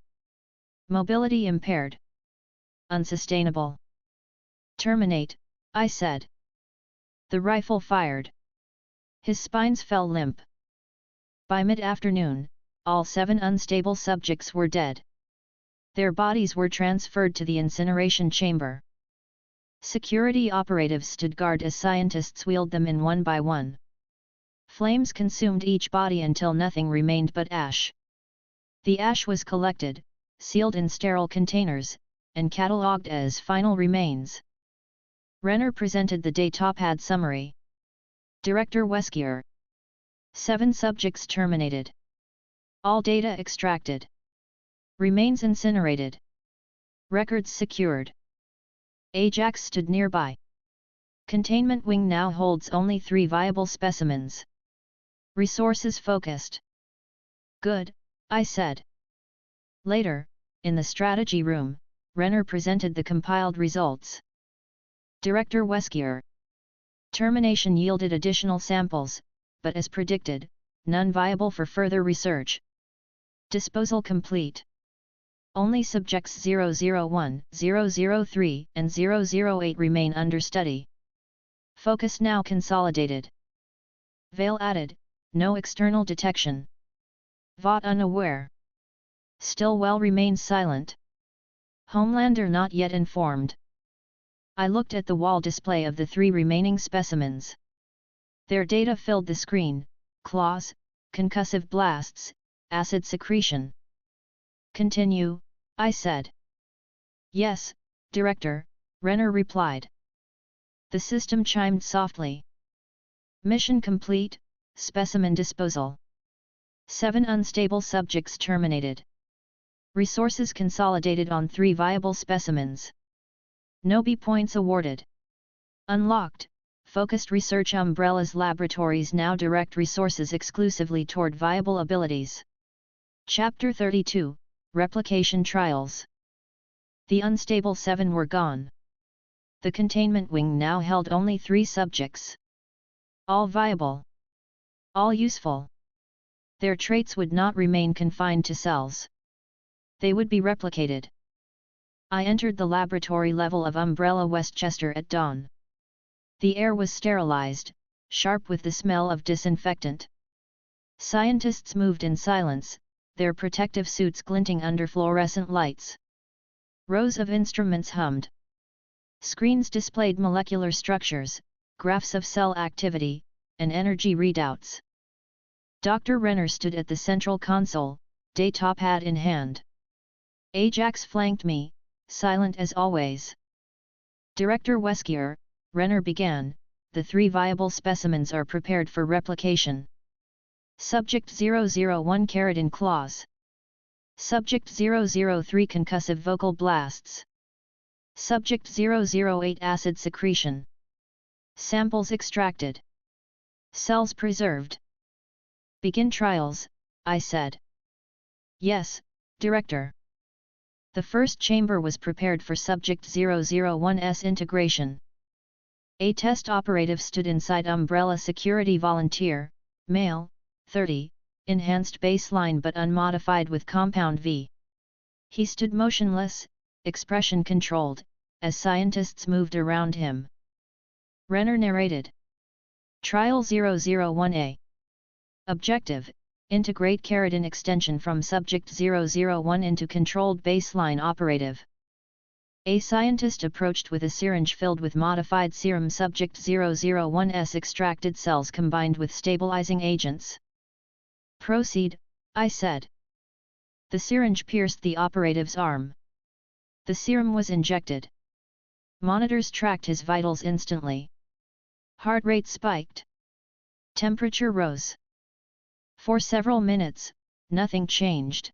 B: Mobility impaired. Unsustainable. Terminate, I said. The rifle fired. His spines fell limp. By mid-afternoon, all 7 unstable subjects were dead. Their bodies were transferred to the incineration chamber. Security operatives stood guard as scientists wheeled them in one by one. Flames consumed each body until nothing remained but ash. The ash was collected, sealed in sterile containers, and catalogued as final remains. Renner presented the datapad summary. Director Wesker. 7 subjects terminated. All data extracted. Remains incinerated. Records secured. Ajax stood nearby. Containment wing now holds only 3 viable specimens. Resources focused. Good, I said. Later, in the strategy room, Renner presented the compiled results. Director Wesker. Termination yielded additional samples, but as predicted, none viable for further research. Disposal complete. Only subjects 001, 003, and 008 remain under study. Focus now consolidated. Veil added, no external detection. Vought unaware. Stillwell remains silent. Homelander not yet informed. I looked at the wall display of the 3 remaining specimens. Their data filled the screen: claws, concussive blasts, acid secretion. Continue, I said. Yes, Director, Renner replied. The system chimed softly. Mission complete, specimen disposal. 7 unstable subjects terminated. Resources consolidated on 3 viable specimens. No B points awarded. Unlocked, focused research umbrellas laboratories now direct resources exclusively toward viable abilities. Chapter 32, Replication Trials. The unstable 7 were gone. The containment wing now held only 3 subjects. All viable. All useful. Their traits would not remain confined to cells. They would be replicated. I entered the laboratory level of Umbrella Westchester at dawn. The air was sterilized, sharp with the smell of disinfectant. Scientists moved in silence, their protective suits glinting under fluorescent lights. Rows of instruments hummed. Screens displayed molecular structures, graphs of cell activity, and energy readouts. Dr. Renner stood at the central console, datapad in hand. Ajax flanked me, silent as always. Director Wesker, Renner began, the 3 viable specimens are prepared for replication. Subject 001 keratin claws. Subject 003 concussive vocal blasts. Subject 008 acid secretion. Samples extracted. Cells preserved. Begin trials, I said. Yes, Director. The first chamber was prepared for Subject 001's integration. A test operative stood inside Umbrella Security Volunteer, male, 30, enhanced baseline but unmodified with compound V. He stood motionless, expression controlled, as scientists moved around him. Renner narrated. Trial 001A. Objective: integrate keratin extension from Subject 001 into controlled baseline operative. A scientist approached with a syringe filled with modified serum. Subject 001's extracted cells combined with stabilizing agents. Proceed, I said. The syringe pierced the operative's arm. The serum was injected. Monitors tracked his vitals instantly. Heart rate spiked. Temperature rose. For several minutes, nothing changed.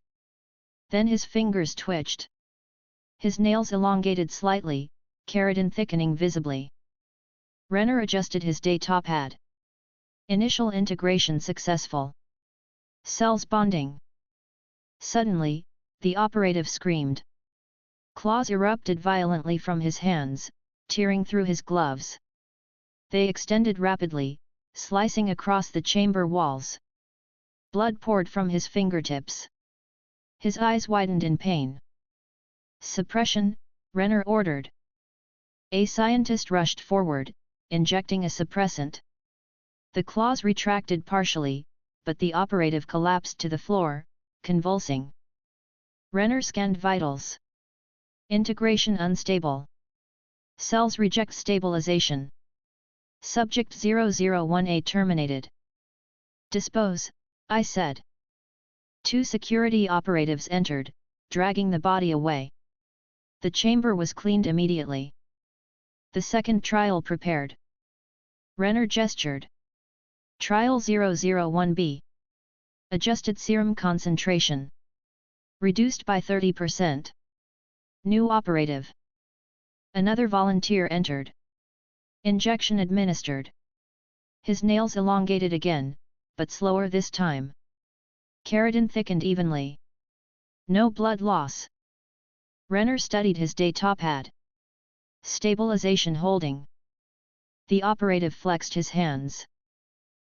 B: Then his fingers twitched. His nails elongated slightly, keratin thickening visibly. Renner adjusted his datapad. Initial integration successful. Cells bonding. Suddenly, the operative screamed. Claws erupted violently from his hands, tearing through his gloves. They extended rapidly, slicing across the chamber walls. Blood poured from his fingertips. His eyes widened in pain. Suppression, Renner ordered. A scientist rushed forward, injecting a suppressant. The claws retracted partially, but the operative collapsed to the floor, convulsing. Renner scanned vitals. Integration unstable. Cells reject stabilization. Subject 001A terminated. Dispose, I said. 2 security operatives entered, dragging the body away. The chamber was cleaned immediately. The second trial prepared. Renner gestured. Trial 001B. Adjusted serum concentration. Reduced by 30%. New operative. Another volunteer entered. Injection administered. His nails elongated again, but slower this time. Keratin thickened evenly. No blood loss. Renner studied his datapad. Stabilization holding. The operative flexed his hands.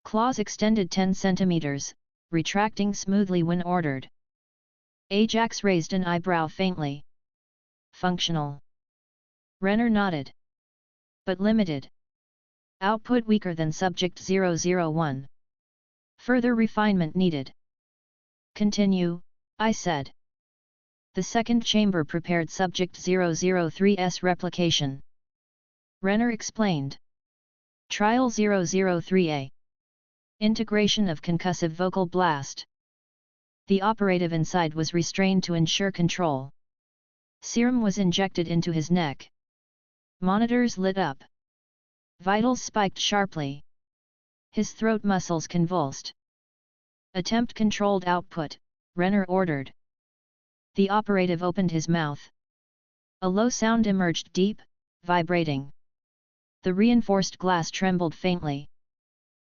B: Claws extended 10 centimeters, retracting smoothly when ordered. Ajax raised an eyebrow faintly. Functional. Renner nodded. But limited. Output weaker than subject 001. Further refinement needed. Continue, I said. The second chamber prepared subject 003's replication. Renner explained. Trial 003A. Integration of concussive vocal blast. The operative inside was restrained to ensure control. Serum was injected into his neck. Monitors lit up. Vitals spiked sharply. His throat muscles convulsed. Attempt controlled output, Renner ordered. The operative opened his mouth. A low sound emerged deep, vibrating. The reinforced glass trembled faintly.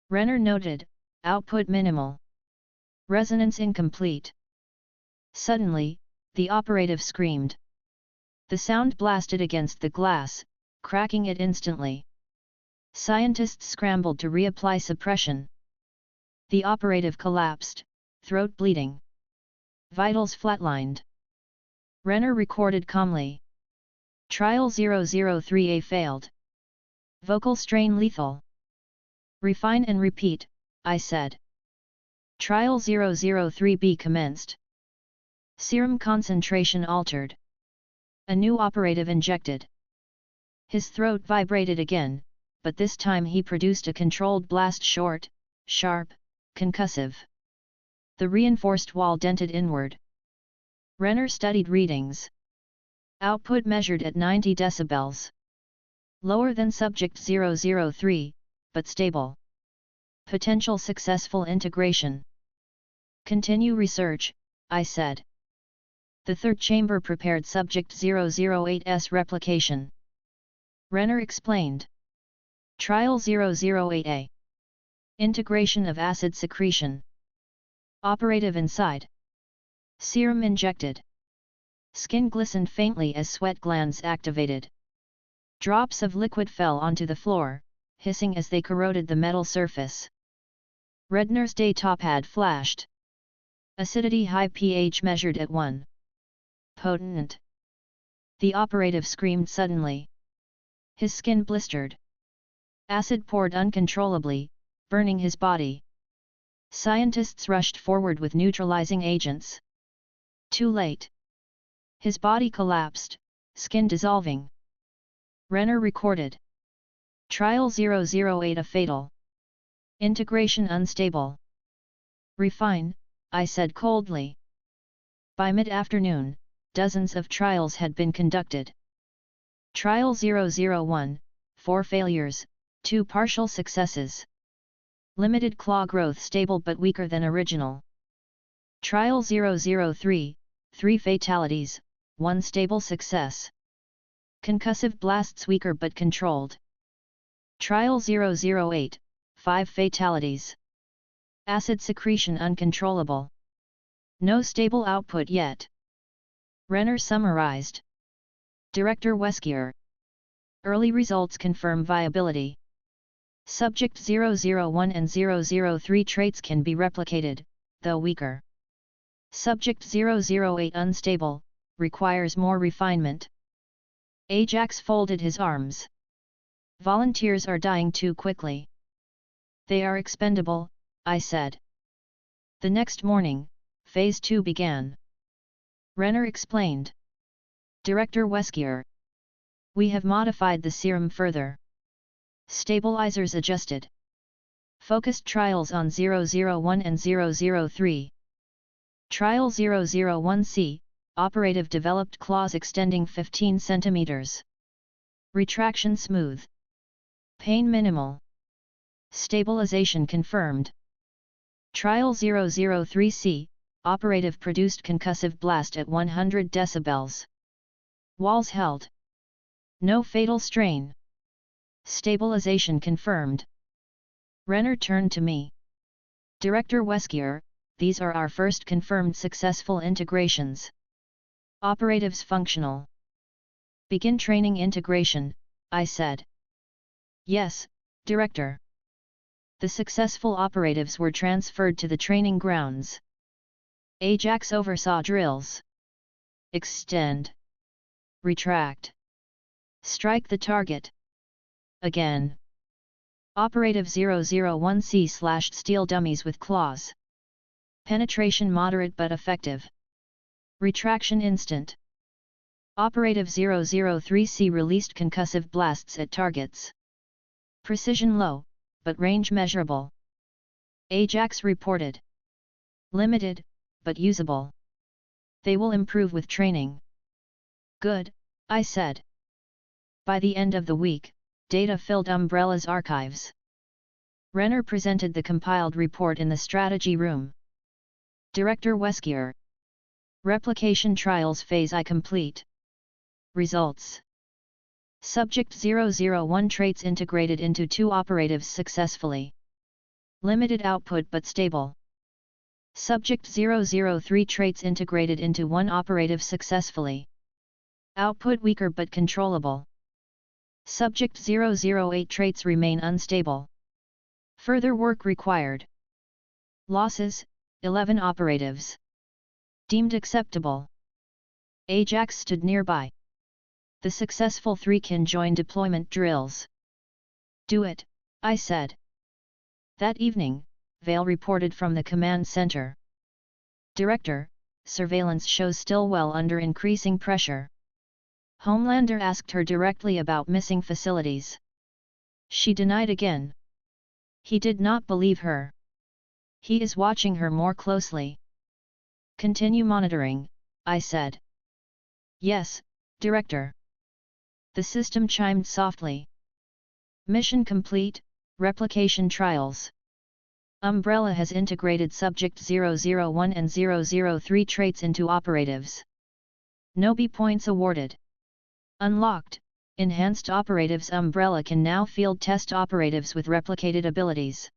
B: Renner noted, output minimal. Resonance incomplete. Suddenly, the operative screamed. The sound blasted against the glass, cracking it instantly. Scientists scrambled to reapply suppression. The operative collapsed, throat bleeding. Vitals flatlined. Renner recorded calmly. Trial 003A failed. Vocal strain lethal. Refine and repeat, I said. Trial 003B commenced. Serum concentration altered. A new operative injected. His throat vibrated again, but this time he produced a controlled blast short, sharp, concussive. The reinforced wall dented inward. Renner studied readings. Output measured at 90 decibels. Lower than subject 003, but stable. Potential successful integration. Continue research, I said. The third chamber prepared subject 008's replication. Renner explained. Trial 008A. Integration of acid secretion. Operative inside. Serum injected. Skin glistened faintly as sweat glands activated. Drops of liquid fell onto the floor, hissing as they corroded the metal surface. Redner's datapad flashed. Acidity high pH measured at 1. Potent. The operative screamed suddenly. His skin blistered. Acid poured uncontrollably, burning his body. Scientists rushed forward with neutralizing agents. Too late. His body collapsed, skin dissolving. Renner recorded. Trial 008 a fatal. Integration unstable. Refine, I said coldly. By mid-afternoon, dozens of trials had been conducted. Trial 001, 4 failures, 2 partial successes. Limited claw growth stable but weaker than original. Trial 003, 3 fatalities, 1 stable success. Concussive blasts weaker but controlled. Trial 008, 5 fatalities. Acid secretion uncontrollable. No stable output yet. Renner summarized. Director Wesker. Early results confirm viability. Subject 001 and 003 traits can be replicated, though weaker. Subject 008 unstable, requires more refinement. Ajax folded his arms. Volunteers are dying too quickly. They are expendable, I said. The next morning, Phase 2 began. Renner explained. Director Wesker. We have modified the serum further. Stabilizers adjusted. Focused trials on 001 and 003. Trial 001C, operative developed claws extending 15 cm. Retraction smooth. Pain minimal. Stabilization confirmed. Trial 003C, operative produced concussive blast at 100 decibels. Walls held. No fatal strain. Stabilization confirmed. Renner turned to me. Director Wesker, these are our first confirmed successful integrations. Operatives functional. Begin training integration, I said. Yes, Director. The successful operatives were transferred to the training grounds. Ajax oversaw drills. Extend. Retract. Strike the target. Again. Operative 001C slashed steel dummies with claws. Penetration moderate but effective. Retraction instant. Operative 003C released concussive blasts at targets. Precision low, but range measurable. Ajax reported. Limited, but usable. They will improve with training. Good, I said. By the end of the week, data filled Umbrella's archives. Renner presented the compiled report in the strategy room. Director Wesker. Replication trials phase I complete. Results. Subject 001 traits integrated into 2 operatives successfully. Limited output but stable. Subject 003 traits integrated into 1 operative successfully. Output weaker but controllable. Subject 008 traits remain unstable. Further work required. Losses, 11 operatives. Deemed acceptable. Ajax stood nearby. The successful 3 can join deployment drills. Do it, I said. That evening, Vale reported from the command center. Director, surveillance shows Stillwell under increasing pressure. Homelander asked her directly about missing facilities. She denied again. He did not believe her. He is watching her more closely. Continue monitoring, I said. Yes, Director. The system chimed softly. Mission complete, replication trials. Umbrella has integrated Subject 001 and 003 traits into operatives. No B points awarded. Unlocked, enhanced operatives. Umbrella can now field test operatives with replicated abilities.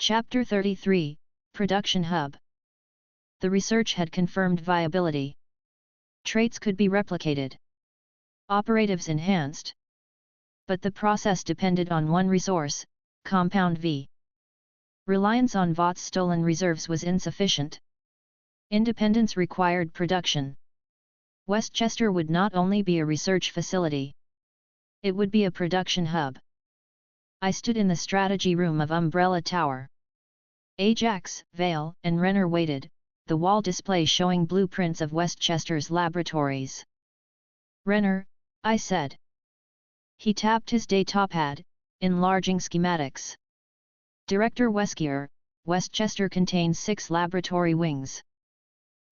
B: Chapter 33, Production Hub. The research had confirmed viability. Traits could be replicated. Operatives enhanced. But the process depended on one resource, Compound V. Reliance on Vought's stolen reserves was insufficient. Independence required production. Westchester would not only be a research facility. It would be a production hub. I stood in the strategy room of Umbrella Tower. Ajax, Vale, and Renner waited, the wall display showing blueprints of Westchester's laboratories. Renner, I said. He tapped his datapad, enlarging schematics. Director Wesker, Westchester contains 6 laboratory wings.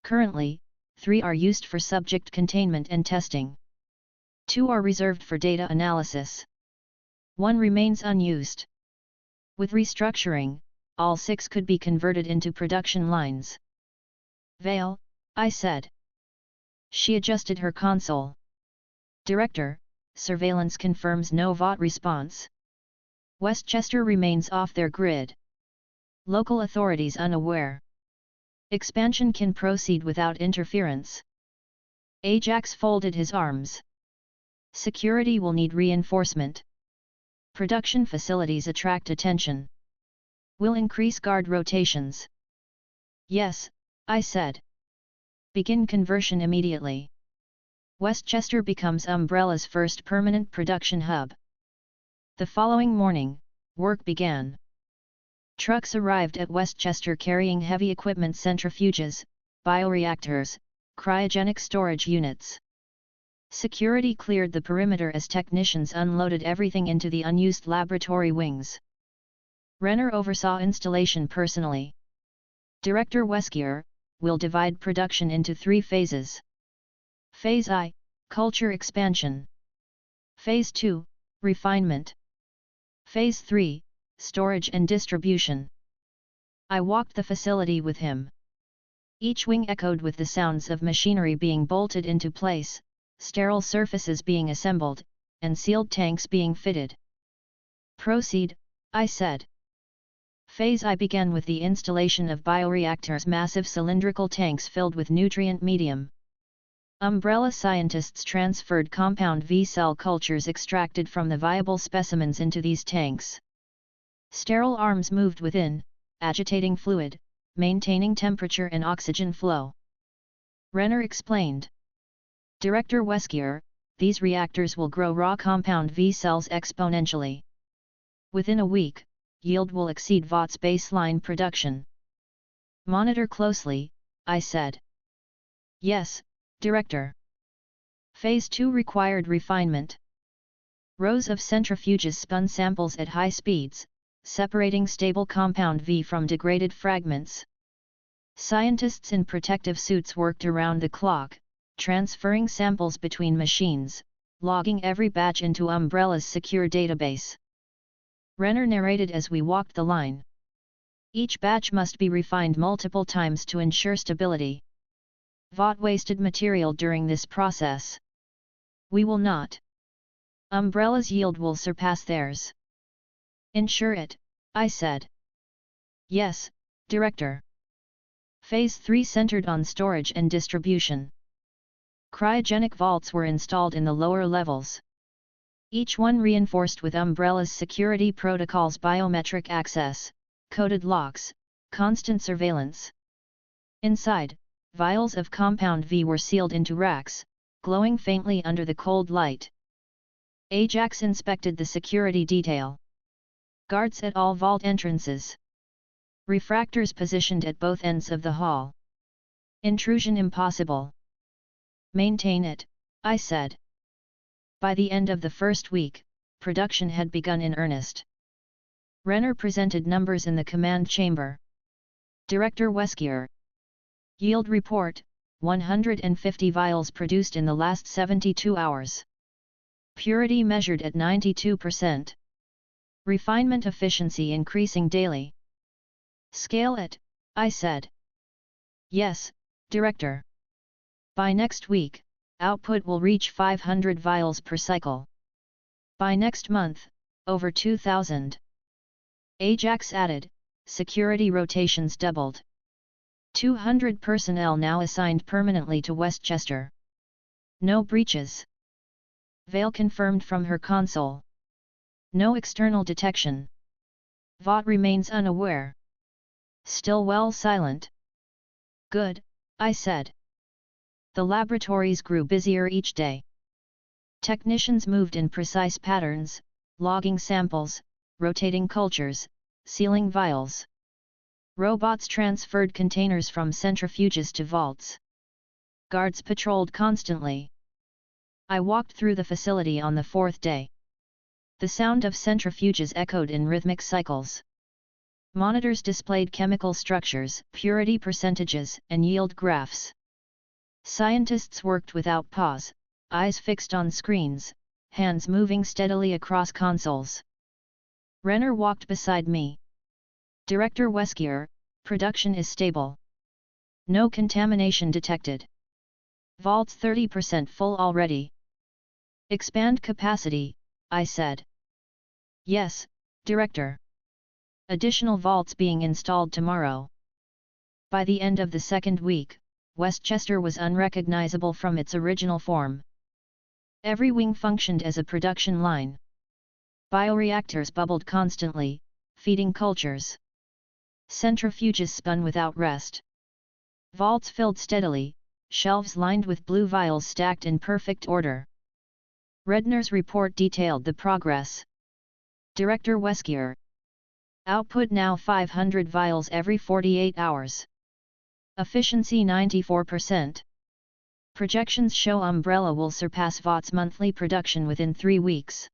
B: Currently, 3 are used for subject containment and testing. 2 are reserved for data analysis. 1 remains unused. With restructuring, all 6 could be converted into production lines. Vale, I said. She adjusted her console. Director, surveillance confirms no Vought response. Westchester remains off their grid. Local authorities unaware. Expansion can proceed without interference. Ajax folded his arms. Security will need reinforcement. Production facilities attract attention. Will increase guard rotations. Yes, I said. Begin conversion immediately. Westchester becomes Umbrella's first permanent production hub. The following morning, work began. Trucks arrived at Westchester carrying heavy equipment, centrifuges, bioreactors, cryogenic storage units. Security cleared the perimeter as technicians unloaded everything into the unused laboratory wings. Renner oversaw installation personally. Director Wesker, will divide production into 3 phases. Phase I, culture expansion. Phase II, refinement. Phase 3, storage and distribution. I walked the facility with him. Each wing echoed with the sounds of machinery being bolted into place, sterile surfaces being assembled, and sealed tanks being fitted. Proceed, I said. Phase I began with the installation of bioreactors, massive cylindrical tanks filled with nutrient medium. Umbrella scientists transferred compound V cell cultures extracted from the viable specimens into these tanks. Sterile arms moved within, agitating fluid, maintaining temperature and oxygen flow. Renner explained. Director Wesker, these reactors will grow raw compound V cells exponentially. Within a week, yield will exceed Vought's baseline production. Monitor closely, I said. Yes, Director. Phase 2 required refinement. Rows of centrifuges spun samples at high speeds, separating stable compound V from degraded fragments. Scientists in protective suits worked around the clock, transferring samples between machines, logging every batch into Umbrella's secure database. Renner narrated as we walked the line. Each batch must be refined multiple times to ensure stability. Vought wasted material during this process. We will not. Umbrella's yield will surpass theirs. Ensure it, I said. Yes, Director. Phase 3 centered on storage and distribution. Cryogenic vaults were installed in the lower levels. Each one reinforced with Umbrella's security protocols, biometric access, coded locks, constant surveillance. Inside, vials of compound V were sealed into racks, glowing faintly under the cold light. Ajax inspected the security detail. Guards at all vault entrances. Refractors positioned at both ends of the hall. Intrusion impossible. Maintain it, I said. By the end of the first week, production had begun in earnest. Renner presented numbers in the command chamber. Director Wesker. Yield report, 150 vials produced in the last 72 hours. Purity measured at 92%. Refinement efficiency increasing daily. Scale it, I said. Yes, Director. By next week, output will reach 500 vials per cycle. By next month, over 2,000. Ajax added, security rotations doubled. 200 personnel now assigned permanently to Westchester. No breaches. Vale confirmed from her console. No external detection. Vought remains unaware. Still well silent. Good, I said. The laboratories grew busier each day. Technicians moved in precise patterns, logging samples, rotating cultures, sealing vials. Robots transferred containers from centrifuges to vaults. Guards patrolled constantly. I walked through the facility on the 4th day. The sound of centrifuges echoed in rhythmic cycles. Monitors displayed chemical structures, purity percentages, and yield graphs. Scientists worked without pause, eyes fixed on screens, hands moving steadily across consoles. Renner walked beside me. Director Wesker, production is stable. No contamination detected. Vaults 30% full already. Expand capacity, I said. Yes, Director. Additional vaults being installed tomorrow. By the end of the second week, Westchester was unrecognizable from its original form. Every wing functioned as a production line. Bioreactors bubbled constantly, feeding cultures. Centrifuges spun without rest. Vaults filled steadily, shelves lined with blue vials stacked in perfect order. Redner's report detailed the progress. Director Wesker. Output now 500 vials every 48 hours. Efficiency 94%. Projections show Umbrella will surpass Vought's monthly production within 3 weeks.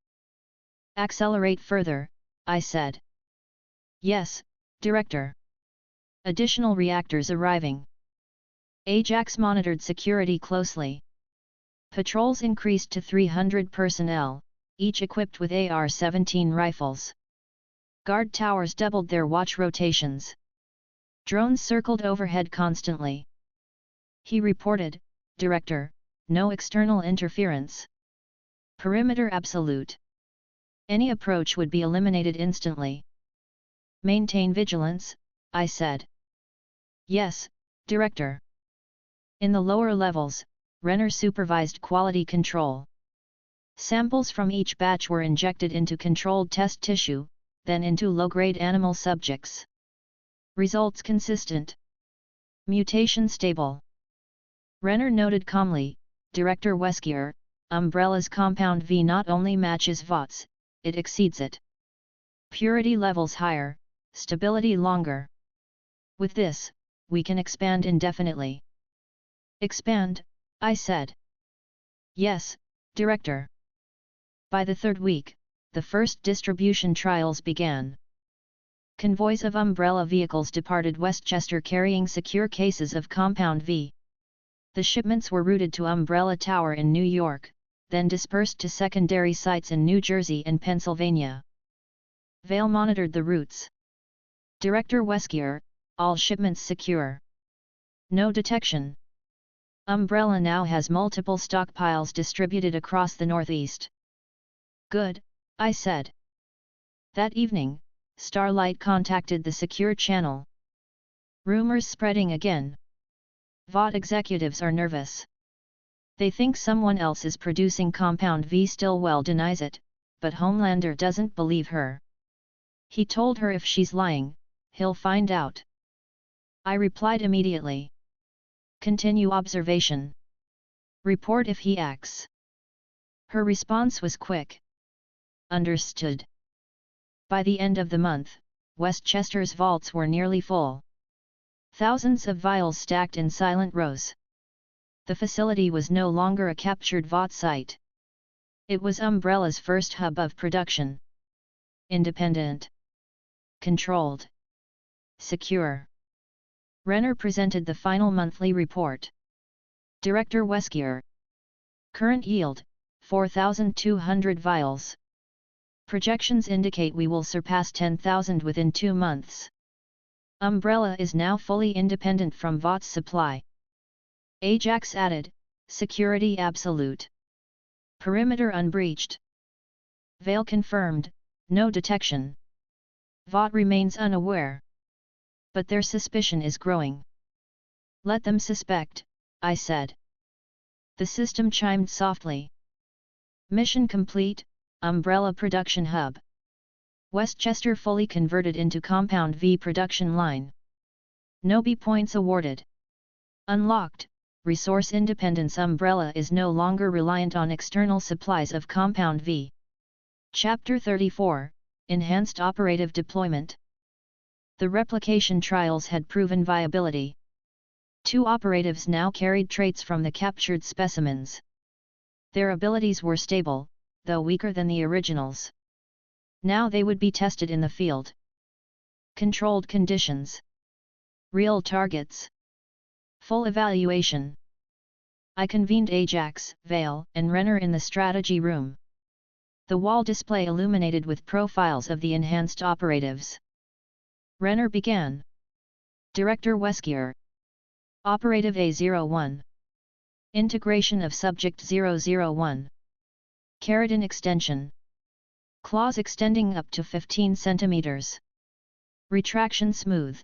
B: Accelerate further, I said. Yes, Director. Additional reactors arriving. Ajax monitored security closely. Patrols increased to 300 personnel, each equipped with AR-17 rifles. Guard towers doubled their watch rotations. Drones circled overhead constantly. He reported, "Director, no external interference. Perimeter absolute. Any approach would be eliminated instantly." "Maintain vigilance," I said. "Yes, Director." In the lower levels, Renner supervised quality control. Samples from each batch were injected into controlled test tissue, then into low-grade animal subjects. Results consistent. Mutation stable. Renner noted calmly, "Director Wesker, Umbrella's compound V not only matches Vought's, it exceeds it. Purity levels higher, stability longer. With this, we can expand indefinitely." "Expand?" I said. "Yes, Director." By the third week, the first distribution trials began. Convoys of Umbrella vehicles departed Westchester carrying secure cases of Compound V. The shipments were routed to Umbrella Tower in New York, then dispersed to secondary sites in New Jersey and Pennsylvania. Vail monitored the routes. "Director Wesker, all shipments secure. No detection. Umbrella now has multiple stockpiles distributed across the Northeast." "Good," I said. That evening, Starlight contacted the secure channel. "Rumors spreading again. Vought executives are nervous. They think someone else is producing Compound V. Stillwell denies it, but Homelander doesn't believe her. He told her if she's lying, he'll find out." I replied immediately. "Continue observation. Report if he acts." Her response was quick. "Understood." By the end of the month, Westchester's vaults were nearly full. Thousands of vials stacked in silent rows. The facility was no longer a captured Vought site. It was Umbrella's first hub of production. Independent. Controlled. Secure. Renner presented the final monthly report. "Director Wesker. Current yield, 4,200 vials. Projections indicate we will surpass 10,000 within 2 months. Umbrella is now fully independent from Vought's supply." Ajax added, "Security absolute. Perimeter unbreached." Vail confirmed, "No detection. Vought remains unaware. But their suspicion is growing." "Let them suspect," I said. The system chimed softly. Mission complete, Umbrella Production Hub. Westchester fully converted into Compound V production line. No B points awarded. Unlocked, resource independence. Umbrella is no longer reliant on external supplies of Compound V. Chapter 34, Enhanced Operative Deployment. The replication trials had proven viability. 2 operatives now carried traits from the captured specimens. Their abilities were stable, though weaker than the originals. Now they would be tested in the field. Controlled conditions. Real targets. Full evaluation. I convened Ajax, Vail, and Renner in the strategy room. The wall display illuminated with profiles of the enhanced operatives. Renner began. "Director Wesker. Operative A01. Integration of Subject 001. Keratin extension. Claws extending up to 15 centimeters. Retraction smooth.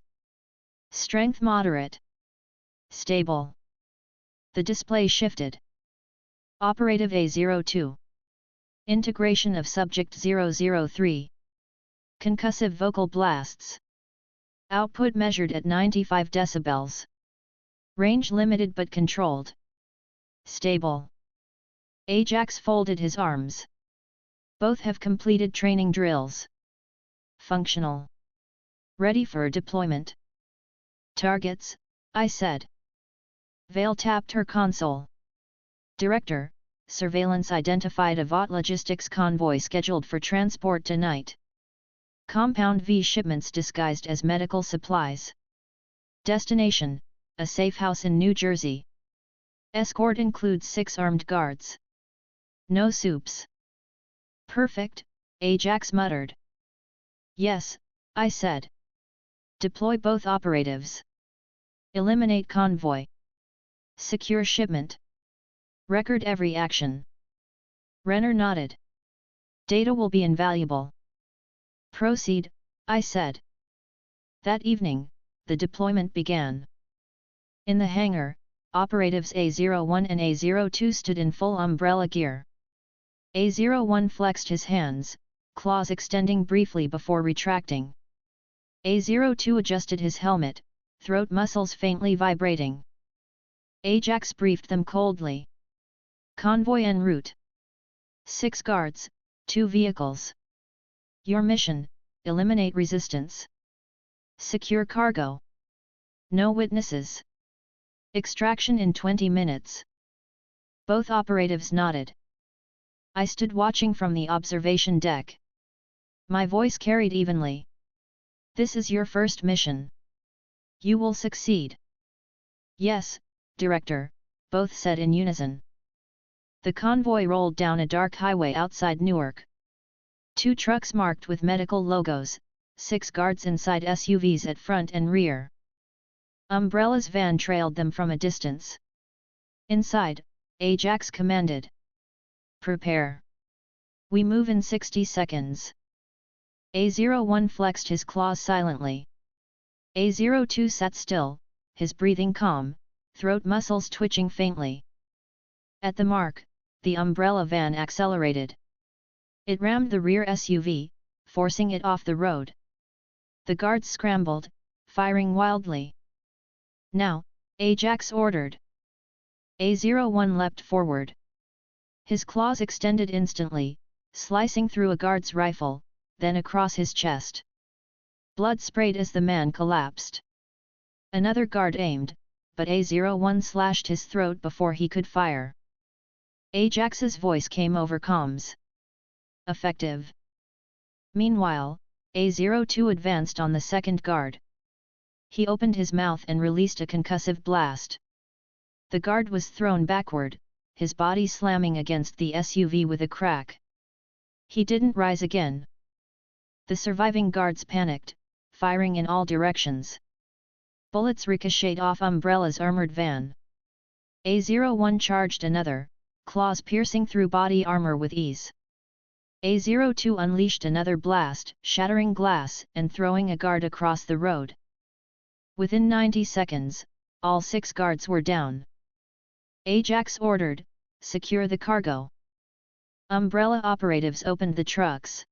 B: Strength moderate. Stable." The display shifted. Operative A02. Integration of Subject 003. Concussive vocal blasts. Output measured at 95 decibels. Range limited but controlled. Stable. Ajax folded his arms. "Both have completed training drills. Functional. Ready for deployment." "Targets," I said. Vail tapped her console. "Director, surveillance identified a Vought logistics convoy scheduled for transport tonight. Compound V shipments disguised as medical supplies. Destination, a safe house in New Jersey. Escort includes 6 armed guards. No soups. Perfect, Ajax muttered. Yes, I said. Deploy both operatives. Eliminate convoy. Secure shipment. Record every action. Renner nodded. Data will be invaluable. Proceed, I said. That evening, the deployment began. In the hangar, operatives A01 and A02 stood in full umbrella gear. A01 flexed his hands, claws extending briefly before retracting. A02 adjusted his helmet, throat muscles faintly vibrating. Ajax briefed them coldly. Convoy en route. 6 guards, 2 vehicles. Your mission, eliminate resistance. Secure cargo. No witnesses. Extraction in 20 minutes. Both operatives nodded. I stood watching from the observation deck. My voice carried evenly. This is your first mission. You will succeed. Yes, Director, both said in unison. The convoy rolled down a dark highway outside Newark. 2 trucks marked with medical logos, 6 guards inside SUVs at front and rear. Umbrella's van trailed them from a distance. Inside, Ajax commanded. Prepare. We move in 60 seconds. A01 flexed his claws silently. A02 sat still, his breathing calm, throat muscles twitching faintly. At the mark, the umbrella van accelerated. It rammed the rear SUV, forcing it off the road. The guards scrambled, firing wildly. Now, Ajax ordered. A01 leapt forward. His claws extended instantly, slicing through a guard's rifle, then across his chest. Blood sprayed as the man collapsed. Another guard aimed, but A01 slashed his throat before he could fire. Ajax's voice came over comms. Effective. Meanwhile, A02 advanced on the second guard. He opened his mouth and released a concussive blast. The guard was thrown backward, his body slamming against the SUV with a crack. He didn't rise again. The surviving guards panicked, firing in all directions. Bullets ricocheted off Umbrella's armored van. A01 charged another, claws piercing through body armor with ease. A02 unleashed another blast, shattering glass and throwing a guard across the road. Within 90 seconds, all 6 guards were down. Ajax ordered, secure the cargo. Umbrella operatives opened the trucks.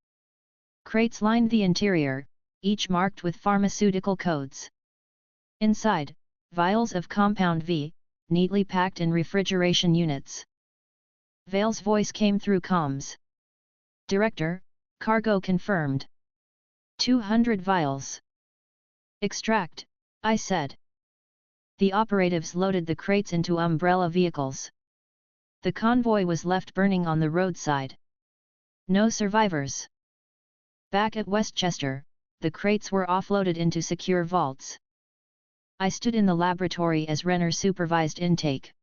B: Crates lined the interior, each marked with pharmaceutical codes. Inside, vials of Compound V, neatly packed in refrigeration units. Vale's voice came through comms. Director, cargo confirmed. 200 vials. Extract, I said. The operatives loaded the crates into umbrella vehicles. The convoy was left burning on the roadside. No survivors. Back at Westchester, the crates were offloaded into secure vaults. I stood in the laboratory as Renner supervised intake.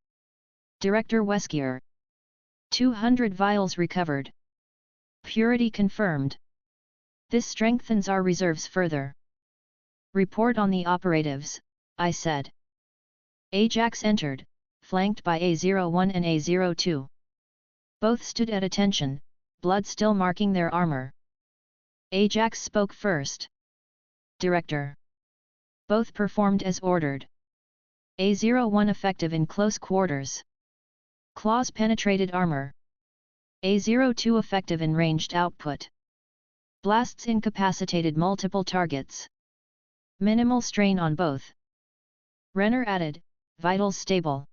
B: Director Wesker. 200 vials recovered. Purity confirmed. This strengthens our reserves further. Report on the operatives, I said. Ajax entered, flanked by A01 and A02. Both stood at attention, blood still marking their armor. Ajax spoke first. Director. Both performed as ordered. A01 effective in close quarters. Claws penetrated armor. A02 effective in ranged output. Blasts incapacitated multiple targets. Minimal strain on both. Renner added, vitals stable.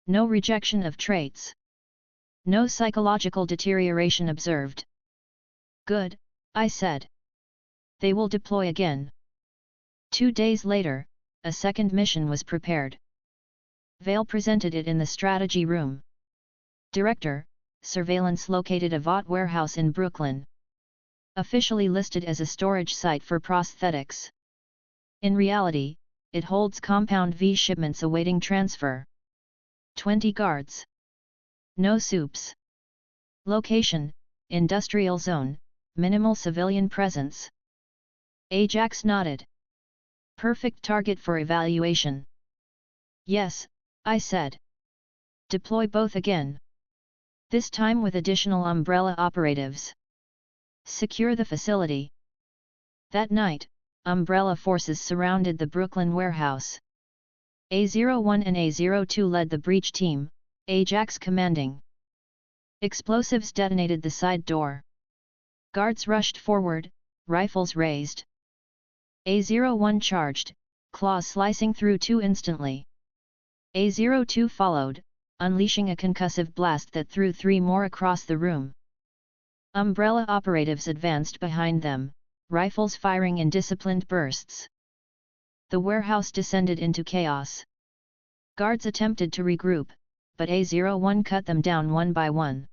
B: No rejection of traits. No psychological deterioration observed. Good, I said. They will deploy again. 2 days later, a second mission was prepared. Vale presented it in the strategy room. Director, surveillance located a Vought warehouse in Brooklyn. Officially listed as a storage site for prosthetics. In reality, it holds Compound V shipments awaiting transfer. 20 guards. No soups. Location, industrial zone, minimal civilian presence. Ajax nodded. Perfect target for evaluation. Yes, I said. Deploy both again. This time with additional Umbrella operatives. Secure the facility. That night, Umbrella forces surrounded the Brooklyn warehouse. A-01 and A-02 led the breach team, Ajax commanding. Explosives detonated the side door. Guards rushed forward, rifles raised. A-01 charged, claws slicing through two instantly. A-02 followed, unleashing a concussive blast that threw three more across the room. Umbrella operatives advanced behind them, rifles firing in disciplined bursts. The warehouse descended into chaos. Guards attempted to regroup, but A-01 cut them down one by one.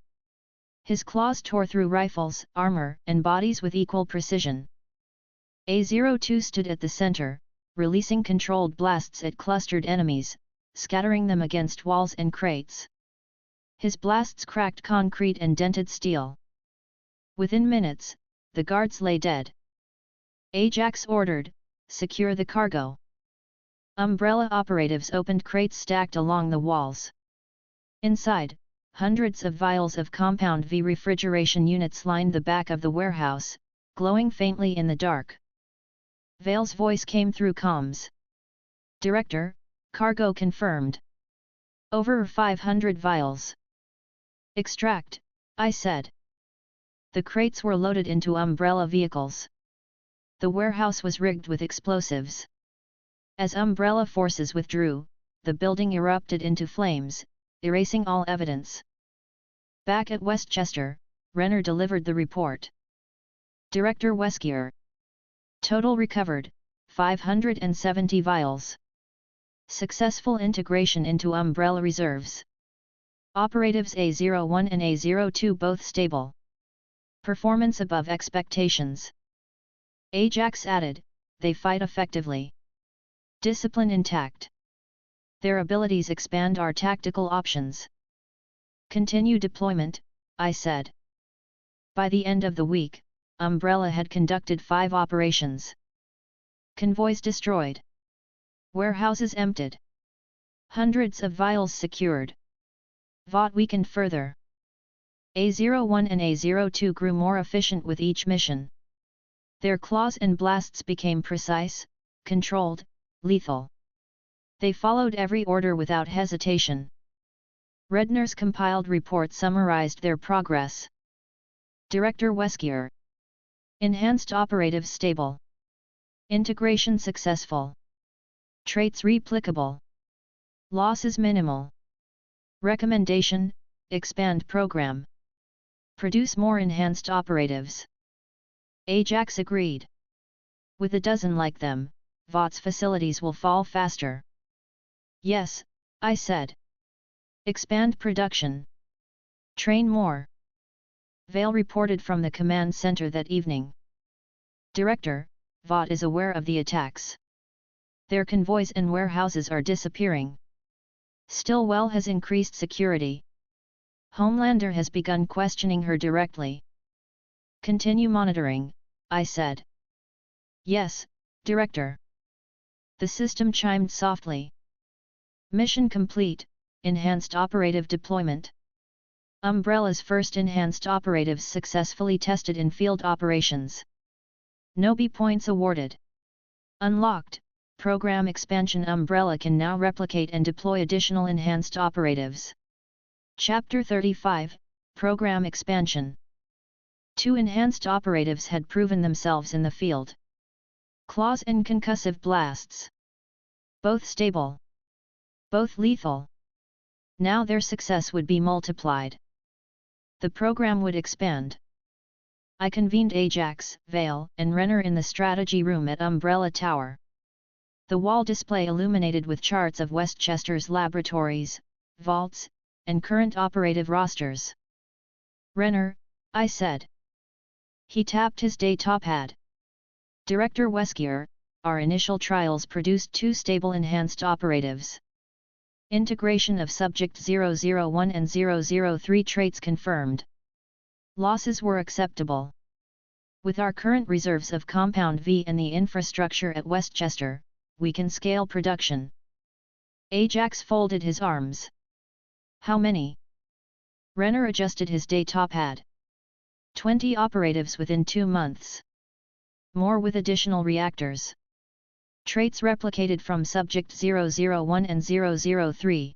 B: His claws tore through rifles, armor, and bodies with equal precision. A-02 stood at the center, releasing controlled blasts at clustered enemies, scattering them against walls and crates. His blasts cracked concrete and dented steel. Within minutes, the guards lay dead. Ajax ordered, "Secure the cargo." Umbrella operatives opened crates stacked along the walls. Inside, hundreds of vials of Compound V refrigeration units lined the back of the warehouse, glowing faintly in the dark. Vale's voice came through comms. "Director, cargo confirmed. Over 500 vials." "Extract," I said. The crates were loaded into Umbrella vehicles. The warehouse was rigged with explosives. As Umbrella forces withdrew, the building erupted into flames, erasing all evidence. Back at Westchester, Renner delivered the report. "Director Wesker. Total recovered, 570 vials. Successful integration into Umbrella reserves. Operatives A-01 and A-02 both stable. Performance above expectations." Ajax added, "They fight effectively. Discipline intact. Their abilities expand our tactical options." "Continue deployment," I said. By the end of the week, Umbrella had conducted 5 operations. Convoys destroyed. Warehouses emptied. Hundreds of vials secured. Vought weakened further. A-01 and A-02 grew more efficient with each mission. Their claws and blasts became precise, controlled, lethal. They followed every order without hesitation. Redner's compiled report summarized their progress. "Director Wesker. Enhanced operatives stable. Integration successful. Traits replicable. Losses minimal. Recommendation: expand program. Produce more enhanced operatives." Ajax agreed. "With a dozen like them, Vought's facilities will fall faster." "Yes," I said. "Expand production. Train more." Vale reported from the command center that evening. "Director, Vought is aware of the attacks. Their convoys and warehouses are disappearing. Stillwell has increased security. Homelander has begun questioning her directly." "Continue monitoring," I said. "Yes, Director." The system chimed softly. "Mission complete, enhanced operative deployment." Umbrella's first enhanced operatives successfully tested in field operations. No B points awarded. Unlocked, program expansion. Umbrella can now replicate and deploy additional enhanced operatives. Chapter 35, Program Expansion. 2 enhanced operatives had proven themselves in the field. Claws and concussive blasts. Both stable. Both lethal. Now their success would be multiplied. The program would expand. I convened Ajax, Vale, and Renner in the strategy room at Umbrella Tower. The wall display illuminated with charts of Westchester's laboratories, vaults, and current operative rosters. "Renner," I said. He tapped his day top hat. "Director Wesker, our initial trials produced 2 stable enhanced operatives. Integration of Subject 001 and 003 traits confirmed. Losses were acceptable. With our current reserves of Compound V and the infrastructure at Westchester, we can scale production. Ajax folded his arms. How many? Renner adjusted his data pad. 20 operatives within 2 months. More with additional reactors. Traits replicated from Subject 001 and 003.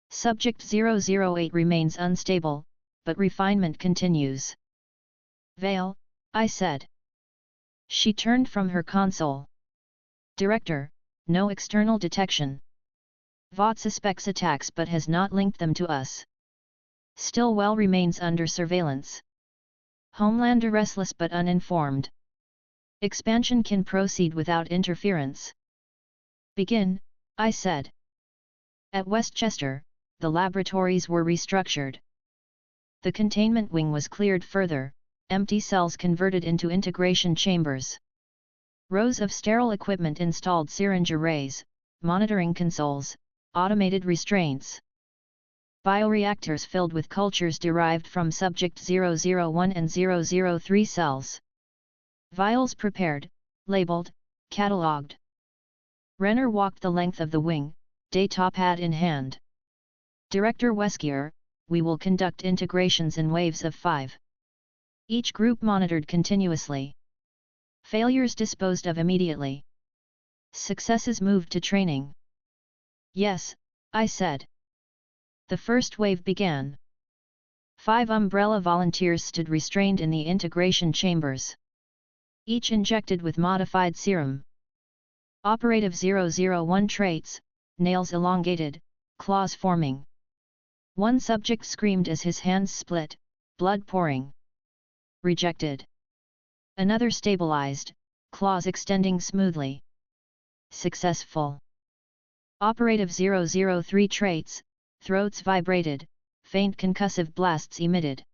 B: Subject 008 remains unstable, but refinement continues. Vale, I said. She turned from her console. Director, no external detection. Vought suspects attacks but has not linked them to us. Stillwell remains under surveillance. Homelander restless but uninformed. Expansion can proceed without interference. Begin, I said. At Westchester, the laboratories were restructured. The containment wing was cleared further, empty cells converted into integration chambers. Rows of sterile equipment installed, syringe arrays, monitoring consoles, automated restraints. Bioreactors filled with cultures derived from Subject 001 and 003 cells. Vials prepared, labeled, catalogued. Renner walked the length of the wing, data pad in hand. Director Wesker, we will conduct integrations in waves of 5. Each group monitored continuously. Failures disposed of immediately. Successes moved to training. Yes, I said. The first wave began. 5 Umbrella volunteers stood restrained in the integration chambers. Each injected with modified serum. Operative 001 traits, nails elongated, claws forming. One subject screamed as his hands split, blood pouring. Rejected. Another stabilized, claws extending smoothly. Successful. Operative 003 traits, throats vibrated, faint concussive blasts emitted.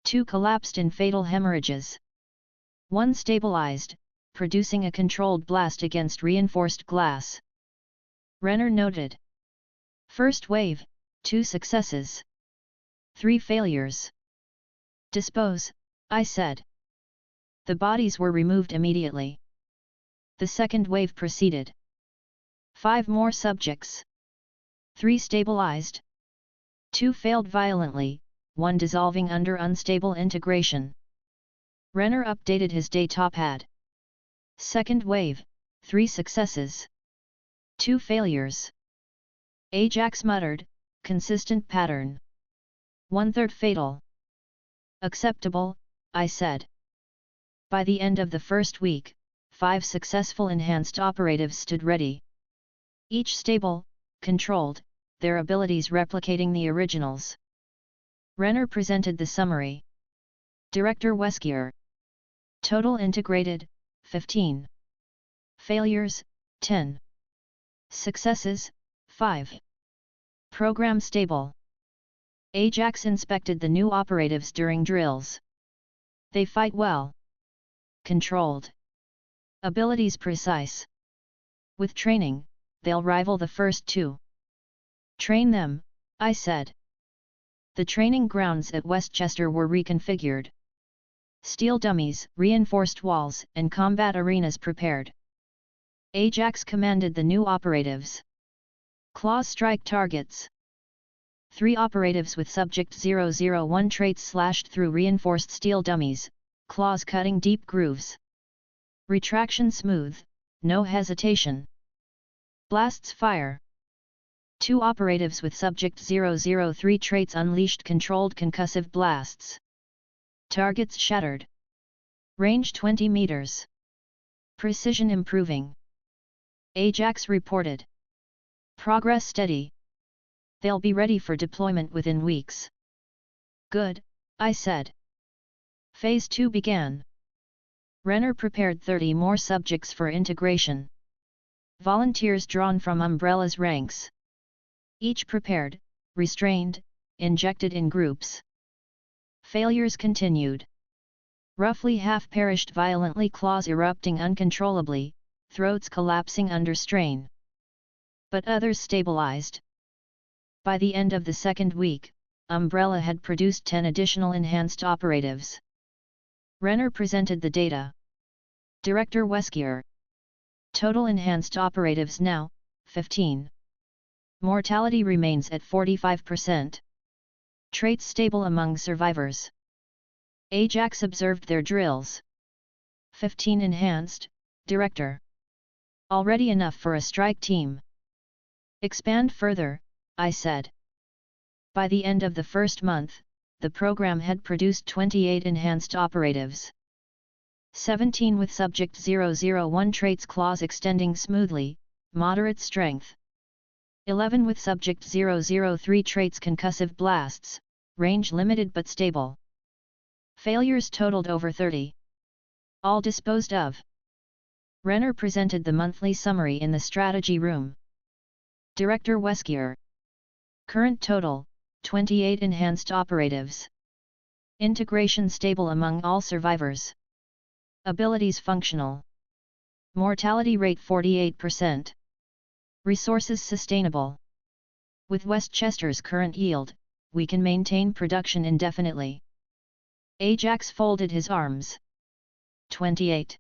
B: 2 collapsed in fatal hemorrhages. 1 stabilized, producing a controlled blast against reinforced glass. Renner noted. First wave, 2 successes. 3 failures. Dispose, I said. The bodies were removed immediately. The second wave proceeded. 5 more subjects. 3 stabilized. 2 failed violently, 1 dissolving under unstable integration. Renner updated his data pad. Second wave, 3 successes. 2 failures. Ajax muttered, consistent pattern. 1/3 fatal. Acceptable, I said. By the end of the first week, 5 successful enhanced operatives stood ready. Each stable, controlled, their abilities replicating the originals. Renner presented the summary. Director Wesker. Total integrated, 15. Failures, 10. Successes, 5. Program stable. Ajax inspected the new operatives during drills. They fight well. Controlled. Abilities precise. With training, they'll rival the first 2. Train them, I said. The training grounds at Westchester were reconfigured. Steel dummies, reinforced walls, and combat arenas prepared. Ajax commanded the new operatives. Claws strike targets. 3 operatives with Subject 001 traits slashed through reinforced steel dummies, claws cutting deep grooves. Retraction smooth, no hesitation. Blasts fire. 2 operatives with Subject 003 traits unleashed controlled concussive blasts. Targets shattered. Range 20 meters. Precision improving. Ajax reported. Progress steady. They'll be ready for deployment within weeks. Good, I said. Phase 2 began. Renner prepared 30 more subjects for integration. Volunteers drawn from Umbrella's ranks. Each prepared, restrained, injected in groups. Failures continued. Roughly half perished violently, claws erupting uncontrollably, throats collapsing under strain. But others stabilized. By the end of the second week, Umbrella had produced 10 additional enhanced operatives. Renner presented the data. Director Wesker. Total enhanced operatives now, 15. Mortality remains at 45%. Traits stable among survivors. Ajax observed their drills. 15 enhanced, Director. Already enough for a strike team. Expand further, I said. By the end of the first month, the program had produced 28 enhanced operatives. 17 with Subject 001 traits claws extending smoothly, moderate strength. 11 with Subject 003 traits concussive blasts, range limited but stable. Failures totaled over 30. All disposed of. Renner presented the monthly summary in the strategy room. Director Wesker. Current total, 28 enhanced operatives. Integration stable among all survivors. Abilities functional. Mortality rate 48%. Resources sustainable. With Westchester's current yield, we can maintain production indefinitely. Ajax folded his arms. 28.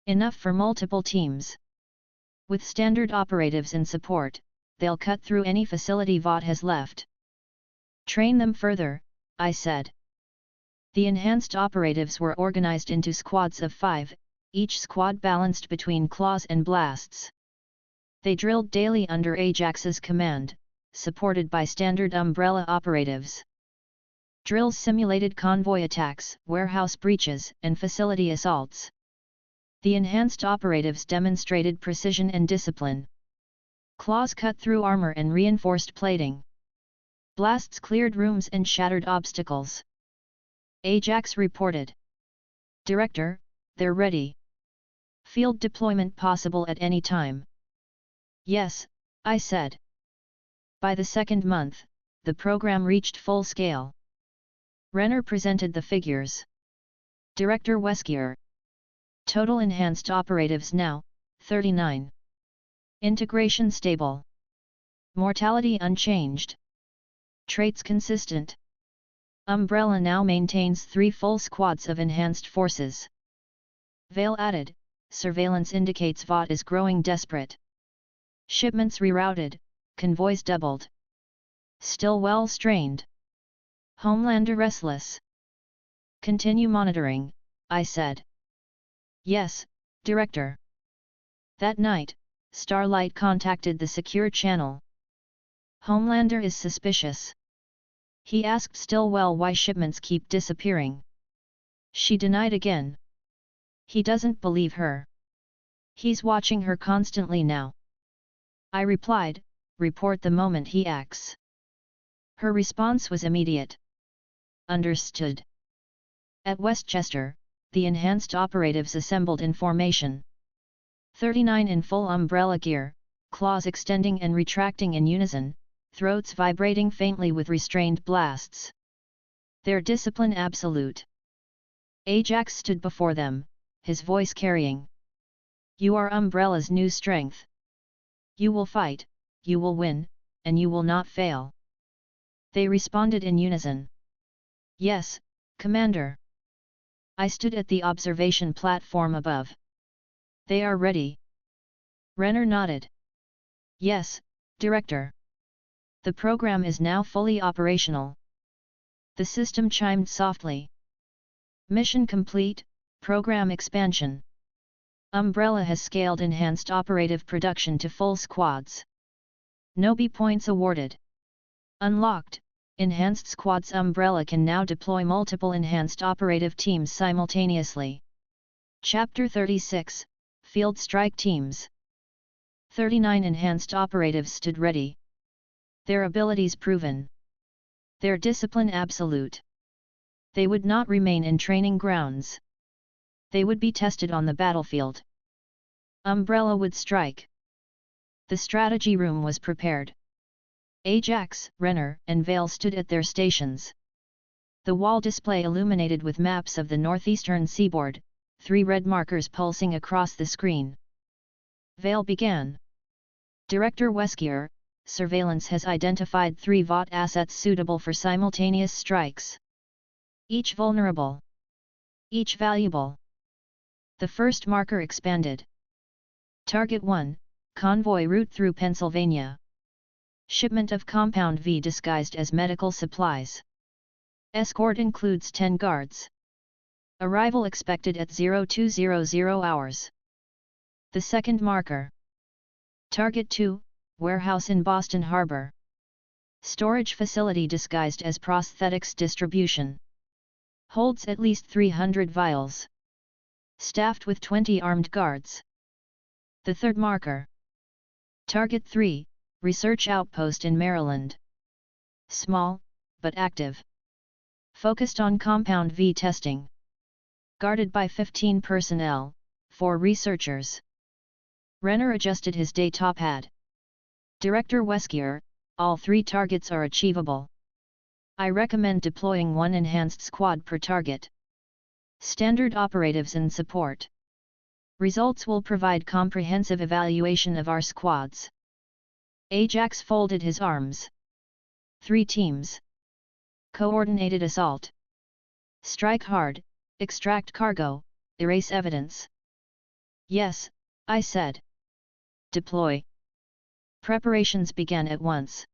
B: Enough for multiple teams. With standard operatives in support, they'll cut through any facility Vought has left. Train them further, I said. The enhanced operatives were organized into squads of 5, each squad balanced between claws and blasts. They drilled daily under Ajax's command, supported by standard umbrella operatives. Drills simulated convoy attacks, warehouse breaches, and facility assaults. The enhanced operatives demonstrated precision and discipline. Claws cut through armor and reinforced plating. Blasts cleared rooms and shattered obstacles. Ajax reported. Director, they're ready. Field deployment possible at any time. Yes, I said. By the second month, the program reached full scale. Renner presented the figures. Director Wesker. Total enhanced operatives now, 39. Integration stable. Mortality unchanged. Traits consistent. Umbrella now maintains 3 full squads of enhanced forces. Vale added, surveillance indicates Vought is growing desperate. Shipments rerouted, convoys doubled. Still well strained. Homelander restless. Continue monitoring, I said. Yes, Director. That night, Starlight contacted the secure channel. Homelander is suspicious. He asked Stillwell why shipments keep disappearing. She denied again. He doesn't believe her. He's watching her constantly now. I replied, report the moment he acts. Her response was immediate. Understood. At Westchester, the enhanced operatives assembled in formation. 39 in full umbrella gear, claws extending and retracting in unison, throats vibrating faintly with restrained blasts. Their discipline absolute. Ajax stood before them, his voice carrying. You are Umbrella's new strength. You will fight, you will win, and you will not fail. They responded in unison. Yes, Commander. I stood at the observation platform above. They are ready. Renner nodded. Yes, Director. The program is now fully operational. The system chimed softly. Mission complete, program expansion. Umbrella has scaled enhanced operative production to full squads. Nobi points awarded. Unlocked, enhanced squads. Umbrella can now deploy multiple enhanced operative teams simultaneously. Chapter 36, Field Strike Teams. 39 enhanced operatives stood ready. Their abilities proven. Their discipline absolute. They would not remain in training grounds. They would be tested on the battlefield. Umbrella would strike. The strategy room was prepared. Ajax, Renner, and Vale stood at their stations. The wall display illuminated with maps of the northeastern seaboard, 3 red markers pulsing across the screen. Vale began. Director Wesker, surveillance has identified 3 Vought assets suitable for simultaneous strikes. Each vulnerable. Each valuable. The first marker expanded. Target 1, convoy route through Pennsylvania. Shipment of Compound V disguised as medical supplies. Escort includes 10 guards. Arrival expected at 0200 hours. The second marker. Target 2, warehouse in Boston Harbor. Storage facility disguised as prosthetics distribution. Holds at least 300 vials. Staffed with 20 armed guards. The third marker. Target 3, research outpost in Maryland. Small, but active. Focused on Compound V testing. Guarded by 15 personnel, 4 researchers. Renner adjusted his data pad. Director Wesker, all 3 targets are achievable. I recommend deploying 1 enhanced squad per target. Standard operatives and support. Results will provide comprehensive evaluation of our squads. Ajax folded his arms. 3 teams. Coordinated assault. Strike hard, extract cargo, erase evidence. Yes, I said. Deploy. Preparations began at once.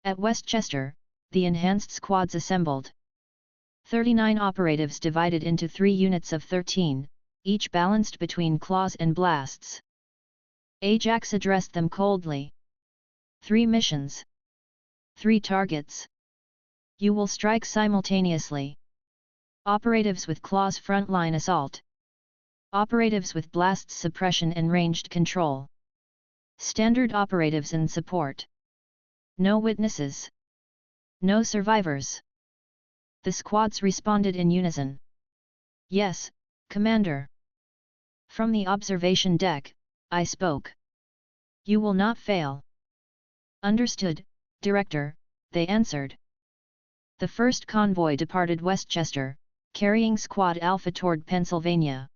B: At Westchester, the enhanced squads assembled. 39 operatives divided into 3 units of 13, each balanced between claws and blasts. Ajax addressed them coldly. 3 missions. 3 targets. You will strike simultaneously. Operatives with claws frontline assault. Operatives with blasts suppression and ranged control. Standard operatives and support. No witnesses. No survivors. The squads responded in unison. Yes, Commander. From the observation deck, I spoke. You will not fail. Understood, Director, they answered. The first convoy departed Westchester, carrying Squad Alpha toward Pennsylvania.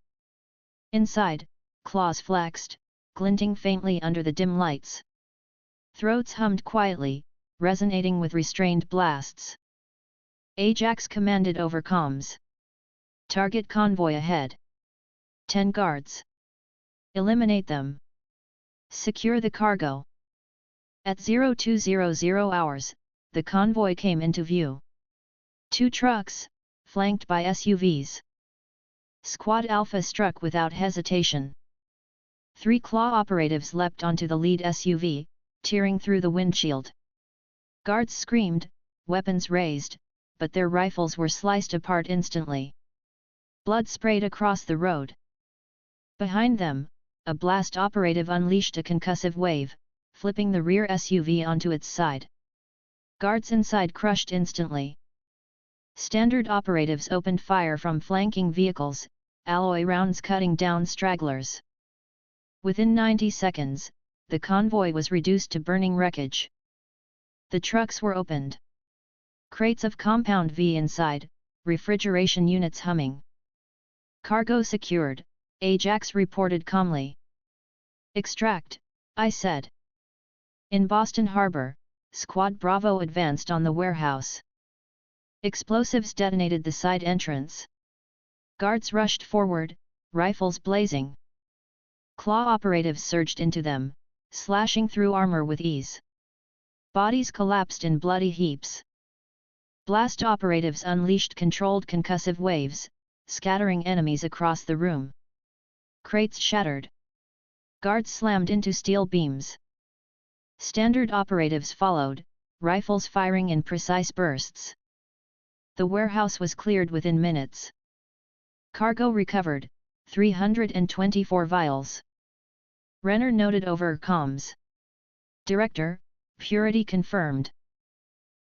B: Inside, claws flexed, glinting faintly under the dim lights. Throats hummed quietly, resonating with restrained blasts. Ajax commanded over comms. Target convoy ahead. 10 guards. Eliminate them. Secure the cargo. At 0200 hours, the convoy came into view. 2 trucks, flanked by SUVs. Squad Alpha struck without hesitation. 3 claw operatives leapt onto the lead SUV, tearing through the windshield. Guards screamed, weapons raised, but their rifles were sliced apart instantly. Blood sprayed across the road. Behind them, a blast operative unleashed a concussive wave, flipping the rear SUV onto its side. Guards inside crushed instantly. Standard operatives opened fire from flanking vehicles, alloy rounds cutting down stragglers. Within 90 seconds, the convoy was reduced to burning wreckage. The trucks were opened. Crates of Compound V inside, refrigeration units humming. Cargo secured, Ajax reported calmly. Extract, I said. In Boston Harbor, Squad Bravo advanced on the warehouse. Explosives detonated the side entrance. Guards rushed forward, rifles blazing. Claw operatives surged into them, slashing through armor with ease. Bodies collapsed in bloody heaps. Blast operatives unleashed controlled concussive waves, scattering enemies across the room. Crates shattered. Guards slammed into steel beams. Standard operatives followed, rifles firing in precise bursts. The warehouse was cleared within minutes. Cargo recovered, 324 vials. Renner noted over comms. Director, purity confirmed.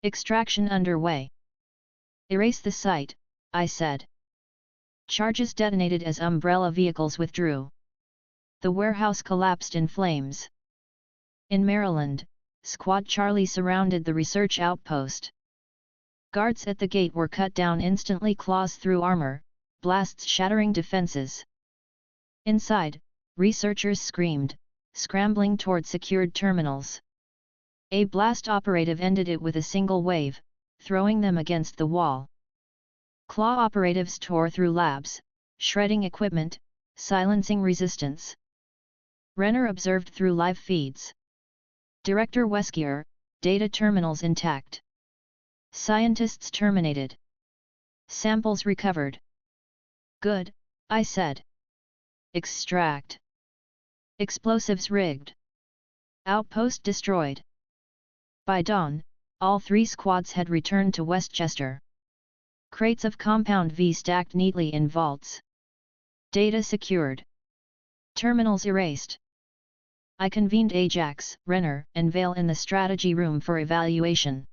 B: Extraction underway. Erase the site, I said. Charges detonated as umbrella vehicles withdrew. The warehouse collapsed in flames. In Maryland, Squad Charlie surrounded the research outpost. Guards at the gate were cut down instantly, claws through armor, blasts shattering defenses. Inside, researchers screamed, scrambling toward secured terminals. A blast operative ended it with a single wave, throwing them against the wall. Claw operatives tore through labs, shredding equipment, silencing resistance. Renner observed through live feeds. Director Wesker, data terminals intact. Scientists terminated. Samples recovered. Good, I said. Extract. Explosives rigged. Outpost destroyed. By dawn, all 3 squads had returned to Westchester. Crates of Compound V stacked neatly in vaults. Data secured. Terminals erased. I convened Ajax, Renner, and Vale in the strategy room for evaluation.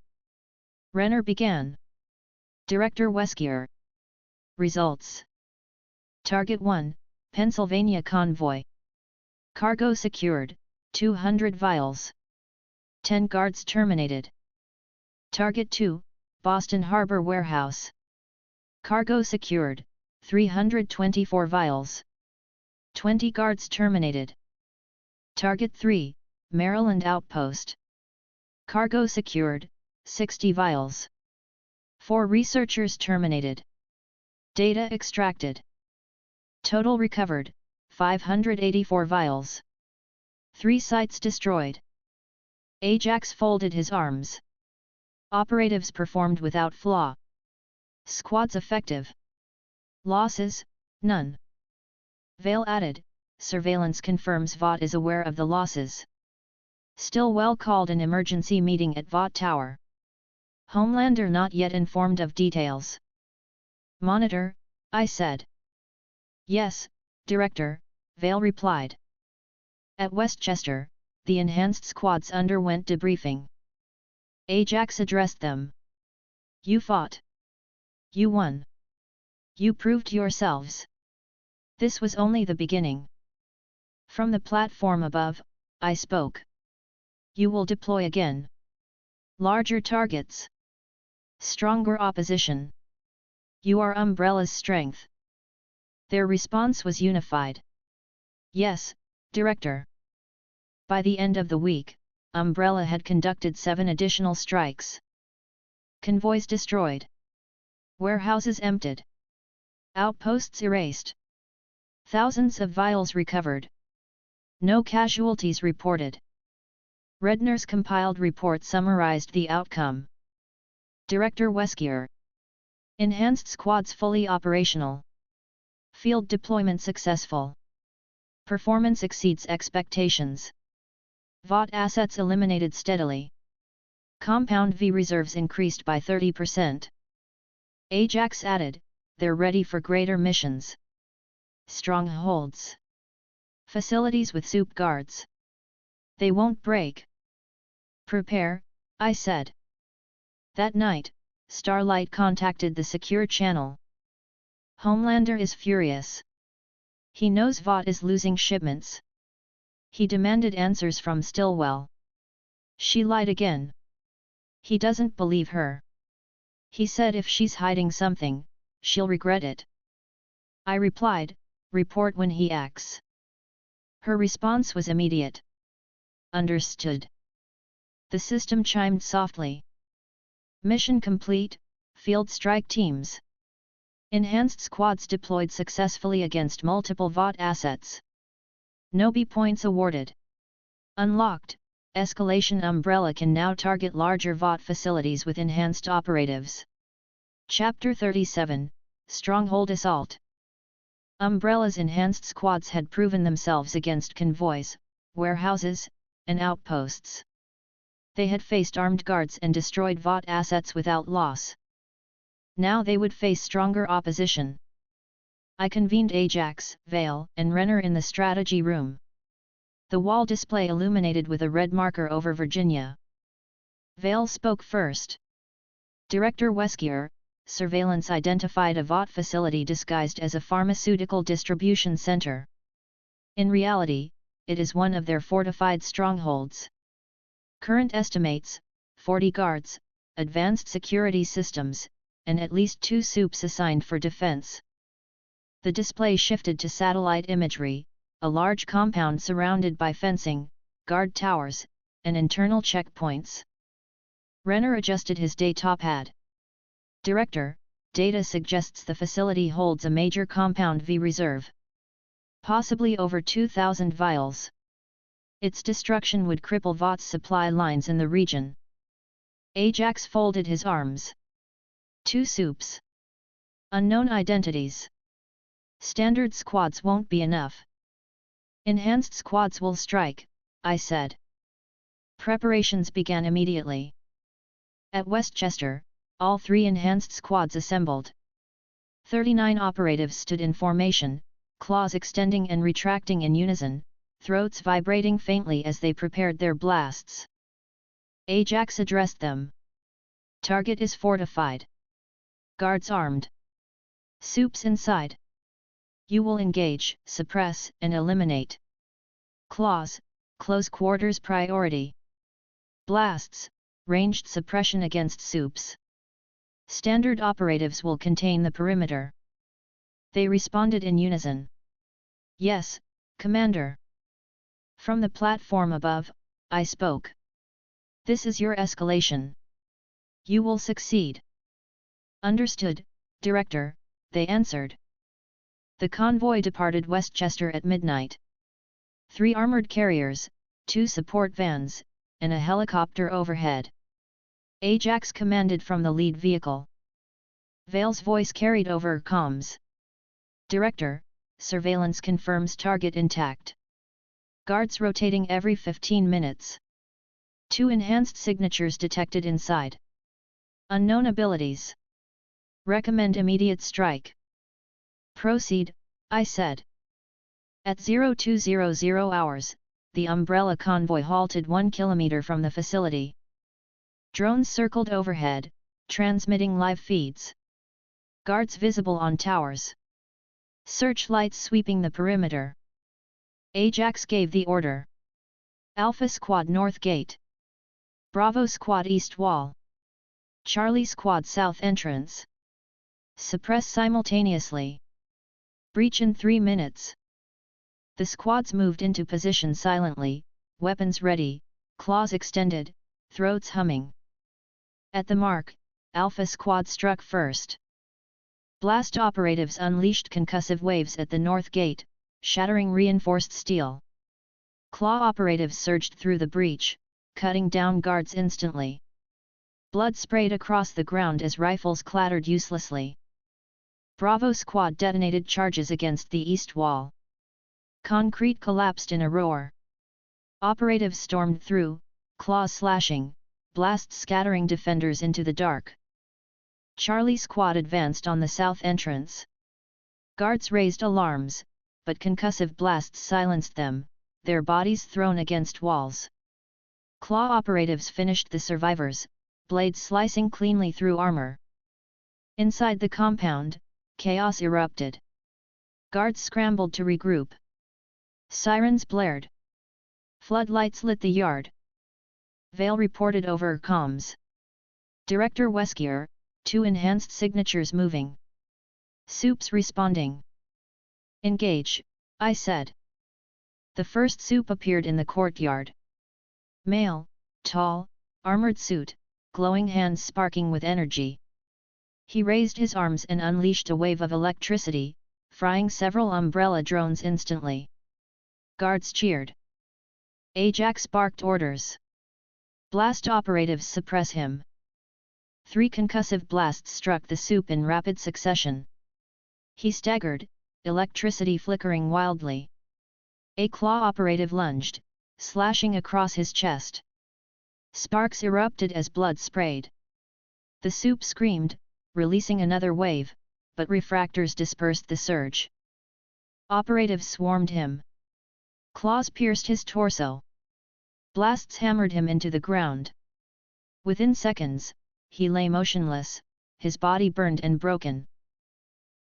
B: Renner began. Director Wesker. Results. Target 1, Pennsylvania Convoy. Cargo secured, 200 vials. 10 guards terminated. Target 2, Boston Harbor Warehouse. Cargo secured, 324 vials. 20 guards terminated. Target 3, Maryland Outpost. Cargo secured, 60 vials. 4 researchers terminated. Data extracted. Total recovered, 584 vials. 3 sites destroyed. Ajax folded his arms. Operatives performed without flaw. Squads effective. Losses, none. Vale added, surveillance confirms Vought is aware of the losses. Stillwell called an emergency meeting at Vought Tower. Homelander not yet informed of details. Monitor, I said. Yes, Director, Vale replied. At Westchester, the enhanced squads underwent debriefing. Ajax addressed them. You fought. You won. You proved yourselves. This was only the beginning. From the platform above, I spoke. You will deploy again. Larger targets. Stronger opposition. You are Umbrella's strength. Their response was unified. Yes, Director. By the end of the week, Umbrella had conducted 7 additional strikes. Convoys destroyed. Warehouses emptied. Outposts erased. Thousands of vials recovered. No casualties reported. Redner's compiled report summarized the outcome. Director Wesker. Enhanced squads fully operational. Field deployment successful. Performance exceeds expectations. Vought assets eliminated steadily. Compound V reserves increased by 30%. Ajax added, they're ready for greater missions. Strongholds. Facilities with soup guards. They won't break. Prepare, I said. That night, Starlight contacted the secure channel. Homelander is furious. He knows Vought is losing shipments. He demanded answers from Stillwell. She lied again. He doesn't believe her. He said if she's hiding something, she'll regret it. I replied, report when he acts. Her response was immediate. Understood. The system chimed softly. Mission complete, field strike teams. Enhanced squads deployed successfully against multiple Vought assets. No B points awarded. Unlocked, Escalation Umbrella can now target larger Vought facilities with enhanced operatives. Chapter 37, Stronghold Assault. Umbrella's enhanced squads had proven themselves against convoys, warehouses, and outposts. They had faced armed guards and destroyed Vought assets without loss. Now they would face stronger opposition. I convened Ajax, Vale, and Renner in the strategy room. The wall display illuminated with a red marker over Virginia. Vale spoke first. Director Wesker, surveillance identified a Vought facility disguised as a pharmaceutical distribution center. In reality, it is one of their fortified strongholds. Current estimates, 40 guards, advanced security systems, and at least 2 soups assigned for defense. The display shifted to satellite imagery, a large compound surrounded by fencing, guard towers, and internal checkpoints. Renner adjusted his data pad. Director, data suggests the facility holds a major compound V reserve. Possibly over 2,000 vials. Its destruction would cripple Vought's supply lines in the region. Ajax folded his arms. 2 soups. Unknown identities. Standard squads won't be enough. Enhanced squads will strike, I said. Preparations began immediately. At Westchester, all 3 enhanced squads assembled. 39 operatives stood in formation, claws extending and retracting in unison, throats vibrating faintly as they prepared their blasts. Ajax addressed them. Target is fortified. Guards armed. Soups inside. You will engage, suppress, and eliminate. Claws, close quarters priority. Blasts, ranged suppression against soups. Standard operatives will contain the perimeter. They responded in unison. Yes, Commander. From the platform above, I spoke. This is your escalation. You will succeed. Understood, Director, they answered. The convoy departed Westchester at midnight. 3 armored carriers, 2 support vans, and a helicopter overhead. Ajax commanded from the lead vehicle. Vale's voice carried over comms. Director, surveillance confirms target intact. Guards rotating every 15 minutes. 2 enhanced signatures detected inside. Unknown abilities. Recommend immediate strike. Proceed, I said. At 0200 hours, the Umbrella convoy halted 1 kilometer from the facility. Drones circled overhead, transmitting live feeds. Guards visible on towers. Searchlights sweeping the perimeter. Ajax gave the order. Alpha Squad North Gate. Bravo Squad East Wall. Charlie Squad South Entrance. Suppress simultaneously. Breach in 3 minutes. The squads moved into position silently, weapons ready, claws extended, throats humming. At the mark, Alpha Squad struck first. Blast operatives unleashed concussive waves at the north gate, shattering reinforced steel. Claw operatives surged through the breach, cutting down guards instantly. Blood sprayed across the ground as rifles clattered uselessly. Bravo Squad detonated charges against the east wall. Concrete collapsed in a roar. Operatives stormed through, claws slashing, blasts scattering defenders into the dark. Charlie Squad advanced on the south entrance. Guards raised alarms, but concussive blasts silenced them, their bodies thrown against walls. Claw operatives finished the survivors, blades slicing cleanly through armor. Inside the compound, chaos erupted. Guards scrambled to regroup. Sirens blared. Floodlights lit the yard. Vale reported over comms. Director Wesker, 2 enhanced signatures moving. Soups responding. Engage, I said. The first soup appeared in the courtyard. Male, tall, armored suit, glowing hands sparking with energy. He raised his arms and unleashed a wave of electricity, frying several Umbrella drones instantly. Guards cheered. Ajax barked orders. Blast operatives suppress him. 3 concussive blasts struck the soup in rapid succession. He staggered, electricity flickering wildly. A claw operative lunged, slashing across his chest. Sparks erupted as blood sprayed. The soup screamed, releasing another wave, but refractors dispersed the surge. Operatives swarmed him. Claws pierced his torso. Blasts hammered him into the ground. Within seconds, he lay motionless, his body burned and broken.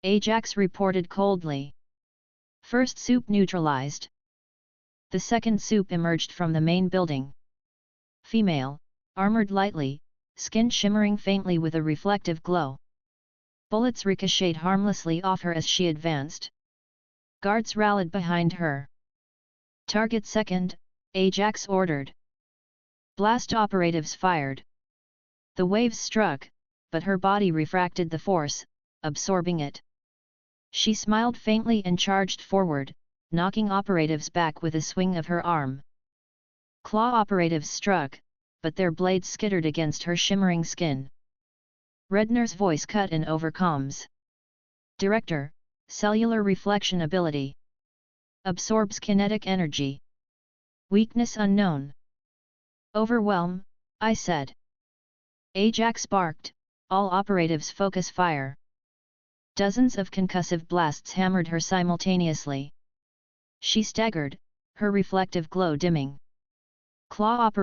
B: Ajax reported coldly. First soup neutralized. The second soup emerged from the main building. Female, armored lightly, skin shimmering faintly with a reflective glow. Bullets ricocheted harmlessly off her as she advanced. Guards rallied behind her. Target second, Ajax ordered. Blast operatives fired. The waves struck, but her body refracted the force, absorbing it. She smiled faintly and charged forward, knocking operatives back with a swing of her arm. Claw operatives struck, but their blades skittered against her shimmering skin. Redner's voice cut in over comms. Director, cellular reflection ability. Absorbs kinetic energy. Weakness unknown. Overwhelm, I said. Ajax barked, all operatives focus fire. Dozens of concussive blasts hammered her simultaneously. She staggered, her reflective glow dimming. Claw operatives